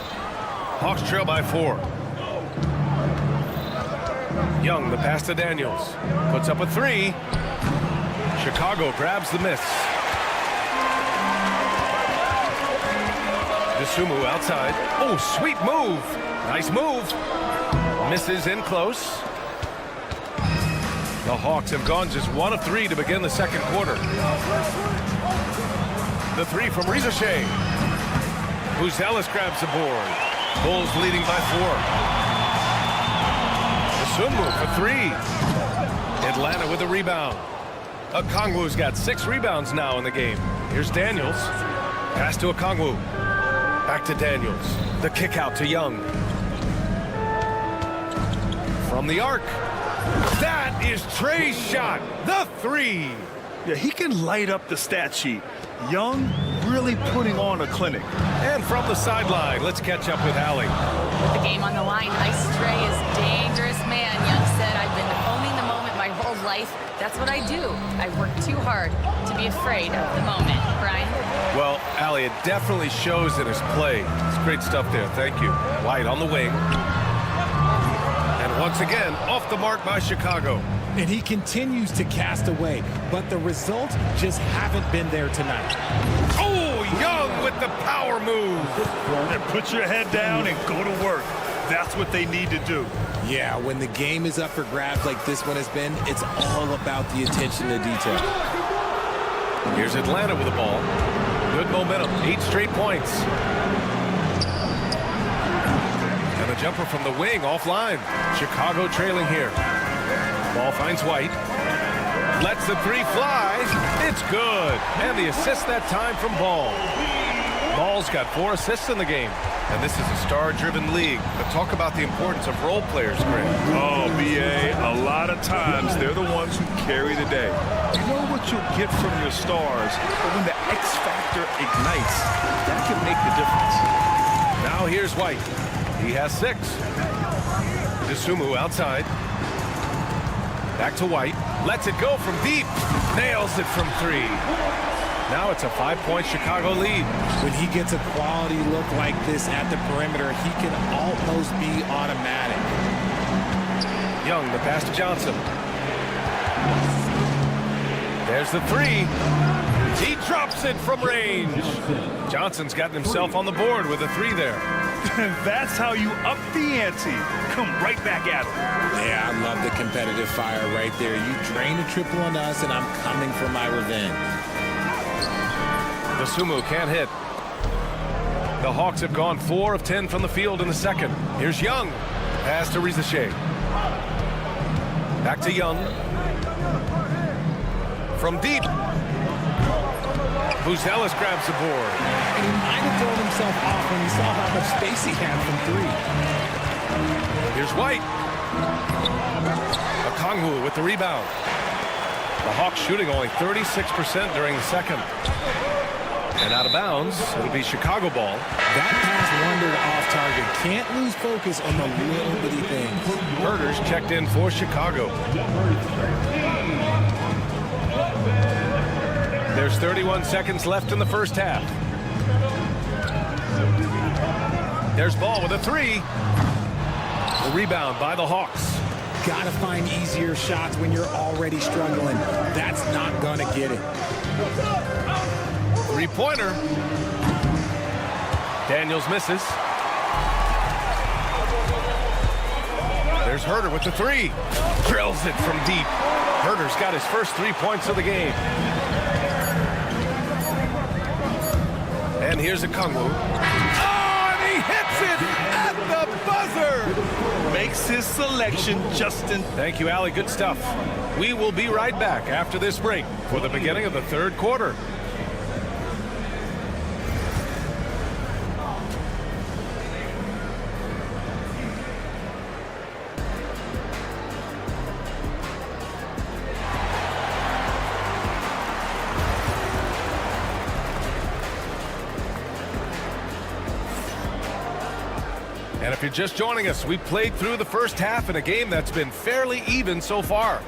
Hawks trail by 4. Young, the pass to Daniels. Puts up a 3. Chicago grabs the miss. DeSumo outside. Oh, sweet move. Nice move. Misses in close. The Hawks have gone just 1 of 3 to begin the second quarter. The 3 from Risache. Buzelis grabs the board. Bulls leading by 4. DeSumo for 3. Atlanta with a rebound. Okongwu's got 6 rebounds now in the game. Here's Daniels. Pass to Okongwu. Back to Daniels. The kick out to Young. From the arc. That is Trae's shot. The 3. Yeah, he can light up the stat sheet. Young really putting on a clinic. And from the sideline, let's catch up with Allie. With the game on the line, Ice Trae is dangerous man. Young said, I've been owning the moment my whole life. That's what I do. I work too hard to be afraid of the moment. Brian? Well, Allie, it definitely shows in his play. It's great stuff there. Thank you. White on the wing. And once again, off the mark by Chicago. And he continues to cast away, but the results just haven't been there tonight. Oh, Young with the power move. And put your head down and go to work. That's what they need to do. Yeah, when the game is up for grabs like this one has been, it's all about the attention to detail. Here's Atlanta with the ball. Good momentum, 8 straight points. And a jumper from the wing offline. Chicago trailing here. Ball finds White. Lets the 3 fly. It's good. And the assist that time from Ball. Ball's got 4 assists in the game. And this is a star-driven league. But talk about the importance of role players, Grant. Oh, B.A., a lot of times they're the ones who carry the day. You know what you'll get from your stars, but when the X factor ignites, that can make the difference. Now here's White. He has 6. Dosunmu outside. Back to White. Lets it go from deep. Nails it from 3. Now it's a 5-point Chicago lead. When he gets a quality look like this at the perimeter, he can almost be automatic. Young, the pass to Johnson. There's the 3. He drops it from range. Johnson's gotten himself on the board with a 3 there. That's how you up the ante. Come right back at him. Yeah, I love the competitive fire right there. You drain a triple on us, and I'm coming for my revenge. Dosunmu can't hit. The Hawks have gone 4 of 10 from the field in the second. Here's Young. Pass to Rizeshe. Back to Young. From deep. Buzelis grabs the board. And he might have thrown himself off when he saw how much space he had from 3. Here's White. Okongwu with the rebound. The Hawks shooting only 36% during the second. And out of bounds, it'll be Chicago ball. That pass wandered off target. Can't lose focus on the little bitty things. Herders checked in for Chicago. There's 31 seconds left in the first half. There's Ball with a 3. The rebound by the Hawks. Gotta find easier shots when you're already struggling. That's not gonna get it. 3-pointer. Daniels misses. There's Herder with the 3. Drills it from deep. Herder's got his first 3 points of the game. And here's Okongwu. Oh, and he hits it at the buzzer. Makes his selection, Justin. Thank you, Allie. Good stuff. We will be right back after this break for the beginning of the third quarter. And if you're just joining us, we played through the first half in a game that's been fairly even so far.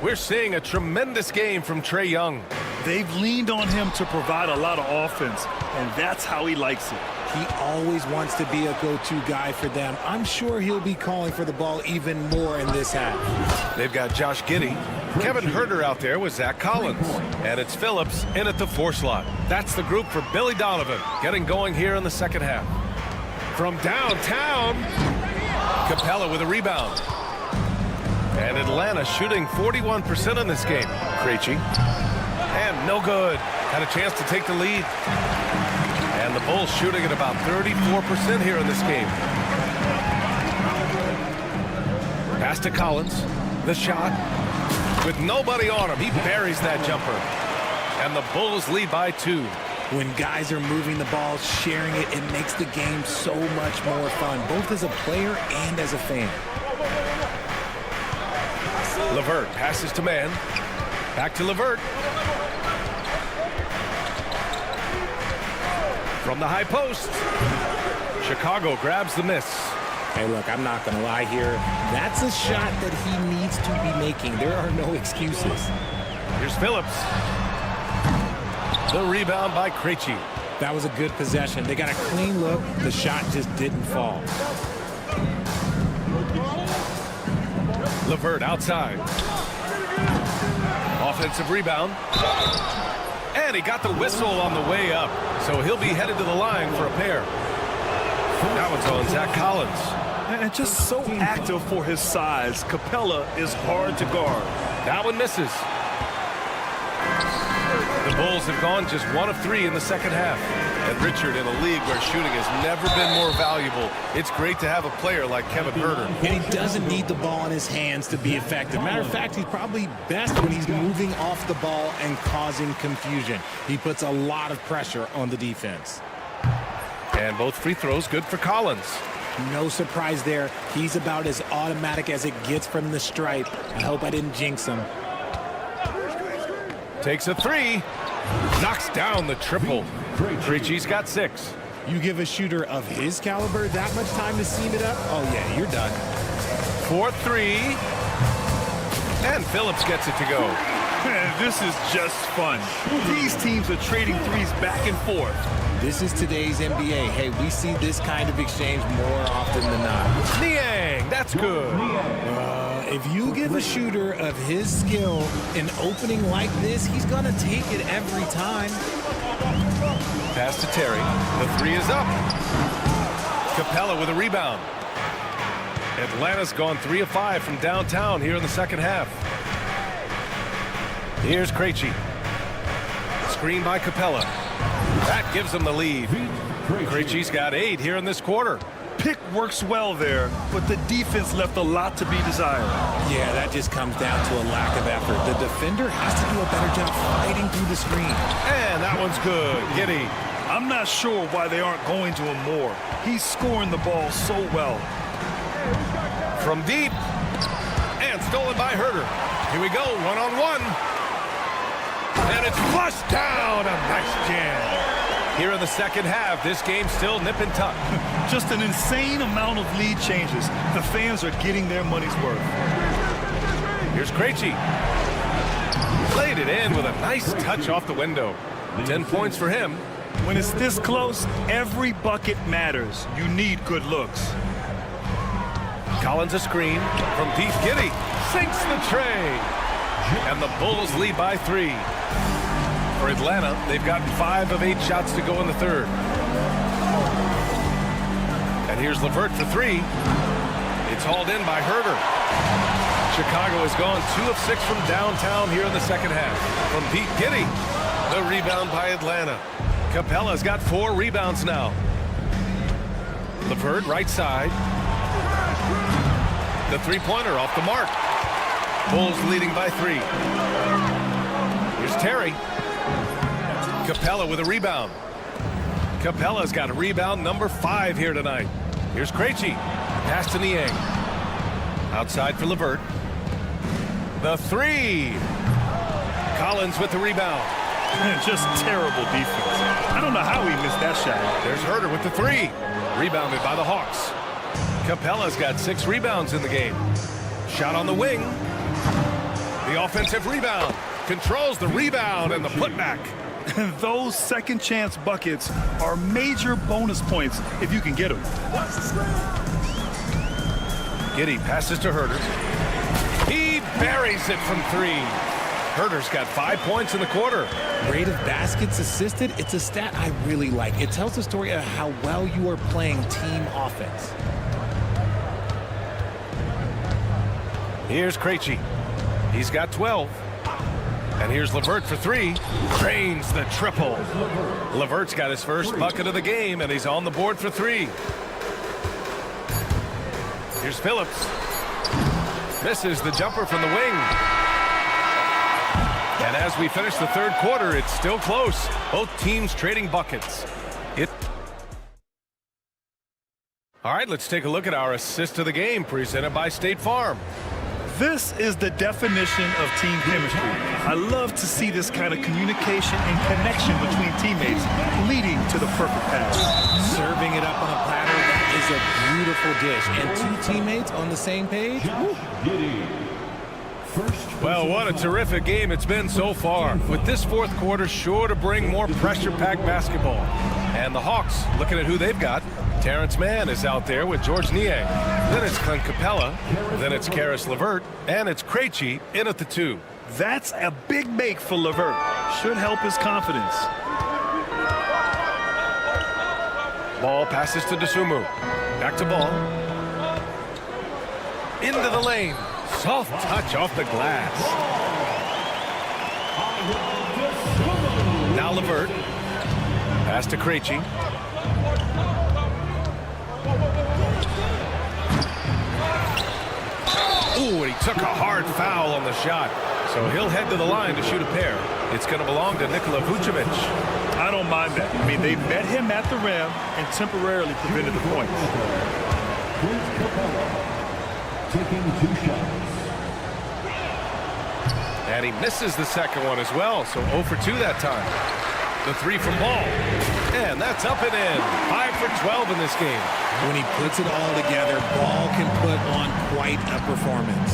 We're seeing a tremendous game from Trae Young. They've leaned on him to provide a lot of offense, and that's how he likes it. He always wants to be a go-to guy for them. I'm sure he'll be calling for the ball even more in this half. They've got Josh Giddey, Kevin Herder out there with Zach Collins, and it's Phillips in at the 4 slot. That's the group for Billy Donovan, getting going here in the second half. From downtown, Capella with a rebound. And Atlanta shooting 41% in this game. Krejci. And no good. Had a chance to take the lead. And the Bulls shooting at about 34% here in this game. Pass to Collins. The shot. With nobody on him, he buries that jumper. And the Bulls lead by 2. When guys are moving the ball, sharing it, it makes the game so much more fun, both as a player and as a fan. LeVert passes to Mann. Back to LeVert. From the high post. Chicago grabs the miss. Hey, look, I'm not going to lie here. That's a shot that he needs to be making. There are no excuses. Here's Phillips. The rebound by Krejci. That was a good possession. They got a clean look. The shot just didn't fall. LeVert outside. Offensive rebound. And he got the whistle on the way up. So he'll be headed to the line for a pair. That one's on Zach Collins. And just so active for his size, Capella is hard to guard. That one misses. The Bulls have gone just 1 of 3 in the second half. And Richard, in a league where shooting has never been more valuable, it's great to have a player like Kevin Herder. And he doesn't need the ball in his hands to be effective. Matter of fact, he's probably best when he's moving off the ball and causing confusion. He puts a lot of pressure on the defense. And both free throws good for Collins. No surprise there. He's about as automatic as it gets from the stripe. I hope I didn't jinx him. Takes a three. Knocks down the triple. Krejci's got 6. You give a shooter of his caliber that much time to seam it up? Oh, yeah, you're done. 4-3. And Phillips gets it to go. Man, this is just fun. These teams are trading threes back and forth. This is today's NBA. Hey, we see this kind of exchange more often than not. Niang, that's good. If you give a shooter of his skill an opening like this, he's going to take it every time. Pass to Terry. The 3 is up. Capella with a rebound. Atlanta's gone 3 of 5 from downtown here in the second half. Here's Krejci. Screen by Capella. That gives them the lead. Krejci's got 8 here in this quarter. Pick works well there, but the defense left a lot to be desired. Yeah, that just comes down to a lack of effort. The defender has to do a better job fighting through the screen. And that one's good. Giddy. I'm not sure why they aren't going to him more. He's scoring the ball so well. From deep. And stolen by Herter. Here we go, one-on-one. And it's flushed down. A nice jam. Here in the second half, this game's still nip and tuck. Just an insane amount of lead changes. The fans are getting their money's worth. Here's Krejci. Played it in with a nice touch off the window. 10 points for him. When it's this close, every bucket matters. You need good looks. Collins a screen from deep. Giddy sinks the tray. And the Bulls lead by 3. For Atlanta, they've gotten 5 of 8 shots to go in the third. And here's LeVert for 3. It's hauled in by Herter. Chicago has gone 2 of 6 from downtown here in the second half. From deep, Giddy. The rebound by Atlanta. Capella's got 4 rebounds now. LeVert right side. The three-pointer off the mark. Bulls leading by 3. Here's Terry. Capella with a rebound. Capella's got a rebound number 5 here tonight. Here's Krejci. Pass to Niang. Outside for LeVert. The 3. Collins with the rebound. Just terrible defense. I don't know how he missed that shot. There's Herter with the 3. Rebounded by the Hawks. Capella's got 6 rebounds in the game. Shot on the wing. The offensive rebound. Controls the rebound and the putback. Those second chance buckets are major bonus points if you can get them. Giddy passes to Herter. He buries it from 3. Herter's got 5 points in the quarter. Rate of baskets assisted, it's a stat I really like. It tells the story of how well you are playing team offense. Here's Krejci. He's got 12. And here's LeVert for 3. Drains the triple. LeVert's got his first bucket of the game, and he's on the board for 3. Here's Phillips. Misses the jumper from the wing. And as we finish the third quarter, it's still close. Both teams trading buckets. All right, let's take a look at our assist of the game presented by State Farm. This is the definition of team chemistry. I love to see this kind of communication and connection between teammates leading to the perfect pass. Serving it up on a platter, that is a beautiful dish. And 2 teammates on the same page? Well, what a terrific game it's been so far. With this fourth quarter sure to bring more pressure-packed basketball. And the Hawks, looking at who they've got, Terrence Mann is out there with George Niang. Then it's Clint Capella. Then it's Karis LeVert. And it's Krejci in at the 2. That's a big make for LeVert. Should help his confidence. Ball passes to Dosunmu. Back to Ball. Into the lane. Soft touch off the glass. Now LeVert. Pass to Krejci. Ooh, and he took a hard foul on the shot. So he'll head to the line to shoot a pair. It's going to belong to Nikola Vucevic. I don't mind that. I mean, they met him at the rim and temporarily prevented the points. Taking 2 shots. And he misses the second one as well, so 0 for 2 that time. The 3 from Ball. And that's up and in. 5 for 12 in this game. When he puts it all together, Ball can put on quite a performance.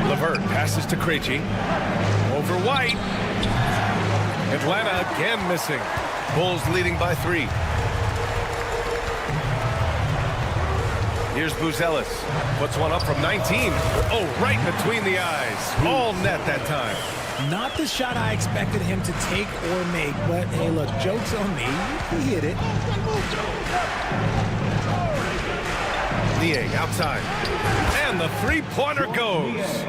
LeVert passes to Krejci. Over White. Atlanta again missing. Bulls leading by 3. Here's Buzelis. Puts one up from 19. Oh, right between the eyes. All net that time. Not the shot I expected him to take or make, but hey, look, joke's on me. He hit it. Niang outside. And the three-pointer goes.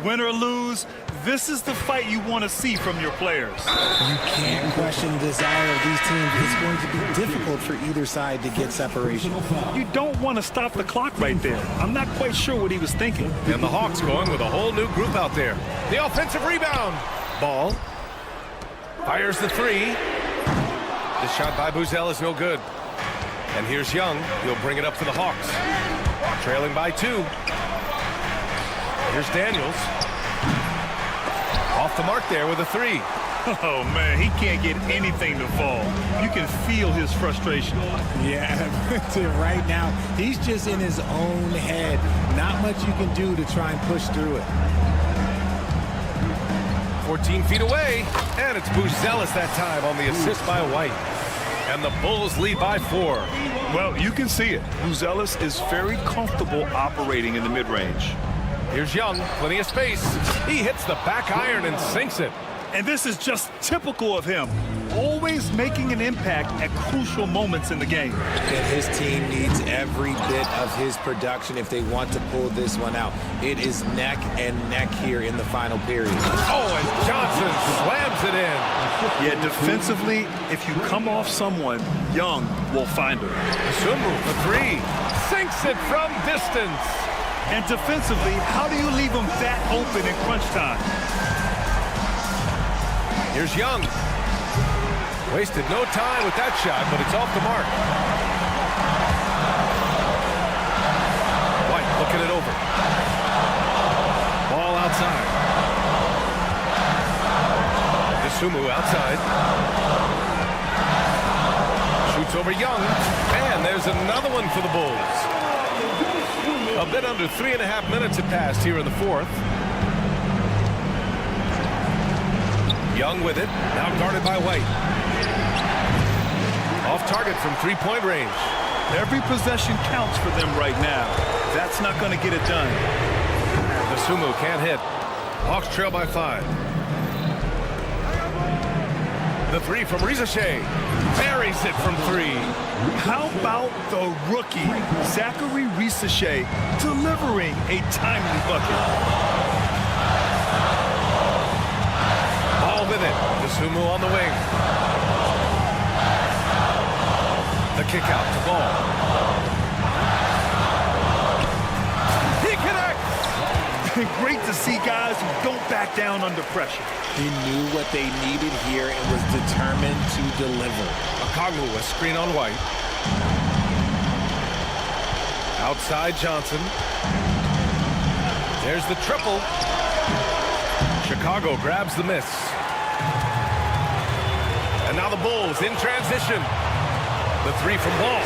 Win or lose, this is the fight you want to see from your players. You can't question the desire of these teams. It's going to be difficult for either side to get separation. You don't want to stop the clock right there. I'm not quite sure what he was thinking. And the Hawks going with a whole new group out there. The offensive rebound. Ball. Fires the 3. The shot by Buzel is no good. And here's Young. He'll bring it up for the Hawks. Trailing by 2. Here's Daniels. Off the mark there with a 3. Oh, man, he can't get anything to fall. You can feel his frustration. Yeah, right now, he's just in his own head. Not much you can do to try and push through it. 14 feet away, and it's Buzelis that time on the assist by White. And the Bulls lead by 4. Well, you can see it. Buzelis is very comfortable operating in the mid-range. Here's Young, plenty of space. He hits the back iron and sinks it. And this is just typical of him. Always making an impact at crucial moments in the game. And his team needs every bit of his production if they want to pull this one out. It is neck and neck here in the final period. Oh, and Johnson slams it in. Yeah, defensively, if you come off someone, Young will find her. Sumu for 3. Sinks it from distance. And defensively, how do you leave them that open in crunch time? Here's Young. Wasted no time with that shot, but it's off the mark. White looking it over. Ball outside. Sumu outside. Shoots over Young. And there's another one for the Bulls. A bit under 3.5 minutes have passed here in the 4th. Young with it. Now guarded by White. Off target from 3-point range. Every possession counts for them right now. That's not going to get it done. Sumu can't hit. Hawks trail by 5. The 3 from Rizashe. Buries it from 3. How about the rookie, Zachary Rizashe, delivering a timely bucket? Ball with it. Sumu on the wing. The kick out to Ball. He connects! Great to see guys who don't back down under pressure. He knew what they needed here and was determined to deliver. Okongwu, a screen on White. Outside Johnson. There's the triple. Chicago grabs the miss. And now the Bulls in transition. The 3 from Ball.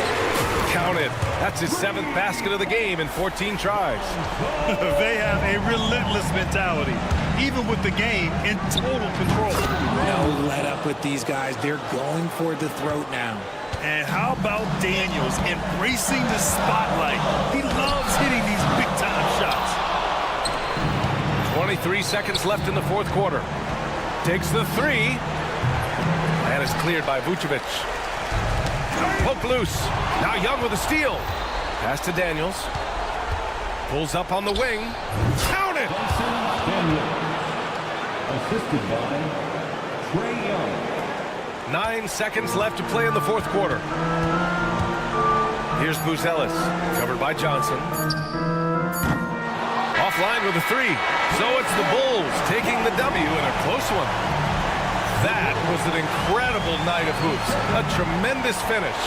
Counted. That's his 7th basket of the game in 14 tries. They have a relentless mentality, even with the game in total control. No let up with these guys. They're going for the throat now. And how about Daniels embracing the spotlight? He loves hitting these big-time shots. 23 seconds left in the 4th quarter. Takes the 3. And is cleared by Vucevic. Poke loose. Now Young with a steal. Pass to Daniels. Pulls up on the wing. Count it! Assisted by Trae Young. 9 seconds left to play in the 4th quarter. Here's Buzelis, covered by Johnson. Offline with a 3. So it's the Bulls taking the W in a close one. That was an incredible night of hoops. A tremendous finish.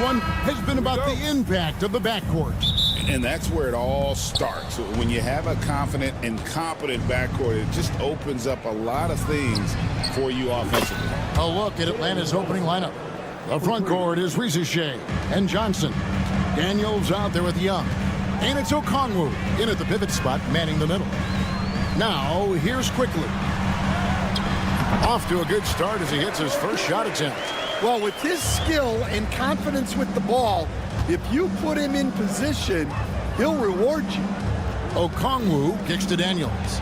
one has been about the impact of the backcourt. And that's where it all starts. When you have a confident and competent backcourt, it just opens up a lot of things for you offensively. A look at Atlanta's opening lineup. The front court is Rizachet and Johnson. Daniels out there with Young. And it's Okongwu in at the pivot spot, manning the middle. Now, here's Quickly. Off to a good start as he hits his first shot attempt. Well, with his skill and confidence with the ball, if you put him in position, he'll reward you. Okongwu kicks to Daniels.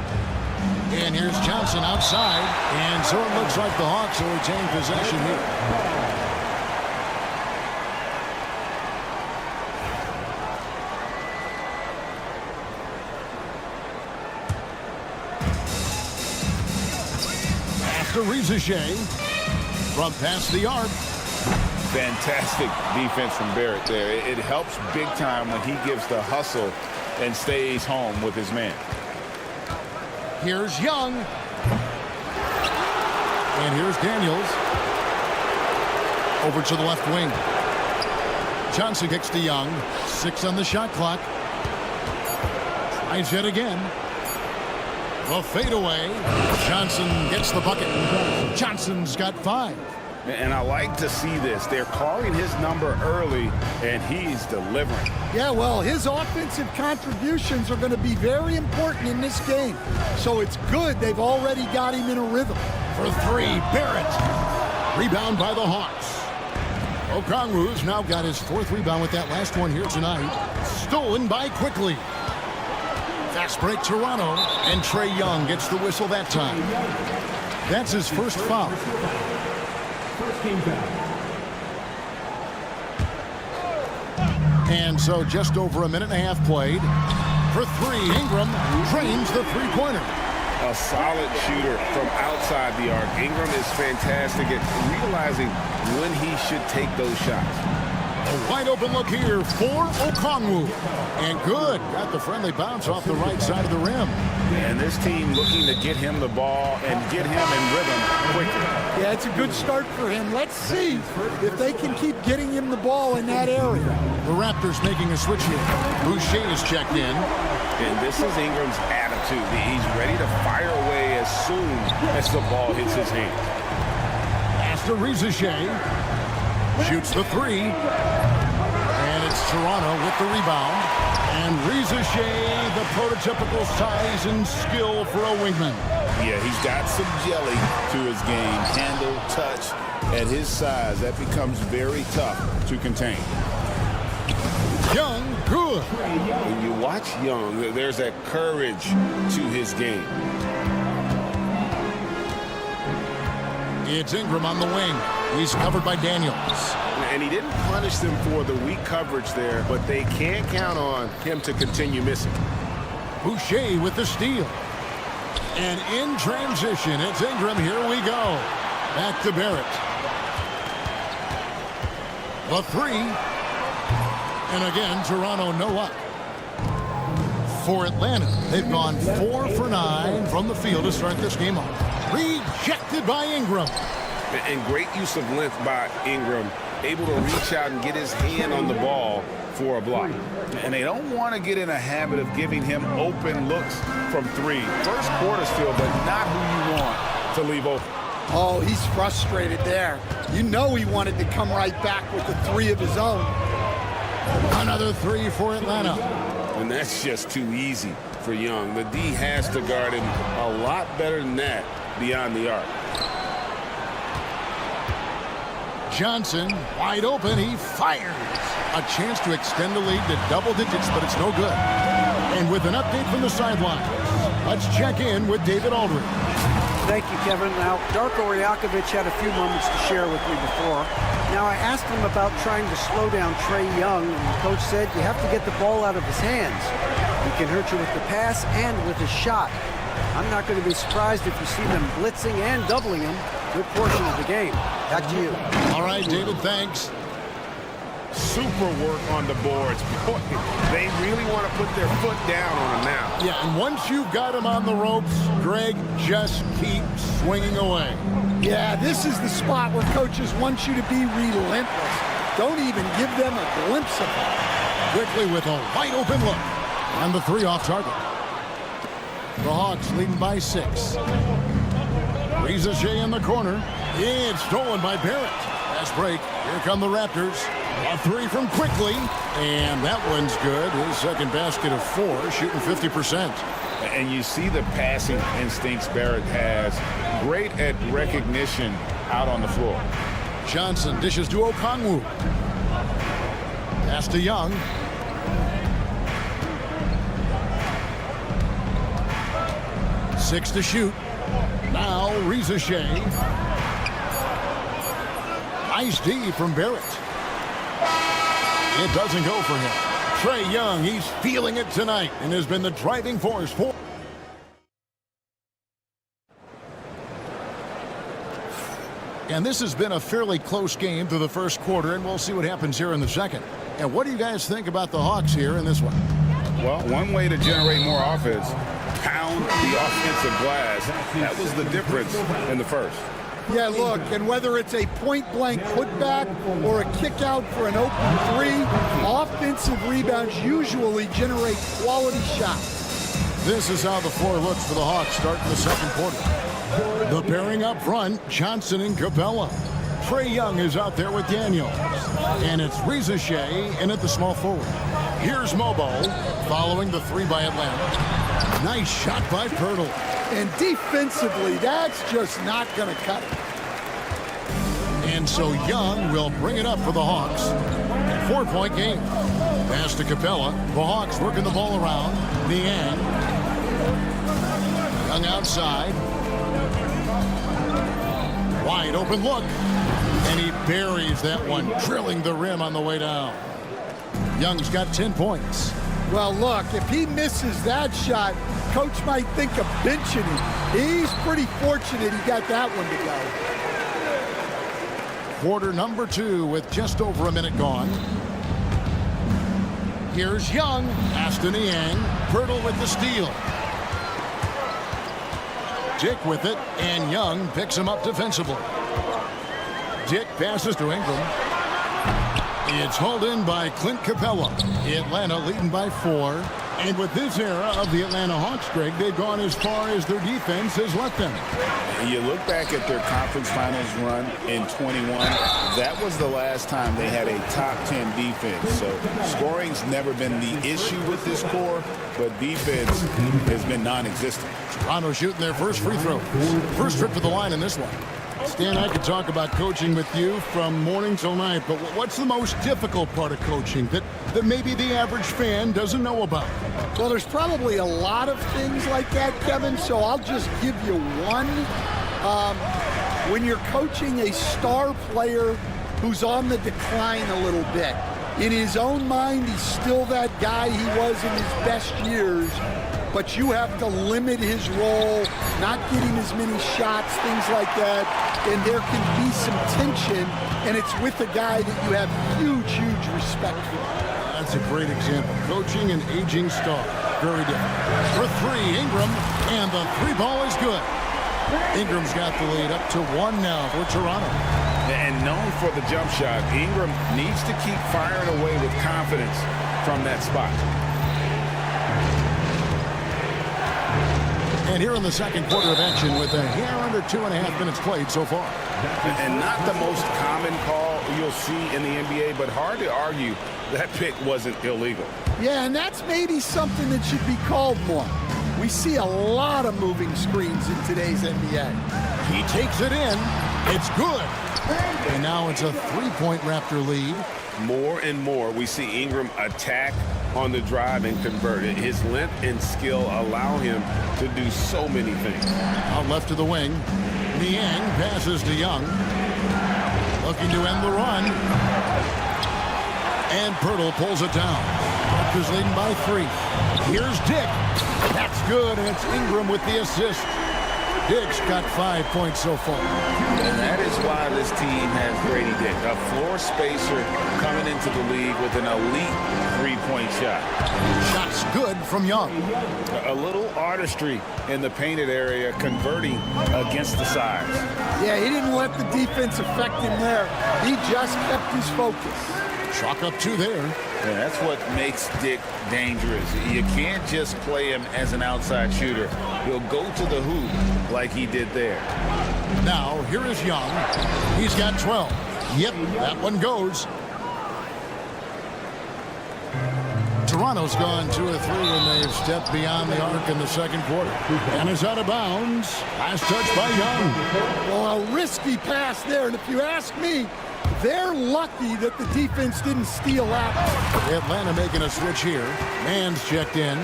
And here's Johnson outside. And so it looks like the Hawks will retain possession here. After Rizachet from past the arc. Fantastic defense from Barrett there. It helps big time when he gives the hustle and stays home with his man. Here's Young. And here's Daniels. Over to the left wing. Johnson kicks to Young. 6 on the shot clock. Tries it again. The fadeaway. Johnson gets the bucket. Johnson's got 5. And I like to see this. They're calling his number early, and he's delivering. Yeah, well, his offensive contributions are going to be very important in this game. So it's good they've already got him in a rhythm. For 3, Barrett. Rebound by the Hawks. Okongwu's now got his 4th rebound with that last one here tonight. Stolen by Quickly. Fast break Toronto, and Trae Young gets the whistle that time. That's his first foul. And so just over a minute and a half played. For 3, Ingram drains the three-pointer. A solid shooter from outside the arc. Ingram is fantastic at realizing when he should take those shots. A wide open look here for Okongwu. And good. Got the friendly bounce off the right side of the rim. And this team looking to get him the ball and get him in rhythm quickly. Yeah, it's a good start for him. Let's see if they can keep getting him the ball in that area. The Raptors making a switch here. Boucher is checked in. And this is Ingram's attitude. He's ready to fire away as soon as the ball hits his hands. After Rizachet shoots the 3. And it's Toronto with the rebound. And Rizachet, the prototypical size and skill for a wingman. Yeah, he's got some jelly to his game. Handle, touch. At his size, that becomes very tough to contain. Young, good. When you watch Young, there's that courage to his game. It's Ingram on the wing. He's covered by Daniels. And he didn't punish them for the weak coverage there, but they can't count on him to continue missing. Boucher with the steal. And in transition, it's Ingram. Here we go. Back to Barrett. The 3. And again, Toronto no up. For Atlanta, they've gone 4 for 9 from the field to start this game off. Rejected by Ingram. And great use of length by Ingram, able to reach out and get his hand on the ball for a block. And they don't want to get in a habit of giving him open looks from 3. First quarter still, but not who you want to leave open. Oh, he's frustrated there. You know he wanted to come right back with the 3 of his own. Another 3 for Atlanta. And that's just too easy for Young. The D has to guard him a lot better than that beyond the arc. Johnson, wide open, he fires. A chance to extend the lead to double digits, but it's no good. And with an update from the sideline, let's check in with David Aldridge. Thank you, Kevin. Now, Darko Rajakovic had a few moments to share with me before. Now, I asked him about trying to slow down Trae Young, and the coach said you have to get the ball out of his hands. He can hurt you with the pass and with his shot. I'm not going to be surprised if you see them blitzing and doubling him a good portion of the game. Back to you. All right, David, thanks. Super work on the boards. Boy, they really want to put their foot down on him now. Yeah, and once you've got him on the ropes, Greg, just keep swinging away. Yeah, this is the spot where coaches want you to be relentless. don't even give them a glimpse of it. Quickly with a wide open look. And the 3 off target. The Hawks leading by 6. Riza in the corner. It's stolen by Barrett. Fast break. Here come the Raptors. A 3 from Quickly. And that one's good. His second basket of 4, shooting 50%. And you see the passing instincts Barrett has. Great at recognition out on the floor. Johnson dishes to Okongwu. Pass to Young. Six to shoot. Now Riza. Nice D from Barrett. It doesn't go for him. Trae Young, he's feeling it tonight and has been the driving force for. And this has been a fairly close game through the first quarter, and we'll see what happens here in the second. And what do you guys think about the Hawks here in this one? Well, one way to generate more offense, pound the offensive glass. That was the difference in the first. Yeah, look, and whether it's a point-blank putback or a kick out for an open 3, offensive rebounds usually generate quality shots. This is how the floor looks for the Hawks starting the second quarter. The pairing up front, Johnson and Capella. Trae Young is out there with Daniels. And it's Riza in at the small forward. Here's Mobo following the 3 by Atlanta. Nice shot by Pirtle. And defensively, that's just not going to cut it. And so Young will bring it up for the Hawks. 4-point game. Pass to Capella. The Hawks working the ball around. Niang. Young outside. Wide open look. And he buries that one, drilling the rim on the way down. Young's got 10 points. Well, look, if he misses that shot, coach might think of benching him. He's pretty fortunate he got that one to go. Quarter number 2 with just over a minute gone. Here's Young. Pass to Niang. Pirtle with the steal. Dick with it, and Young picks him up defensively. Dick passes to Ingram. It's hauled in by Clint Capella. Atlanta leading by 4. And with this era of the Atlanta Hawks, Greg, they've gone as far as their defense has let them. You look back at their conference finals run in 21. That was the last time they had a top 10 defense. So scoring's never been the issue with this core, but defense has been non-existent. Toronto shooting their first free throw. First trip to the line in this one. Stan, I could talk about coaching with you from morning till night, but what's the most difficult part of coaching that maybe the average fan doesn't know about? Well, there's probably a lot of things like that, Kevin, so I'll just give you one. When you're coaching a star player who's on the decline a little bit, in his own mind, he's still that guy he was in his best years, but you have to limit his role, not getting as many shots, things like that, and there can be some tension, and it's with a guy that you have huge respect for. That's a great example. Coaching an aging star. Very different. For 3, Ingram, and the 3 ball is good. Ingram's got the lead up to 1 now for Toronto. And known for the jump shot, Ingram needs to keep firing away with confidence from that spot. And here in the second quarter of action with a hair under 2.5 minutes played so far. And not the most common call you'll see in the NBA, but hard to argue that pick wasn't illegal. Yeah, and that's maybe something that should be called more. We see a lot of moving screens in today's NBA. He takes it in. It's good. And now it's a 3-point Raptor lead. More and more we see Ingram attack on the drive and convert it. His length and skill allow him to do so many things. Out left to the wing. Niang passes to Young. Looking to end the run. And Pirtle pulls it down. Raptors leading by 3. Here's Dick. That's good, and it's Ingram with the assist. Dick's got 5 points so far. And that is why this team has Grady Dick, a floor spacer coming into the league with an elite three-point shot. Shot's good from Young. A little artistry in the painted area, converting against the size. Yeah, he didn't let the defense affect him there. He just kept his focus. Chalk up 2 there. Yeah, that's what makes Dick dangerous. You can't just play him as an outside shooter. He'll go to the hoop like he did there. Now, here is Young. He's got 12. Yep, that one goes. Toronto's gone 2 of 3 and they've stepped beyond the arc in the second quarter. And is out of bounds. Last touch by Young. Well, a risky pass there, and if you ask me, they're lucky that the defense didn't steal that. Atlanta making a switch here. Man's checked in.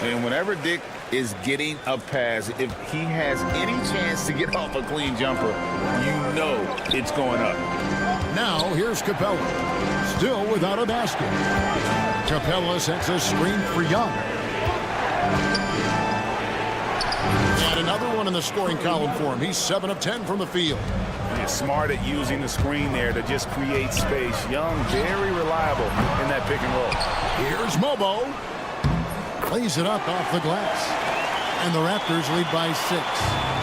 And whenever Dick is getting a pass, if he has any chance to get off a clean jumper, you know it's going up. Now, here's Capella. Still without a basket. Capella sets a screen for Young. And another one in the scoring column for him. He's 7 of 10 from the field. He's smart at using the screen there to just create space. Young, very reliable in that pick and roll. Here's Mobo. Plays it up off the glass. And the Raptors lead by 6.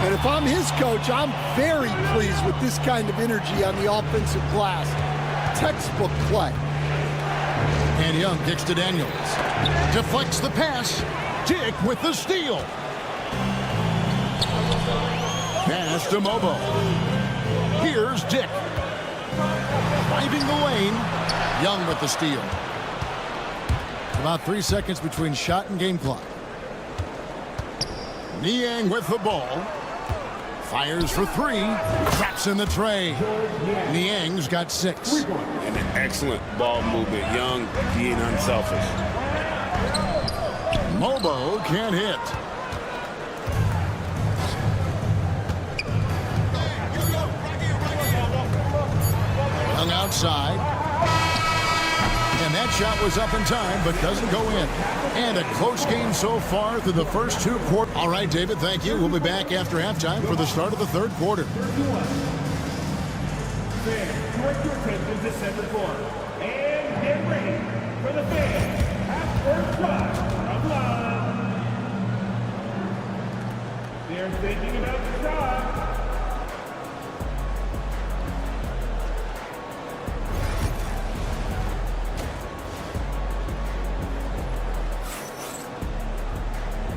And if I'm his coach, I'm very pleased with this kind of energy on the offensive glass. Textbook play. And Young kicks to Daniels. Deflects the pass. Dick with the steal. Pass to Mobo. Here's Dick. Driving the lane. Young with the steal. About 3 seconds between shot and game clock. Niang with the ball. Fires for 3. Traps in the tray. Niang's got 6. And an excellent ball movement. Young being unselfish. Mobo can't hit. Young outside. And that shot was up in time, but doesn't go in. And a close game so far through the first 2 quarters. All right, David, thank you. We'll be back after halftime for the start of the third quarter. Fans, direct your attention to center court. And get ready for the fans. Half-court shot from line. They're thinking about the shot.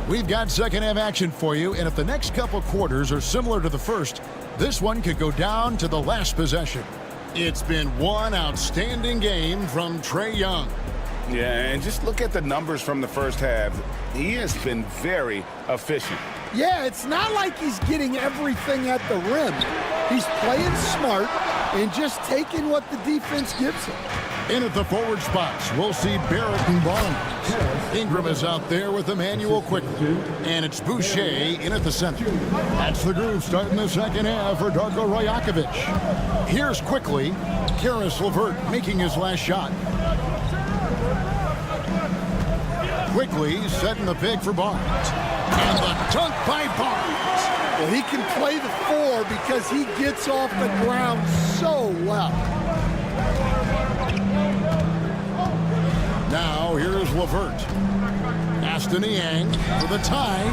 We've got second half action for you, and if the next couple quarters are similar to the first, this one could go down to the last possession. It's been one outstanding game from Trae Young. Yeah, and just look at the numbers from the first half. He has been very efficient. Yeah, it's not like he's getting everything at the rim. He's playing smart and just taking what the defense gives him. In at the forward spots, we'll see Barrett and Barnes. Ingram is out there with Emmanuel Quickly. And it's Boucher in at the center. That's the groove starting the second half for Darko Rajakovic. Here's Quickly. Karis LeVert making his last shot. Quickly setting the pick for Barnes. And the dunk by Barnes. Well, he can play the 4 because he gets off the ground so well. Now, here's LeVert. Aston Niang for the tie.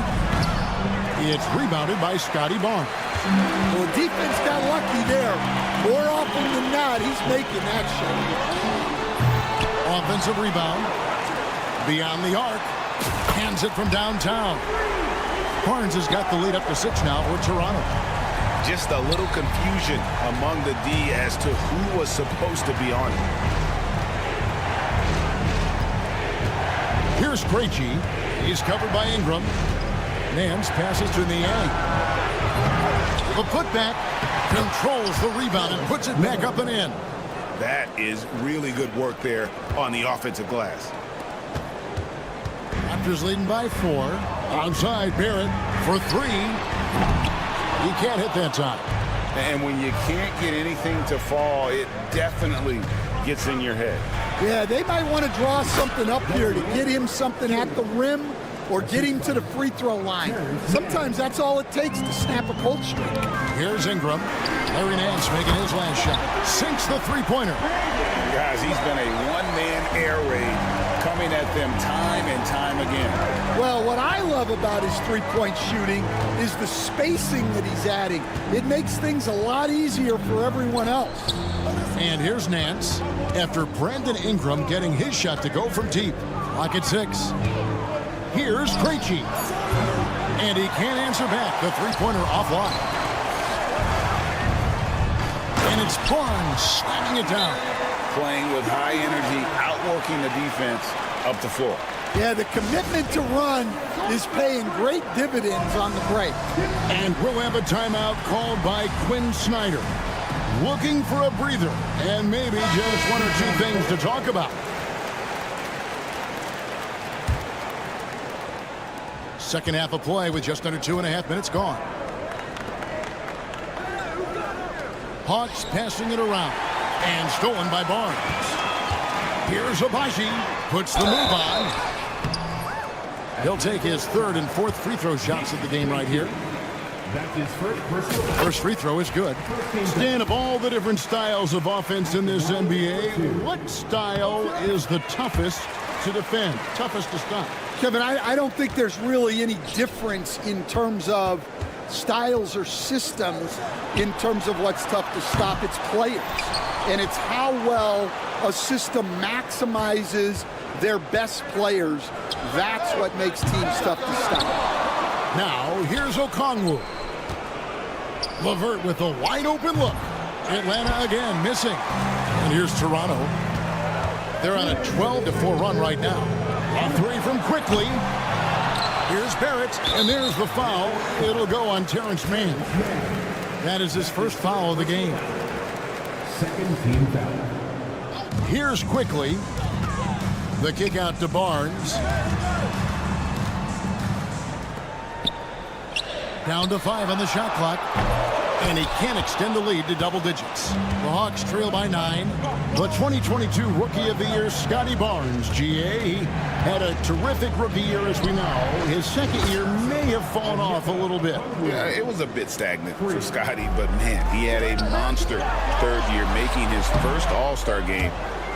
It's rebounded by Scotty Barnes. Well, defense got lucky there. More often than not, he's making that shot. Offensive rebound. Beyond the arc. Hands it from downtown. Barnes has got the lead up to 6 now for Toronto. Just a little confusion among the D as to who was supposed to be on it. Here's Krejci. He's covered by Ingram. Nance passes to Niang. The putback controls the rebound and puts it back up and in. That is really good work there on the offensive glass. Raptors leading by 4. Outside Barrett for 3. He can't hit that time. And when you can't get anything to fall, it definitely gets in your head. Yeah, they might want to draw something up here to get him something at the rim or getting to the free throw line. Sometimes that's all it takes to snap a cold streak. Here's Ingram. Larry Nance making his last shot. Sinks the three-pointer. Guys, he's been a one-man air raid coming at them time and time again. Well, what I love about his three-point shooting is the spacing that he's adding. It makes things a lot easier for everyone else. And here's Nance after Brandon Ingram getting his shot to go from deep. Clock at 6. Here's Krejci. And he can't answer back. The three-pointer offline. And it's Barnes slamming it down. Playing with high energy, outworking the defense up the floor. Yeah, the commitment to run is paying great dividends on the break. And we'll have a timeout called by Quinn Snyder. Looking for a breather and maybe just one or two things to talk about. Second half of play with just under 2.5 minutes gone. Hawks passing it around and stolen by Barnes. Here's Abaji, puts the move on. He'll take his third and fourth free throw shots of the game right here. First free throw is good. Stan, of all the different styles of offense in this NBA, what style is the toughest to defend, toughest to stop? Kevin, I don't think there's really any difference in terms of styles or systems in terms of what's tough to stop. It's players, and it's how well a system maximizes their best players. That's what makes teams tough to stop. Now, here's Okongwu. LeVert with a wide open look. Atlanta again missing. And here's Toronto. They're on a 12-4 run right now. A three from Quickly. Here's Barrett, and there's the foul. It'll go on Terrence Mann. That is his first foul of the game. Second team foul. Here's Quickly. The kick out to Barnes. Down to 5 on the shot clock. And he can't extend the lead to double digits. The Hawks trail by 9. The 2022 Rookie of the Year, Scotty Barnes, GA. He had a terrific rookie year, as we know. His second year may have fallen off a little bit. Yeah, it was a bit stagnant for Scotty, but man, he had a monster third year, making his first All-Star game.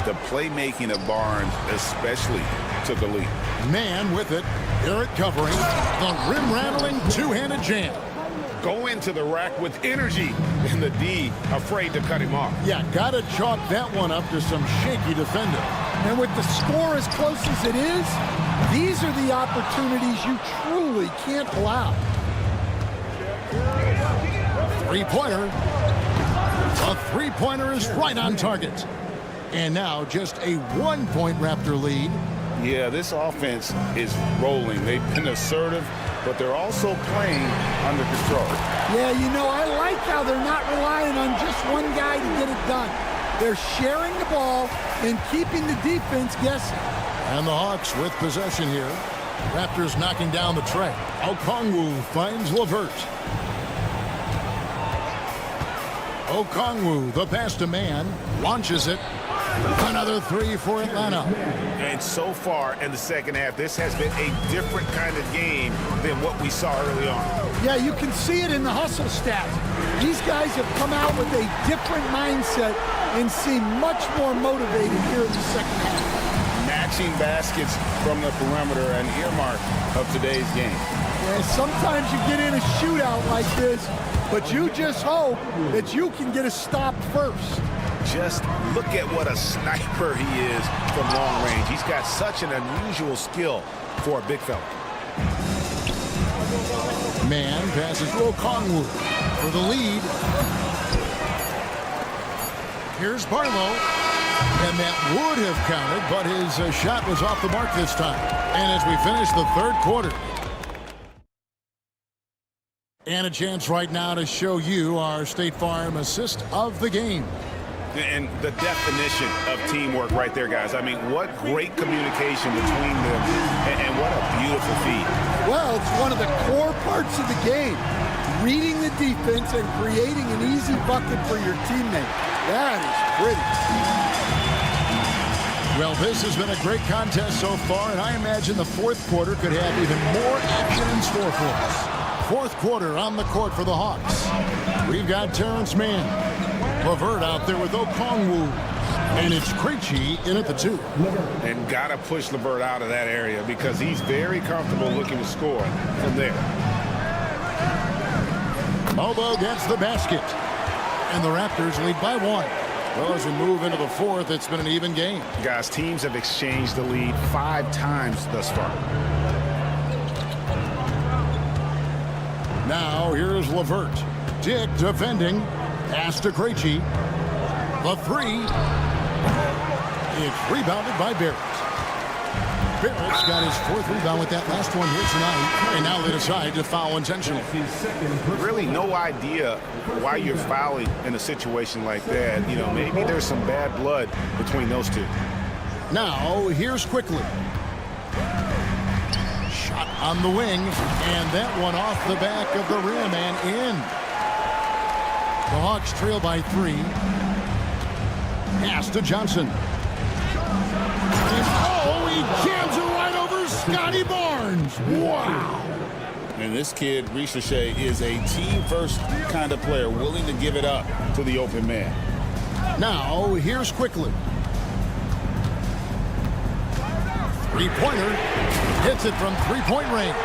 The playmaking of Barnes especially took a lead. Man with it. Barrett covering. The rim-rattling two-handed jam. Go into the rack with energy, and the D afraid to cut him off. Yeah, gotta chalk that one up to some shaky defender. And with the score as close as it is, these are the opportunities you truly can't allow. Three-pointer. A three-pointer is right on target. And now just a 1-point Raptor lead. Yeah, this offense is rolling. They've been assertive, but they're also playing under control. Yeah, you know, I like how they're not relying on just one guy to get it done. They're sharing the ball and keeping the defense guessing. And the Hawks with possession here. Raptors knocking down the tray. Okongwu finds LeVert. Okongwu, the pass to Man, launches it. Another three for Atlanta. And so far in the second half, this has been a different kind of game than what we saw early on. Yeah, you can see it in the hustle stats. These guys have come out with a different mindset and seem much more motivated here in the second half. Matching baskets from the perimeter, an earmark of today's game. Yeah, sometimes you get in a shootout like this, but you just hope that you can get a stop first. Just look at what a sniper he is from long range. He's got such an unusual skill for a big fella. Man passes to Okongwu for the lead. Here's Barlow. And that would have counted, but his shot was off the mark this time. And as we finish the third quarter. And a chance right now to show you our State Farm assist of the game. And the definition of teamwork right there, guys. I mean, what great communication between them, and what a beautiful feed. Well, it's one of the core parts of the game. Reading the defense and creating an easy bucket for your teammate. That is pretty. Well, this has been a great contest so far, and I imagine the fourth quarter could have even more action in store for us. Fourth quarter on the court for the Hawks. We've got Terrence Mann. LeVert out there with Okongwu. And it's Krejci in at the 2. And got to push LeVert out of that area because he's very comfortable looking to score from there. Bobo gets the basket. And the Raptors lead by 1. Well, as we move into the fourth, it's been an even game. Guys, teams have exchanged the lead 5 times thus far. Now, here's LeVert. Dick defending. Pass to Krejci. The 3. It's rebounded by Barrett. Barrett's got his 4th rebound with that last one here tonight. And now they decide to foul intentionally. Really no idea why you're fouling in a situation like that. You know, maybe there's some bad blood between those two. Now, here's Quickly. Shot on the wing. And that one off the back of the rim and in. The Hawks trail by 3. Pass to Johnson. And he jams it right over Scotty Barnes. Wow. And this kid, Ricochet, is a team-first kind of player, willing to give it up to the open man. Now, here's Quickly. Three-pointer. Hits it from three-point range.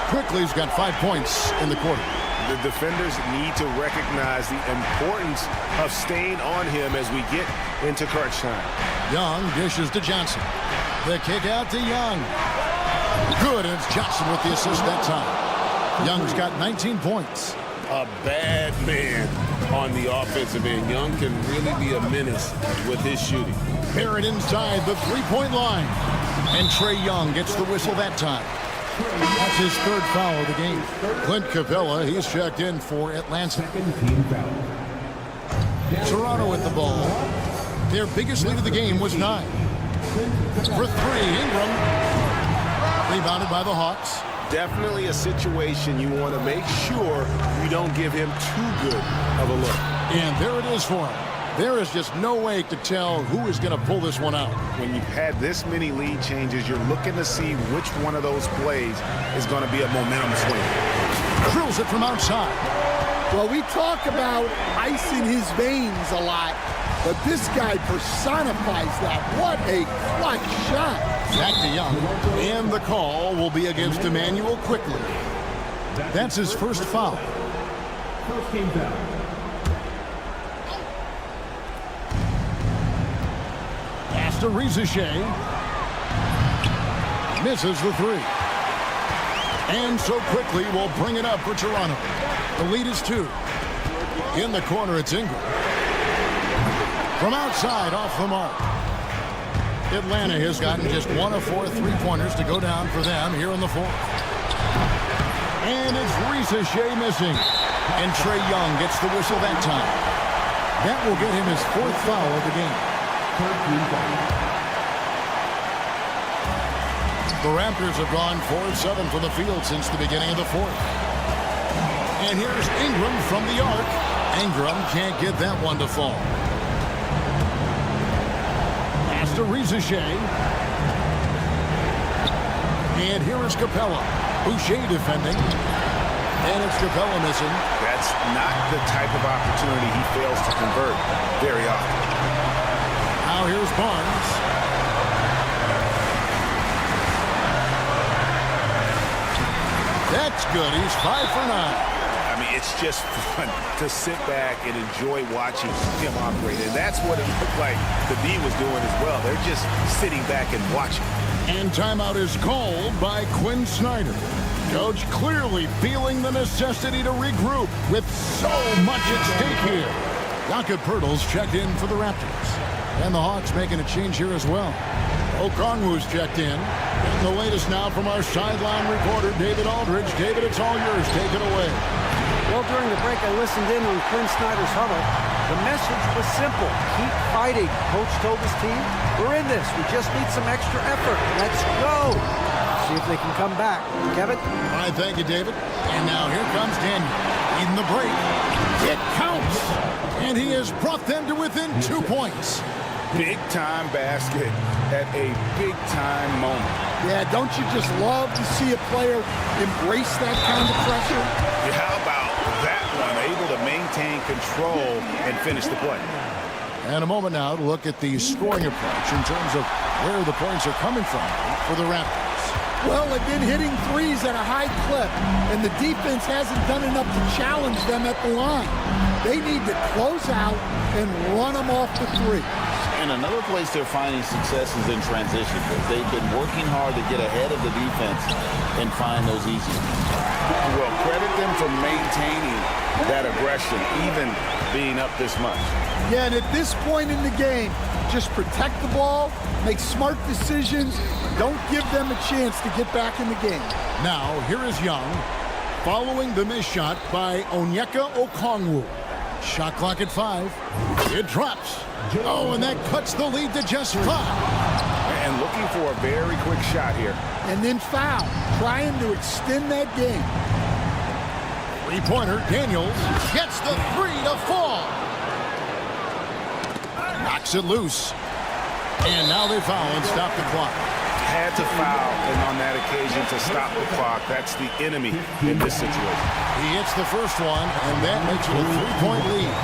Quickly's got 5 points in the quarter. The defenders need to recognize the importance of staying on him as we get into crunch time. Young dishes to Johnson. The kick out to Young. Good, and it's Johnson with the assist that time. Young's got 19 points. A bad man on the offensive end. Young can really be a menace with his shooting. Barrett inside the three-point line. And Trae Young gets the whistle that time. That's his 3rd foul of the game. Clint Capella, he's checked in for Atlanta. Toronto with the ball. Their biggest lead of the game was 9. For 3, Ingram. Rebounded by the Hawks. Definitely a situation you want to make sure you don't give him too good of a look. And there it is for him. There is just no way to tell who is going to pull this one out. When you've had this many lead changes, you're looking to see which one of those plays is going to be a momentum swing. Drills it from outside. Well, we talk about ice in his veins a lot, but this guy personifies that. What a clutch shot. Back to Young. And the call will be against Emmanuel Quickly. That's his 1st foul. First team foul. To Ricochet. Misses the 3. And so Quickly will bring it up for Toronto. The lead is 2. In the corner, it's Ingram. From outside, off the mark. Atlanta has gotten just 1 of 4 3-pointers to go down for them here in the 4th. And it's Ricochet missing. And Trae Young gets the whistle that time. That will get him his 4th foul of the game. The Raptors have gone 4-7 from the field since the beginning of the 4th. And here's Ingram from the arc. Ingram can't get that one to fall. Pass to Ricochet. And here is Capella. Boucher defending. And it's Capella missing. That's not the type of opportunity he fails to convert very often. Now here's Barnes. That's good. He's 5 for 9. I mean, it's just fun to sit back and enjoy watching him operate. And that's what it looked like the D was doing as well. They're just sitting back and watching. And timeout is called by Quinn Snyder. Coach clearly feeling the necessity to regroup with so much at stake here. Jakob Poeltl's checked in for the Raptors. And the Hawks making a change here as well. Okongwu's checked in. And the latest now from our sideline reporter, David Aldridge. David, it's all yours. Take it away. Well, during the break, I listened in on Quinn Snyder's huddle. The message was simple. Keep fighting. Coach told his team, we're in this. We just need some extra effort. Let's go. See if they can come back. Kevin? All right, thank you, David. And now here comes Daniel. Leading the break. It counts. And he has brought them to within 2 points. big-time basket at a big-time moment. Yeah, don't you just love to see a player embrace that kind of pressure? Yeah, how about that one? Able to maintain control and finish the play. And a moment now to look at the scoring approach in terms of where the points are coming from for the Raptors. Well, they've been hitting threes at a high clip, and the defense hasn't done enough to challenge them at the line. They need to close out and run them off the three. And another place they're finding success is in transition. They've been working hard to get ahead of the defense and find those easy ones. Well, credit them for maintaining that aggression, even being up this much. Yeah, and at this point in the game, just protect the ball, make smart decisions, don't give them a chance to get back in the game. Now, here is Young following the missed shot by Onyeka Okongwu. Shot clock at 5. It drops. Oh, and that cuts the lead to just 5. And looking for a very quick shot here. And then foul, trying to extend that game. Three-pointer, Daniels gets the 3 to fall. Knocks it loose. And now they foul and stop the clock. Had to foul, and on that occasion to stop the clock. That's the enemy in this situation. He hits the first one, and that makes it a 3-point lead.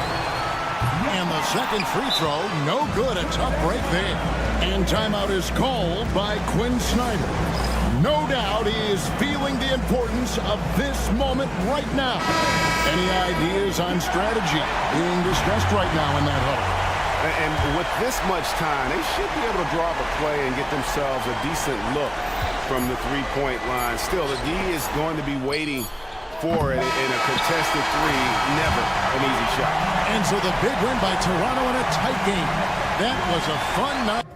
And the second free throw, no good. A tough break there. And timeout is called by Quinn Snyder. No doubt he is feeling the importance of this moment right now. Any ideas on strategy being discussed right now in that huddle? And with this much time, they should be able to draw up a play and get themselves a decent look from the three-point line. Still, the D is going to be waiting for it in a contested three. Never an easy shot. And so the big win by Toronto in a tight game. That was a fun night.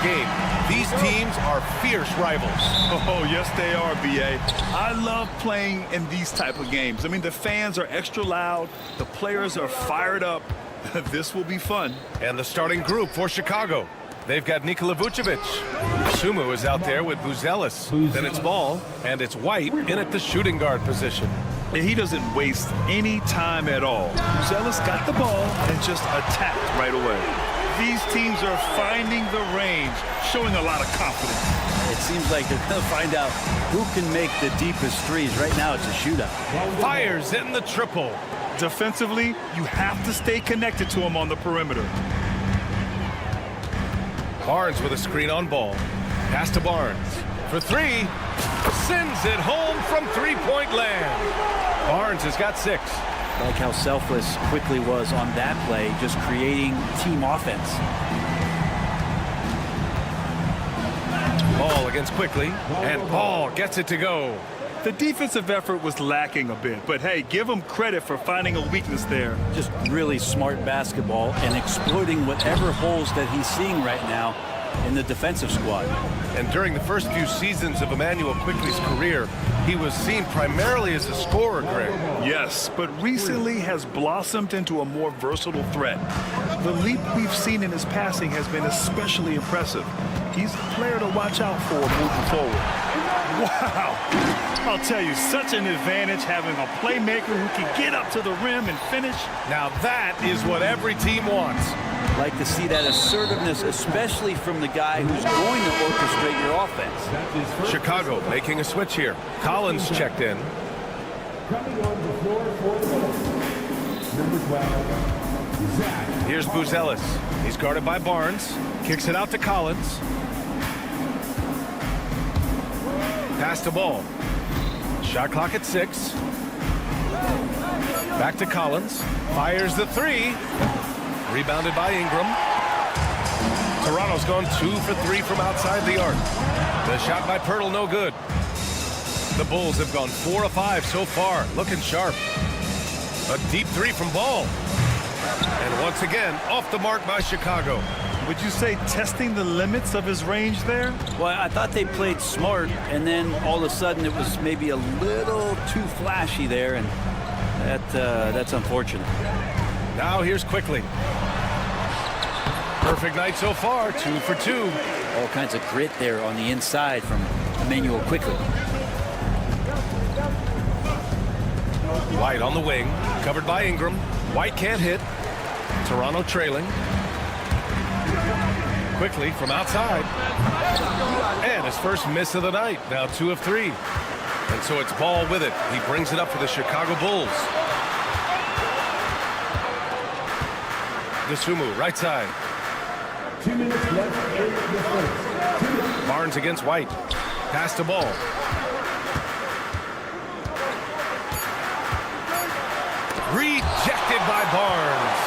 game. These teams are fierce rivals. Oh, yes, they are, B.A. I love playing in these type of games. I mean, the fans are extra loud. The players are fired up. This will be fun. And the starting group for Chicago. They've got Nikola Vucevic. Sumu is out there with Buzelis. Then it's Ball, and it's White in at the shooting guard position. He doesn't waste any time at all. Buzelis got the ball and just attacked right away. These teams are finding the range, showing a lot of confidence. It seems like they're going to find out who can make the deepest threes. Right now, it's a shootout. Fires in the triple. Defensively, you have to stay connected to him on the perimeter. Barnes with a screen on Ball. Pass to Barnes. For three. Sends it home from three-point land. Barnes has got 6. Like how selfless Quickly was on that play, just creating team offense. Ball against Quickly, and Ball gets it to go. The defensive effort was lacking a bit, but hey, give him credit for finding a weakness there. Just really smart basketball and exploiting whatever holes that he's seeing right now in the defensive squad. And during the first few seasons of Immanuel Quickley's career, he was seen primarily as a scorer, Greg. Yes, but recently has blossomed into a more versatile threat. The leap we've seen in his passing has been especially impressive. He's a player to watch out for moving forward. Wow! I'll tell you, such an advantage having a playmaker who can get up to the rim and finish. Now that is what every team wants. Like to see that assertiveness, especially from the guy who's going to orchestrate your offense. Chicago making a switch here. Collins checked in. Coming on the floor for the Bucks, number 12, Zach. Here's Buzelis. He's guarded by Barnes. Kicks it out to Collins. Pass to Ball. Shot clock at 6. Back to Collins. Fires the 3. Rebounded by Ingram. Toronto's gone 2 for 3 from outside the arc. The shot by Pirtle, no good. The Bulls have gone 4 of 5 so far, looking sharp. A deep 3 from Ball. And once again, off the mark by Chicago. Would you say testing the limits of his range there? Well, I thought they played smart, and then all of a sudden it was maybe a little too flashy there, and that's unfortunate. Now here's Quickly. Perfect night so far, 2 for 2. All kinds of grit there on the inside from Immanuel Quickley. White on the wing, covered by Ingram. White can't hit. Toronto trailing. Quickly from outside. And his first miss of the night, now 2 of 3. And so it's Ball with it. He brings it up for the Chicago Bulls. Dosunmu, right side. 2 minutes left in the first. Barnes against White. Pass to Ball. Rejected by Barnes.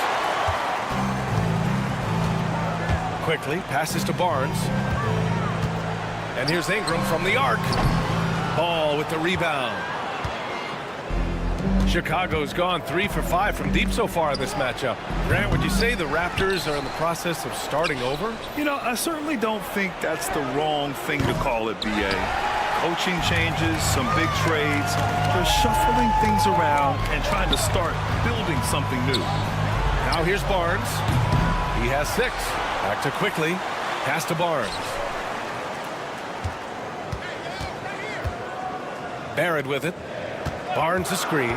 Quickly passes to Barnes. And here's Ingram from the arc. Ball with the rebound. Chicago's gone 3 for 5 from deep so far in this matchup. Grant, would you say the Raptors are in the process of starting over? You know, I certainly don't think that's the wrong thing to call it, B.A. Coaching changes, some big trades. They're shuffling things around and trying to start building something new. Now here's Barnes. He has 6. Back to Quickly. Pass to Barnes. Barrett with it. Barnes a screen.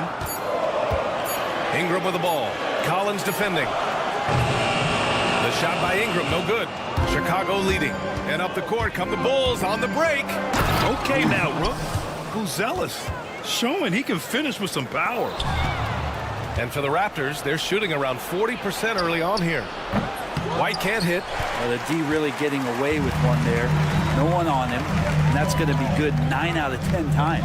Ingram with the ball. Collins defending. The shot by Ingram, no good. Chicago leading. And up the court come the Bulls on the break. Okay now, Rook. Buzelis showing he can finish with some power. And for the Raptors, they're shooting around 40% early on here. White can't hit. Well, the D really getting away with one there. No one on him. And that's going to be good 9 out of 10 times.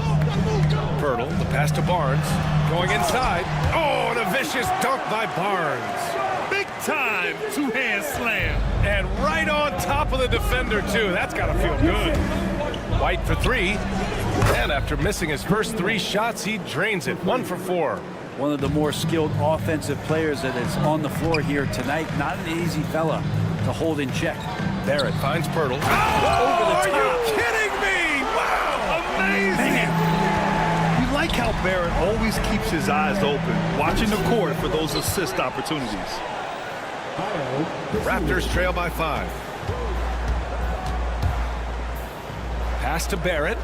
Pirtle, the pass to Barnes. Going inside. Oh, and a vicious dunk by Barnes. Big time two-hand slam. And right on top of the defender, too. That's got to feel good. White for 3. And after missing his first 3 shots, he drains it. 1 for 4. One of the more skilled offensive players that is on the floor here tonight. Not an easy fella to hold in check. Barrett finds Pirtle. Are you kidding me? Wow, amazing. You like how Barrett always keeps his eyes open, watching the court for those assist opportunities. Raptors trail by 5. Pass to Barrett.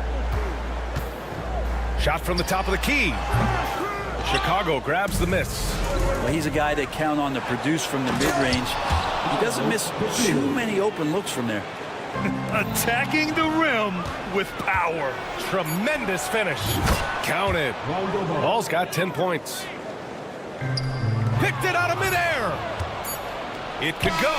Shot from the top of the key. Chicago grabs the miss. Well, he's a guy that count on to produce from the mid-range. He doesn't miss too many open looks from there. Attacking the rim with power. Tremendous finish. Counted. Ball's got 10 points. Picked it out of midair. It could go.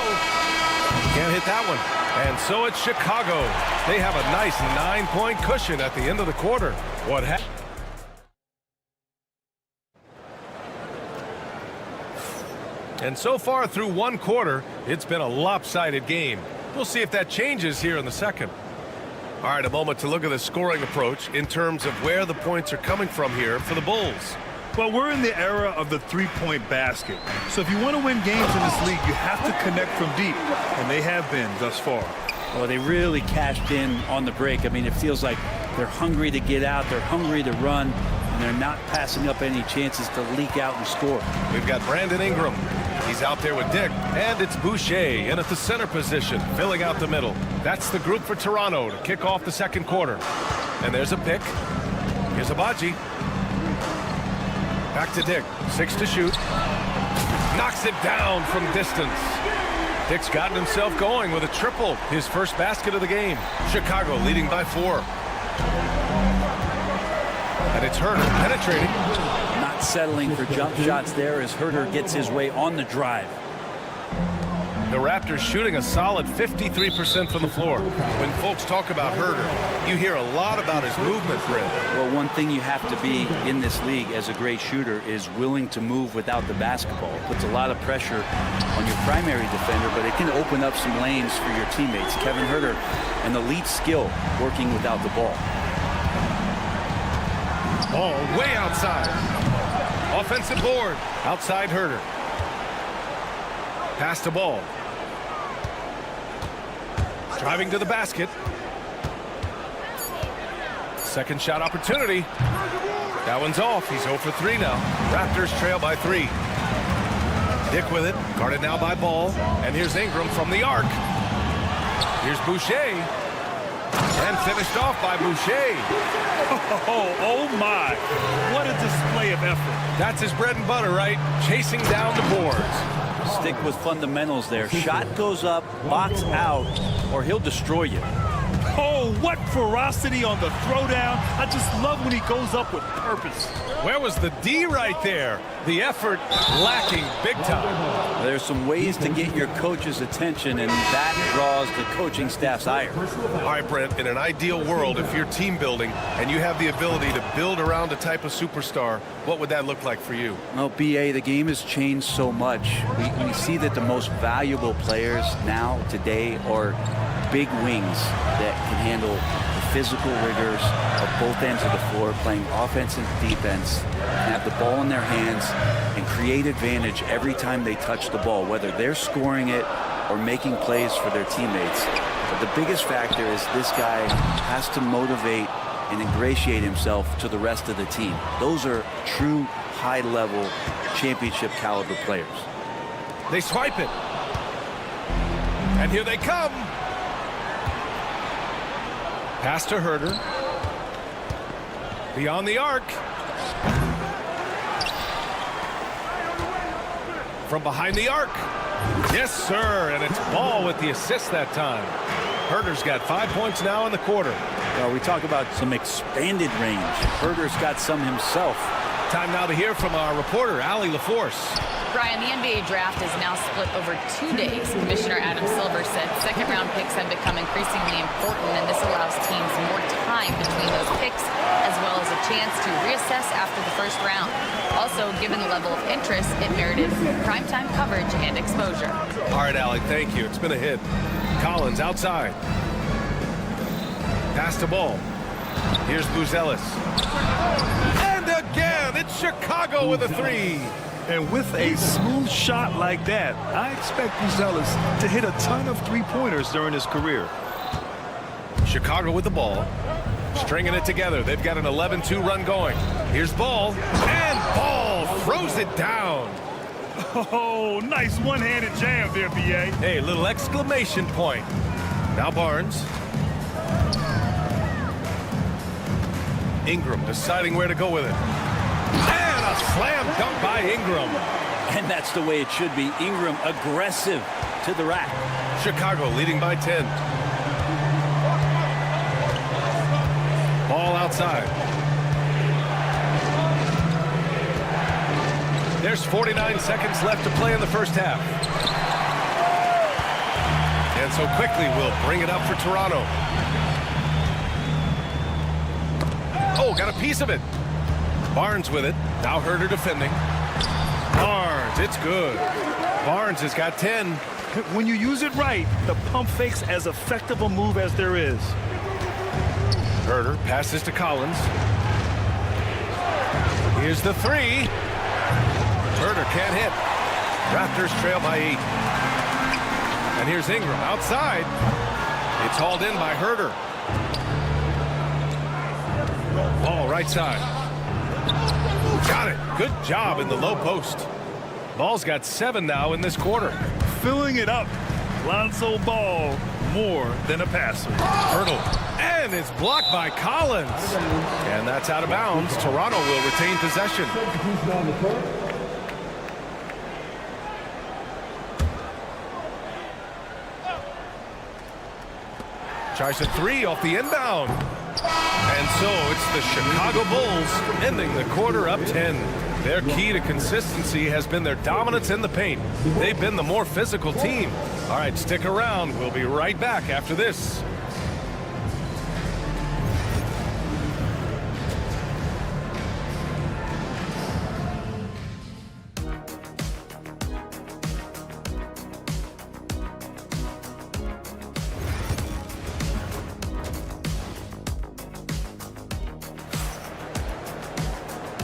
Can't hit that one. And so it's Chicago. They have a nice 9-point cushion at the end of the quarter. What happened? And so far through one quarter, it's been a lopsided game. We'll see if that changes here in the second. All right, a moment to look at the scoring approach in terms of where the points are coming from here for the Bulls. Well, we're in the era of the three-point basket. So if you want to win games in this league, you have to connect from deep, and they have been thus far. Well, they really cashed in on the break. I mean, it feels like they're hungry to get out, they're hungry to run, and they're not passing up any chances to leak out and score. We've got Brandon Ingram. He's out there with Dick, and it's Boucher in at the center position, filling out the middle. That's the group for Toronto to kick off the second quarter. And there's a pick. Here's Abaji. Back to Dick. 6 to shoot. Knocks it down from distance. Dick's gotten himself going with a triple, his first basket of the game. Chicago leading by 4. And it's Herter penetrating. Not settling for jump shots there as Herter gets his way on the drive. The Raptors shooting a solid 53% from the floor. When folks talk about Herter, you hear a lot about his movement, Brent. Well, one thing you have to be in this league as a great shooter is willing to move without the basketball. It puts a lot of pressure on your primary defender, but it can open up some lanes for your teammates. Kevin Herter, an elite skill working without the ball. Ball way outside. Offensive board. Outside Herter. Pass to Ball. Driving to the basket. Second shot opportunity. That one's off. He's 0 for 3 now. Raptors trail by 3. Dick with it. Guarded now by Ball. And here's Ingram from the arc. Here's Boucher. And finished off by Boucher. Oh my. What a display of effort. That's his bread and butter, right? Chasing down the boards. Stick with fundamentals there. Shot goes up, box out, or he'll destroy you. Oh, what ferocity on the throwdown. I just love when he goes up with purpose. Where was the D right there? The effort lacking big time. There's some ways to get your coach's attention, and that draws the coaching staff's ire. All right, Brent, in an ideal world, if you're team building and you have the ability to build around a type of superstar, what would that look like for you? Well, BA, the game has changed so much. We see that the most valuable players now, today, are big wings that can handle the physical rigors of both ends of the floor, playing offense and defense, and have the ball in their hands and create advantage every time they touch the ball, whether they're scoring it or making plays for their teammates. But the biggest factor is this guy has to motivate and ingratiate himself to the rest of the team. Those are true high-level championship caliber players. They swipe it. And here they come. Pass to Herter. Beyond the arc. From behind the arc. Yes, sir. And it's Ball with the assist that time. Herter's got 5 points now in the quarter. Well, we talk about some expanded range. Herter's got some himself. Time now to hear from our reporter, Allie LaForce. Brian, the NBA draft is now split over 2 days. Commissioner Adam Silver said second-round picks have become increasingly important, and this allows teams more time between those picks, as well as a chance to reassess after the first round. Also, given the level of interest, it merited primetime coverage and exposure. All right, Allie, thank you. It's been a hit. Collins outside. Pass to Ball. Here's Buzelis. And again, it's Chicago with a 3. And with a smooth shot like that, I expect Buzelis to hit a ton of three-pointers during his career. Chicago with the ball, stringing it together. They've got an 11-2 run going. Here's Ball, and Ball throws it down. Oh, nice one-handed jam there, B.A. Hey, little exclamation point. Now Barnes. Ingram deciding where to go with it. And a slam dunk by Ingram. And that's the way it should be. Ingram aggressive to the rack. Chicago leading by 10. Ball outside. There's 49 seconds left to play in the first half. And so quickly we'll bring it up for Toronto. Oh, got a piece of it. Barnes with it. Now Herter defending. Barnes, it's good. Barnes has got 10. When you use it right, the pump fake's as effective a move as there is. Herter passes to Collins. Here's the three. Herter can't hit. Raptors trail by 8. And here's Ingram outside. It's hauled in by Herter. Ball right side. Got it. Good job in the low post. Ball's got 7 now in this quarter. Filling it up. Lonzo Ball, more than a passer. Hurdle. And it's blocked by Collins. And that's out of bounds. Toronto will retain possession. Tries a three off the inbound. And so it's the Chicago Bulls ending the quarter up 10. Their key to consistency has been their dominance in the paint. They've been the more physical team. All right, stick around. We'll be right back after this.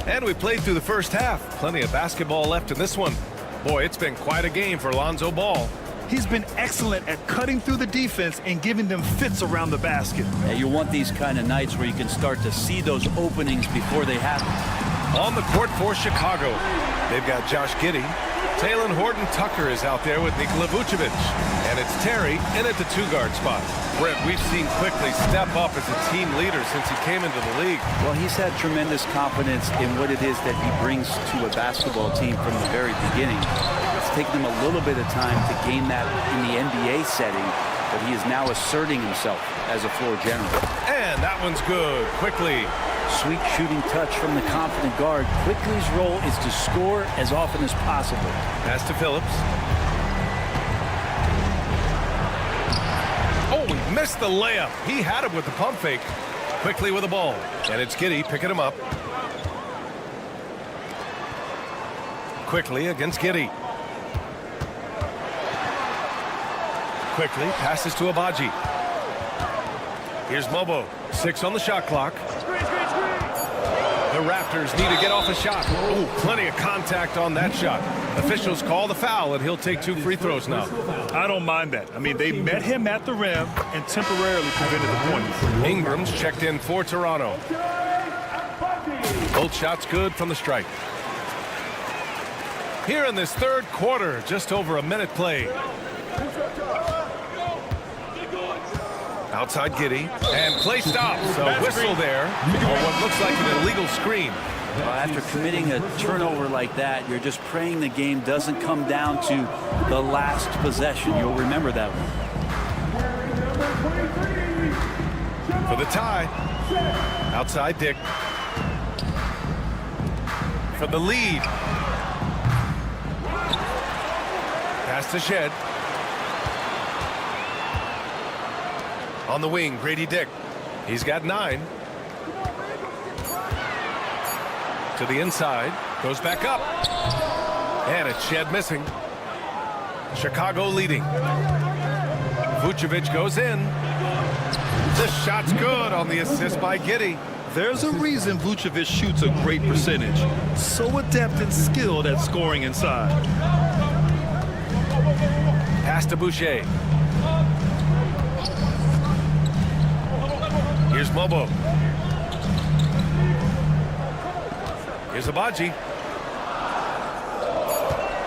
And we played through the first half. Plenty of basketball left in this one. Boy, it's been quite a game for Lonzo Ball. He's been excellent at cutting through the defense and giving them fits around the basket. Yeah, you want these kind of nights where you can start to see those openings before they happen. On the court for Chicago, they've got Josh Giddey. Talen Horton-Tucker is out there with Nikola Vucevic. And it's Terry in at the two-guard spot. Brent, we've seen Quickly step up as a team leader since he came into the league. Well, he's had tremendous confidence in what it is that he brings to a basketball team from the very beginning. It's taken him a little bit of time to gain that in the NBA setting, but he is now asserting himself as a floor general. And that one's good. Quickly. Sweet shooting touch from the confident guard. Quickly's role is to score as often as possible. Pass to Phillips. Oh, he missed the layup. He had it with the pump fake. Quickly with the ball. And it's Giddey picking him up. Quickly against Giddey. Quickly passes to Abaji. Here's Mobo. 6 on the shot clock. The Raptors need to get off a shot. Oh, plenty of contact on that shot. Officials call the foul, and he'll take 2 free throws now. I don't mind that. I mean, they met him at the rim and temporarily prevented the points. Ingram's checked in for Toronto. Both shots good from the stripe. Here in this third quarter, just over a minute played. Outside Giddey, and play stops. So whistle there on what looks like an illegal screen. Well, after committing a turnover like that, you're just praying the game doesn't come down to the last possession. You'll remember that one. For the tie. Outside Dick. For the lead. Pass to Shed. On the wing, Grady Dick. He's got 9. To the inside. Goes back up. And it's Shed missing. Chicago leading. Vucevic goes in. The shot's good on the assist by Giddey. There's a reason Vucevic shoots a great percentage. So adept and skilled at scoring inside. Pass to Boucher. Here's Mobo. Here's Abaji.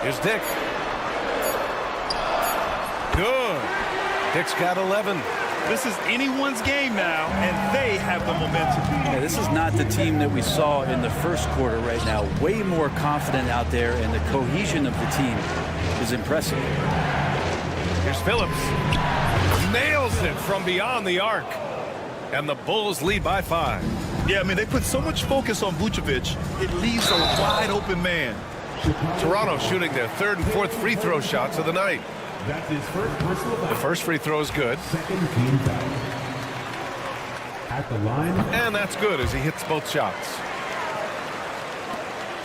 Here's Dick. Good. Dick's got 11. This is anyone's game now, and they have the momentum. Yeah, this is not the team that we saw in the first quarter right now. Way more confident out there, and the cohesion of the team is impressive. Here's Phillips. Nails it from beyond the arc. And the Bulls lead by 5. Yeah, I mean, they put so much focus on Vucevic, it leaves a wide open man. Toronto shooting their 3rd and 4th free throw shots of the night. That's his first personal foul. The first free throw is good. Second team foul. At the line. And that's good as he hits both shots.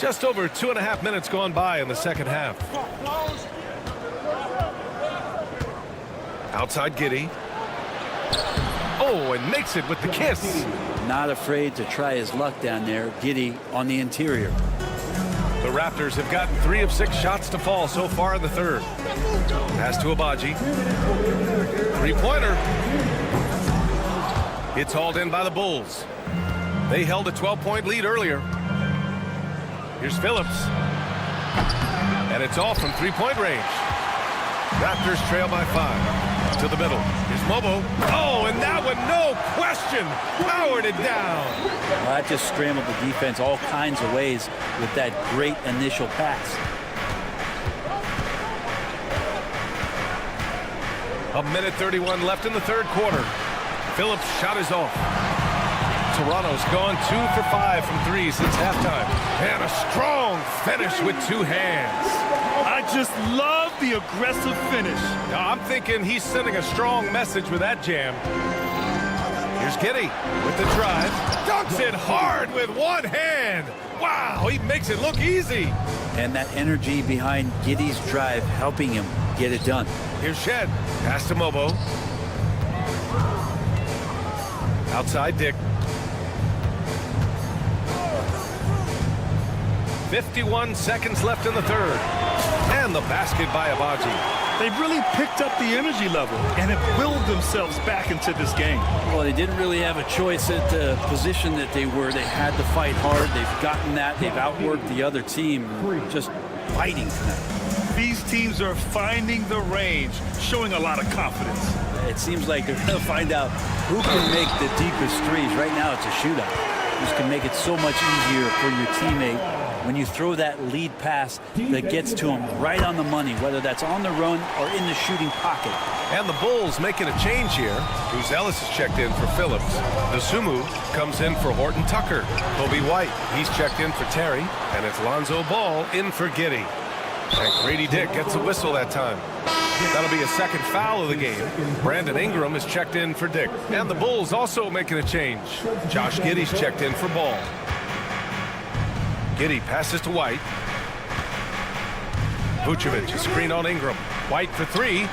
Just over 2.5 minutes gone by in the second half. Outside Giddey. Oh, and makes it with the kiss. Not afraid to try his luck down there. Giddey on the interior. The Raptors have gotten 3 of 6 shots to fall so far in the third. Pass to Abaji. Three-pointer. It's hauled in by the Bulls. They held a 12-point lead earlier. Here's Phillips. And it's off from 3-point range. Raptors trail by 5. To the middle. Here's Mobo. Oh, and that one, no question, powered it down. Well, that just scrambled the defense all kinds of ways with that great initial pass. A minute 31 left in the third quarter. Phillips' shot is off. Toronto's gone 2 for 5 from 3 since halftime. And a strong finish with 2 hands. I just love the aggressive finish. Now, I'm thinking he's sending a strong message with that jam. Here's Giddey with the drive. Dunks it hard with 1 hand. Wow, he makes it look easy. And that energy behind Giddey's drive helping him get it done. Here's Shed. Pass to Mobo. Outside Dick. 51 seconds left in the third. And the basket by Abaji. They've really picked up the energy level and have willed themselves back into this game. Well, they didn't really have a choice at the position that they were. They had to fight hard. They've gotten that. They've outworked the other team. Just fighting tonight. These teams are finding the range, showing a lot of confidence. It seems like they're going to find out who can make the deepest threes. Right now, it's a shootout. This can make it so much easier for your teammate when you throw that lead pass that gets to him right on the money, whether that's on the run or in the shooting pocket. And the Bulls making a change here. Bruce Ellis is checked in for Phillips. Dosunmu comes in for Horton Tucker. Kobe White, he's checked in for Terry. And it's Lonzo Ball in for Giddey. And Grady Dick gets a whistle that time. That'll be a second foul of the game. Brandon Ingram is checked in for Dick. And the Bulls also making a change. Josh Giddey's checked in for Ball. Giddey passes to White. Vucevic, a screen on Ingram. White for 3.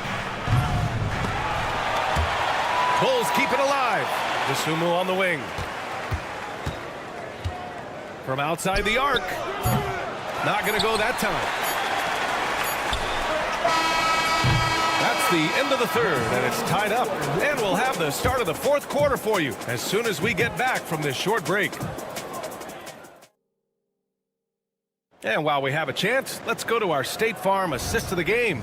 Bulls keep it alive. Dosunmu on the wing. From outside the arc. Not going to go that time. That's the end of the third, and it's tied up. And we'll have the start of the fourth quarter for you as soon as we get back from this short break. And while we have a chance, let's go to our State Farm assist of the game.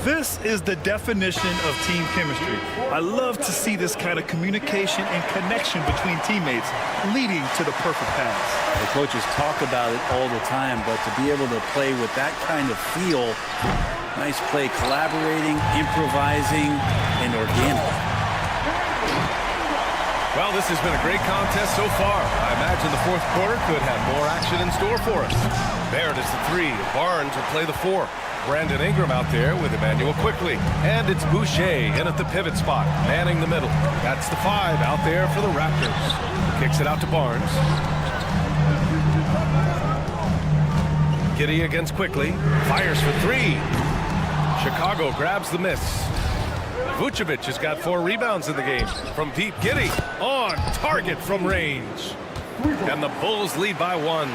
This is the definition of team chemistry. I love to see this kind of communication and connection between teammates leading to the perfect pass. The coaches talk about it all the time, but to be able to play with that kind of feel, nice play, collaborating, improvising, and organic. Well, this has been a great contest so far. I imagine the fourth quarter could have more action in store for us. Barrett is the 3. Barnes will play the 4. Brandon Ingram out there with Emmanuel Quickly. And it's Boucher in at the pivot spot, manning the middle. That's the 5 out there for the Raptors. Kicks it out to Barnes. Giddey against Quickly. Fires for 3. Chicago grabs the miss. Vucevic has got 4 rebounds in the game. From deep, Giddey on target from range. And the Bulls lead by 1.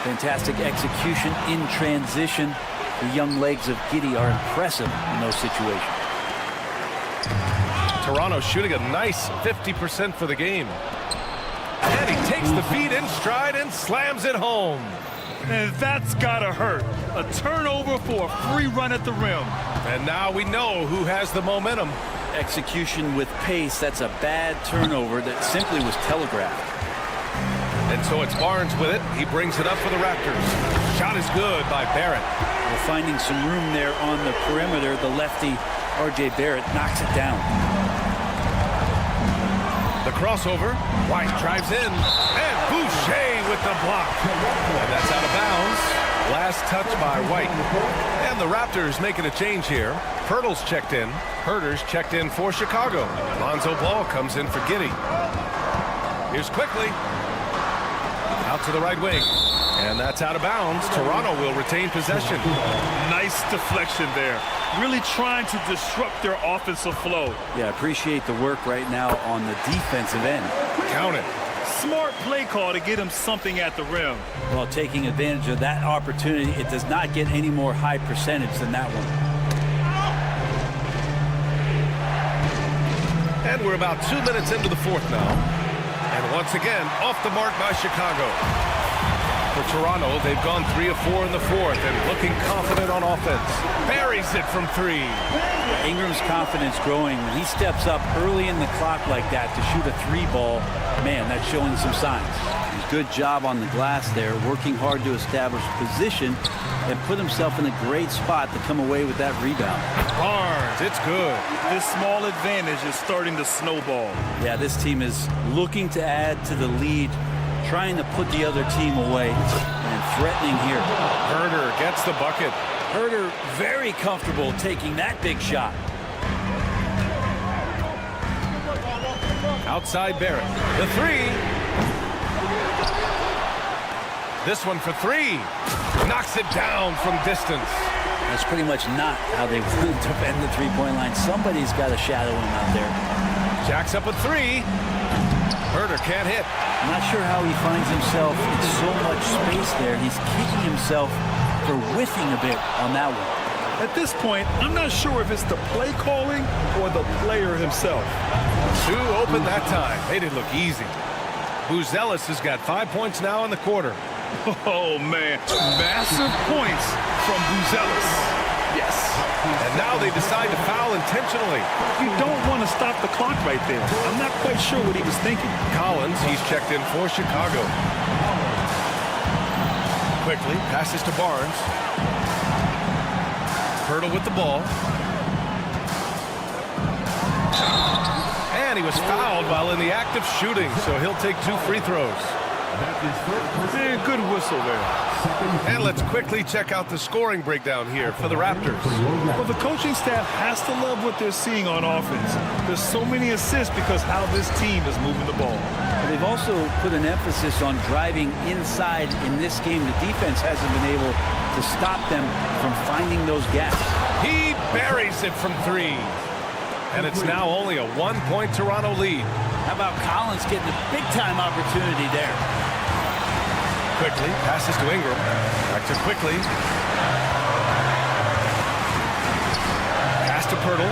Fantastic execution in transition. The young legs of Giddey are impressive in those situations. Toronto shooting a nice 50% for the game. And he takes the feed in stride and slams it home. And that's gotta hurt. A turnover for a free run at the rim. And now we know who has the momentum. Execution with pace. That's a bad turnover that simply was telegraphed. And so it's Barnes with it. He brings it up for the Raptors. Shot is good by Barrett. We're finding some room there on the perimeter. The lefty, R.J. Barrett, knocks it down. The crossover. White drives in. And Boucher with the block. And that's out of bounds. Last touch by White. And the Raptors making a change here. Pirtle's checked in. Herter's checked in for Chicago. Lonzo Ball comes in for Giddey. Here's Quickly. Out to the right wing. And that's out of bounds. Toronto will retain possession. Nice deflection there. Really trying to disrupt their offensive flow. Yeah, appreciate the work right now on the defensive end. Count it. Smart play call to get him something at the rim. Well, taking advantage of that opportunity, it does not get any more high percentage than that one. And we're about 2 minutes into the 4th now. And once again, off the mark by Chicago. For Toronto, they've gone 3 of 4 in the 4th and looking confident on offense. Buries it from 3. Ingram's confidence growing. When he steps up early in the clock like that to shoot a 3 ball, man, that's showing some signs. Good job on the glass there, working hard to establish position and put himself in a great spot to come away with that rebound. Barnes, it's good. This small advantage is starting to snowball. Yeah, this team is looking to add to the lead, trying to put the other team away and threatening here. Herter gets the bucket. Herter very comfortable taking that big shot. Outside Barrett. The 3. This one for 3. Knocks it down from distance. That's pretty much not how they want to defend the three-point line. Somebody's got to shadow him out there. Jacks up a 3. Herter can't hit. I'm not sure how he finds himself in so much space there. He's kicking himself for whiffing a bit on that one. At this point, I'm not sure if it's the play calling or the player himself. 2 open that time. Made it look easy. Buzelis has got 5 points now in the quarter. Oh, man. Massive points from Buzelis. Yes. And now they decide to foul intentionally. You don't want to stop the clock right there. I'm not quite sure what he was thinking. Collins, he's checked in for Chicago. Quickly passes to Barnes. Pirtle with the ball. And he was fouled while in the act of shooting, so he'll take 2 free throws. Man, good whistle there. And let's quickly check out the scoring breakdown here for the Raptors. Well, the coaching staff has to love what they're seeing on offense. There's so many assists because how this team is moving the ball. They've also put an emphasis on driving inside in this game. The defense hasn't been able to stop them from finding those gaps. He buries it from 3. And it's now only a 1-point Toronto lead. How about Collins getting a big-time opportunity there? Quickly passes to Ingram. Back to Quickly. Pass to Pirtle.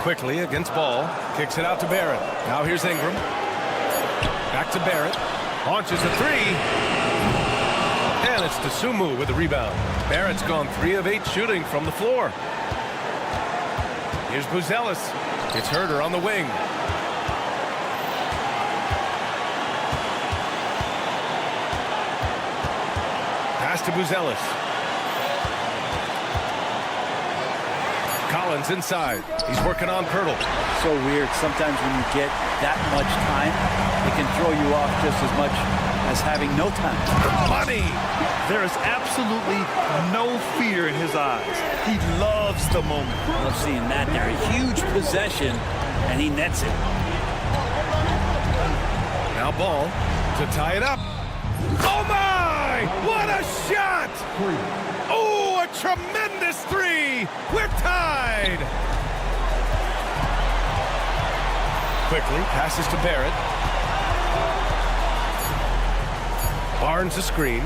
Quickly against Ball. Kicks it out to Barrett. Now here's Ingram. Back to Barrett. Launches a 3. And it's Dosunmu with the rebound. Barrett's gone 3 of 8 shooting from the floor. Here's Buzelis. It's Herter on the wing. Pass to Buzelis. Collins inside. He's working on Pirtle. So weird. Sometimes when you get that much time, it can throw you off just as much as having no time. Money! There is absolutely no fear in his eyes. He loves the moment. I love seeing that there. A huge possession, and he nets it. Now Ball to tie it up. Oh, my! What a shot! Oh, a tremendous 3! three. We're tied. Quickly passes to Barrett. Barnes a screen.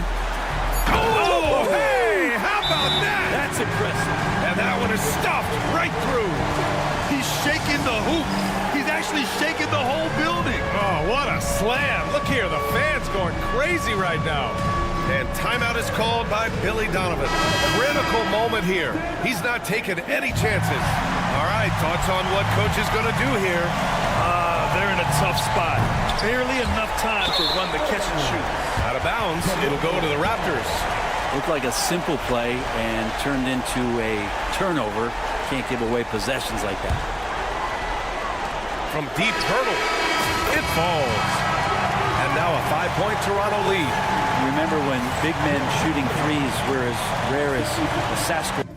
Oh, hey, how about that? That's impressive. And that one is stuffed right through. He's shaking the hoop. He's actually shaking the whole building. Oh, what a slam. Look here, the fans going crazy right now. And timeout is called by Billy Donovan. Critical moment here. He's not taking any chances. All right, thoughts on what coach is going to do here? They're in a tough spot. Barely enough time to run the catch and shoot. Out of bounds, it'll go to the Raptors. Looked like a simple play and turned into a turnover. Can't give away possessions like that. From deep hurdle, it falls. And now a 5-point Toronto lead. Remember when big men shooting threes were as rare as a Sasquatch.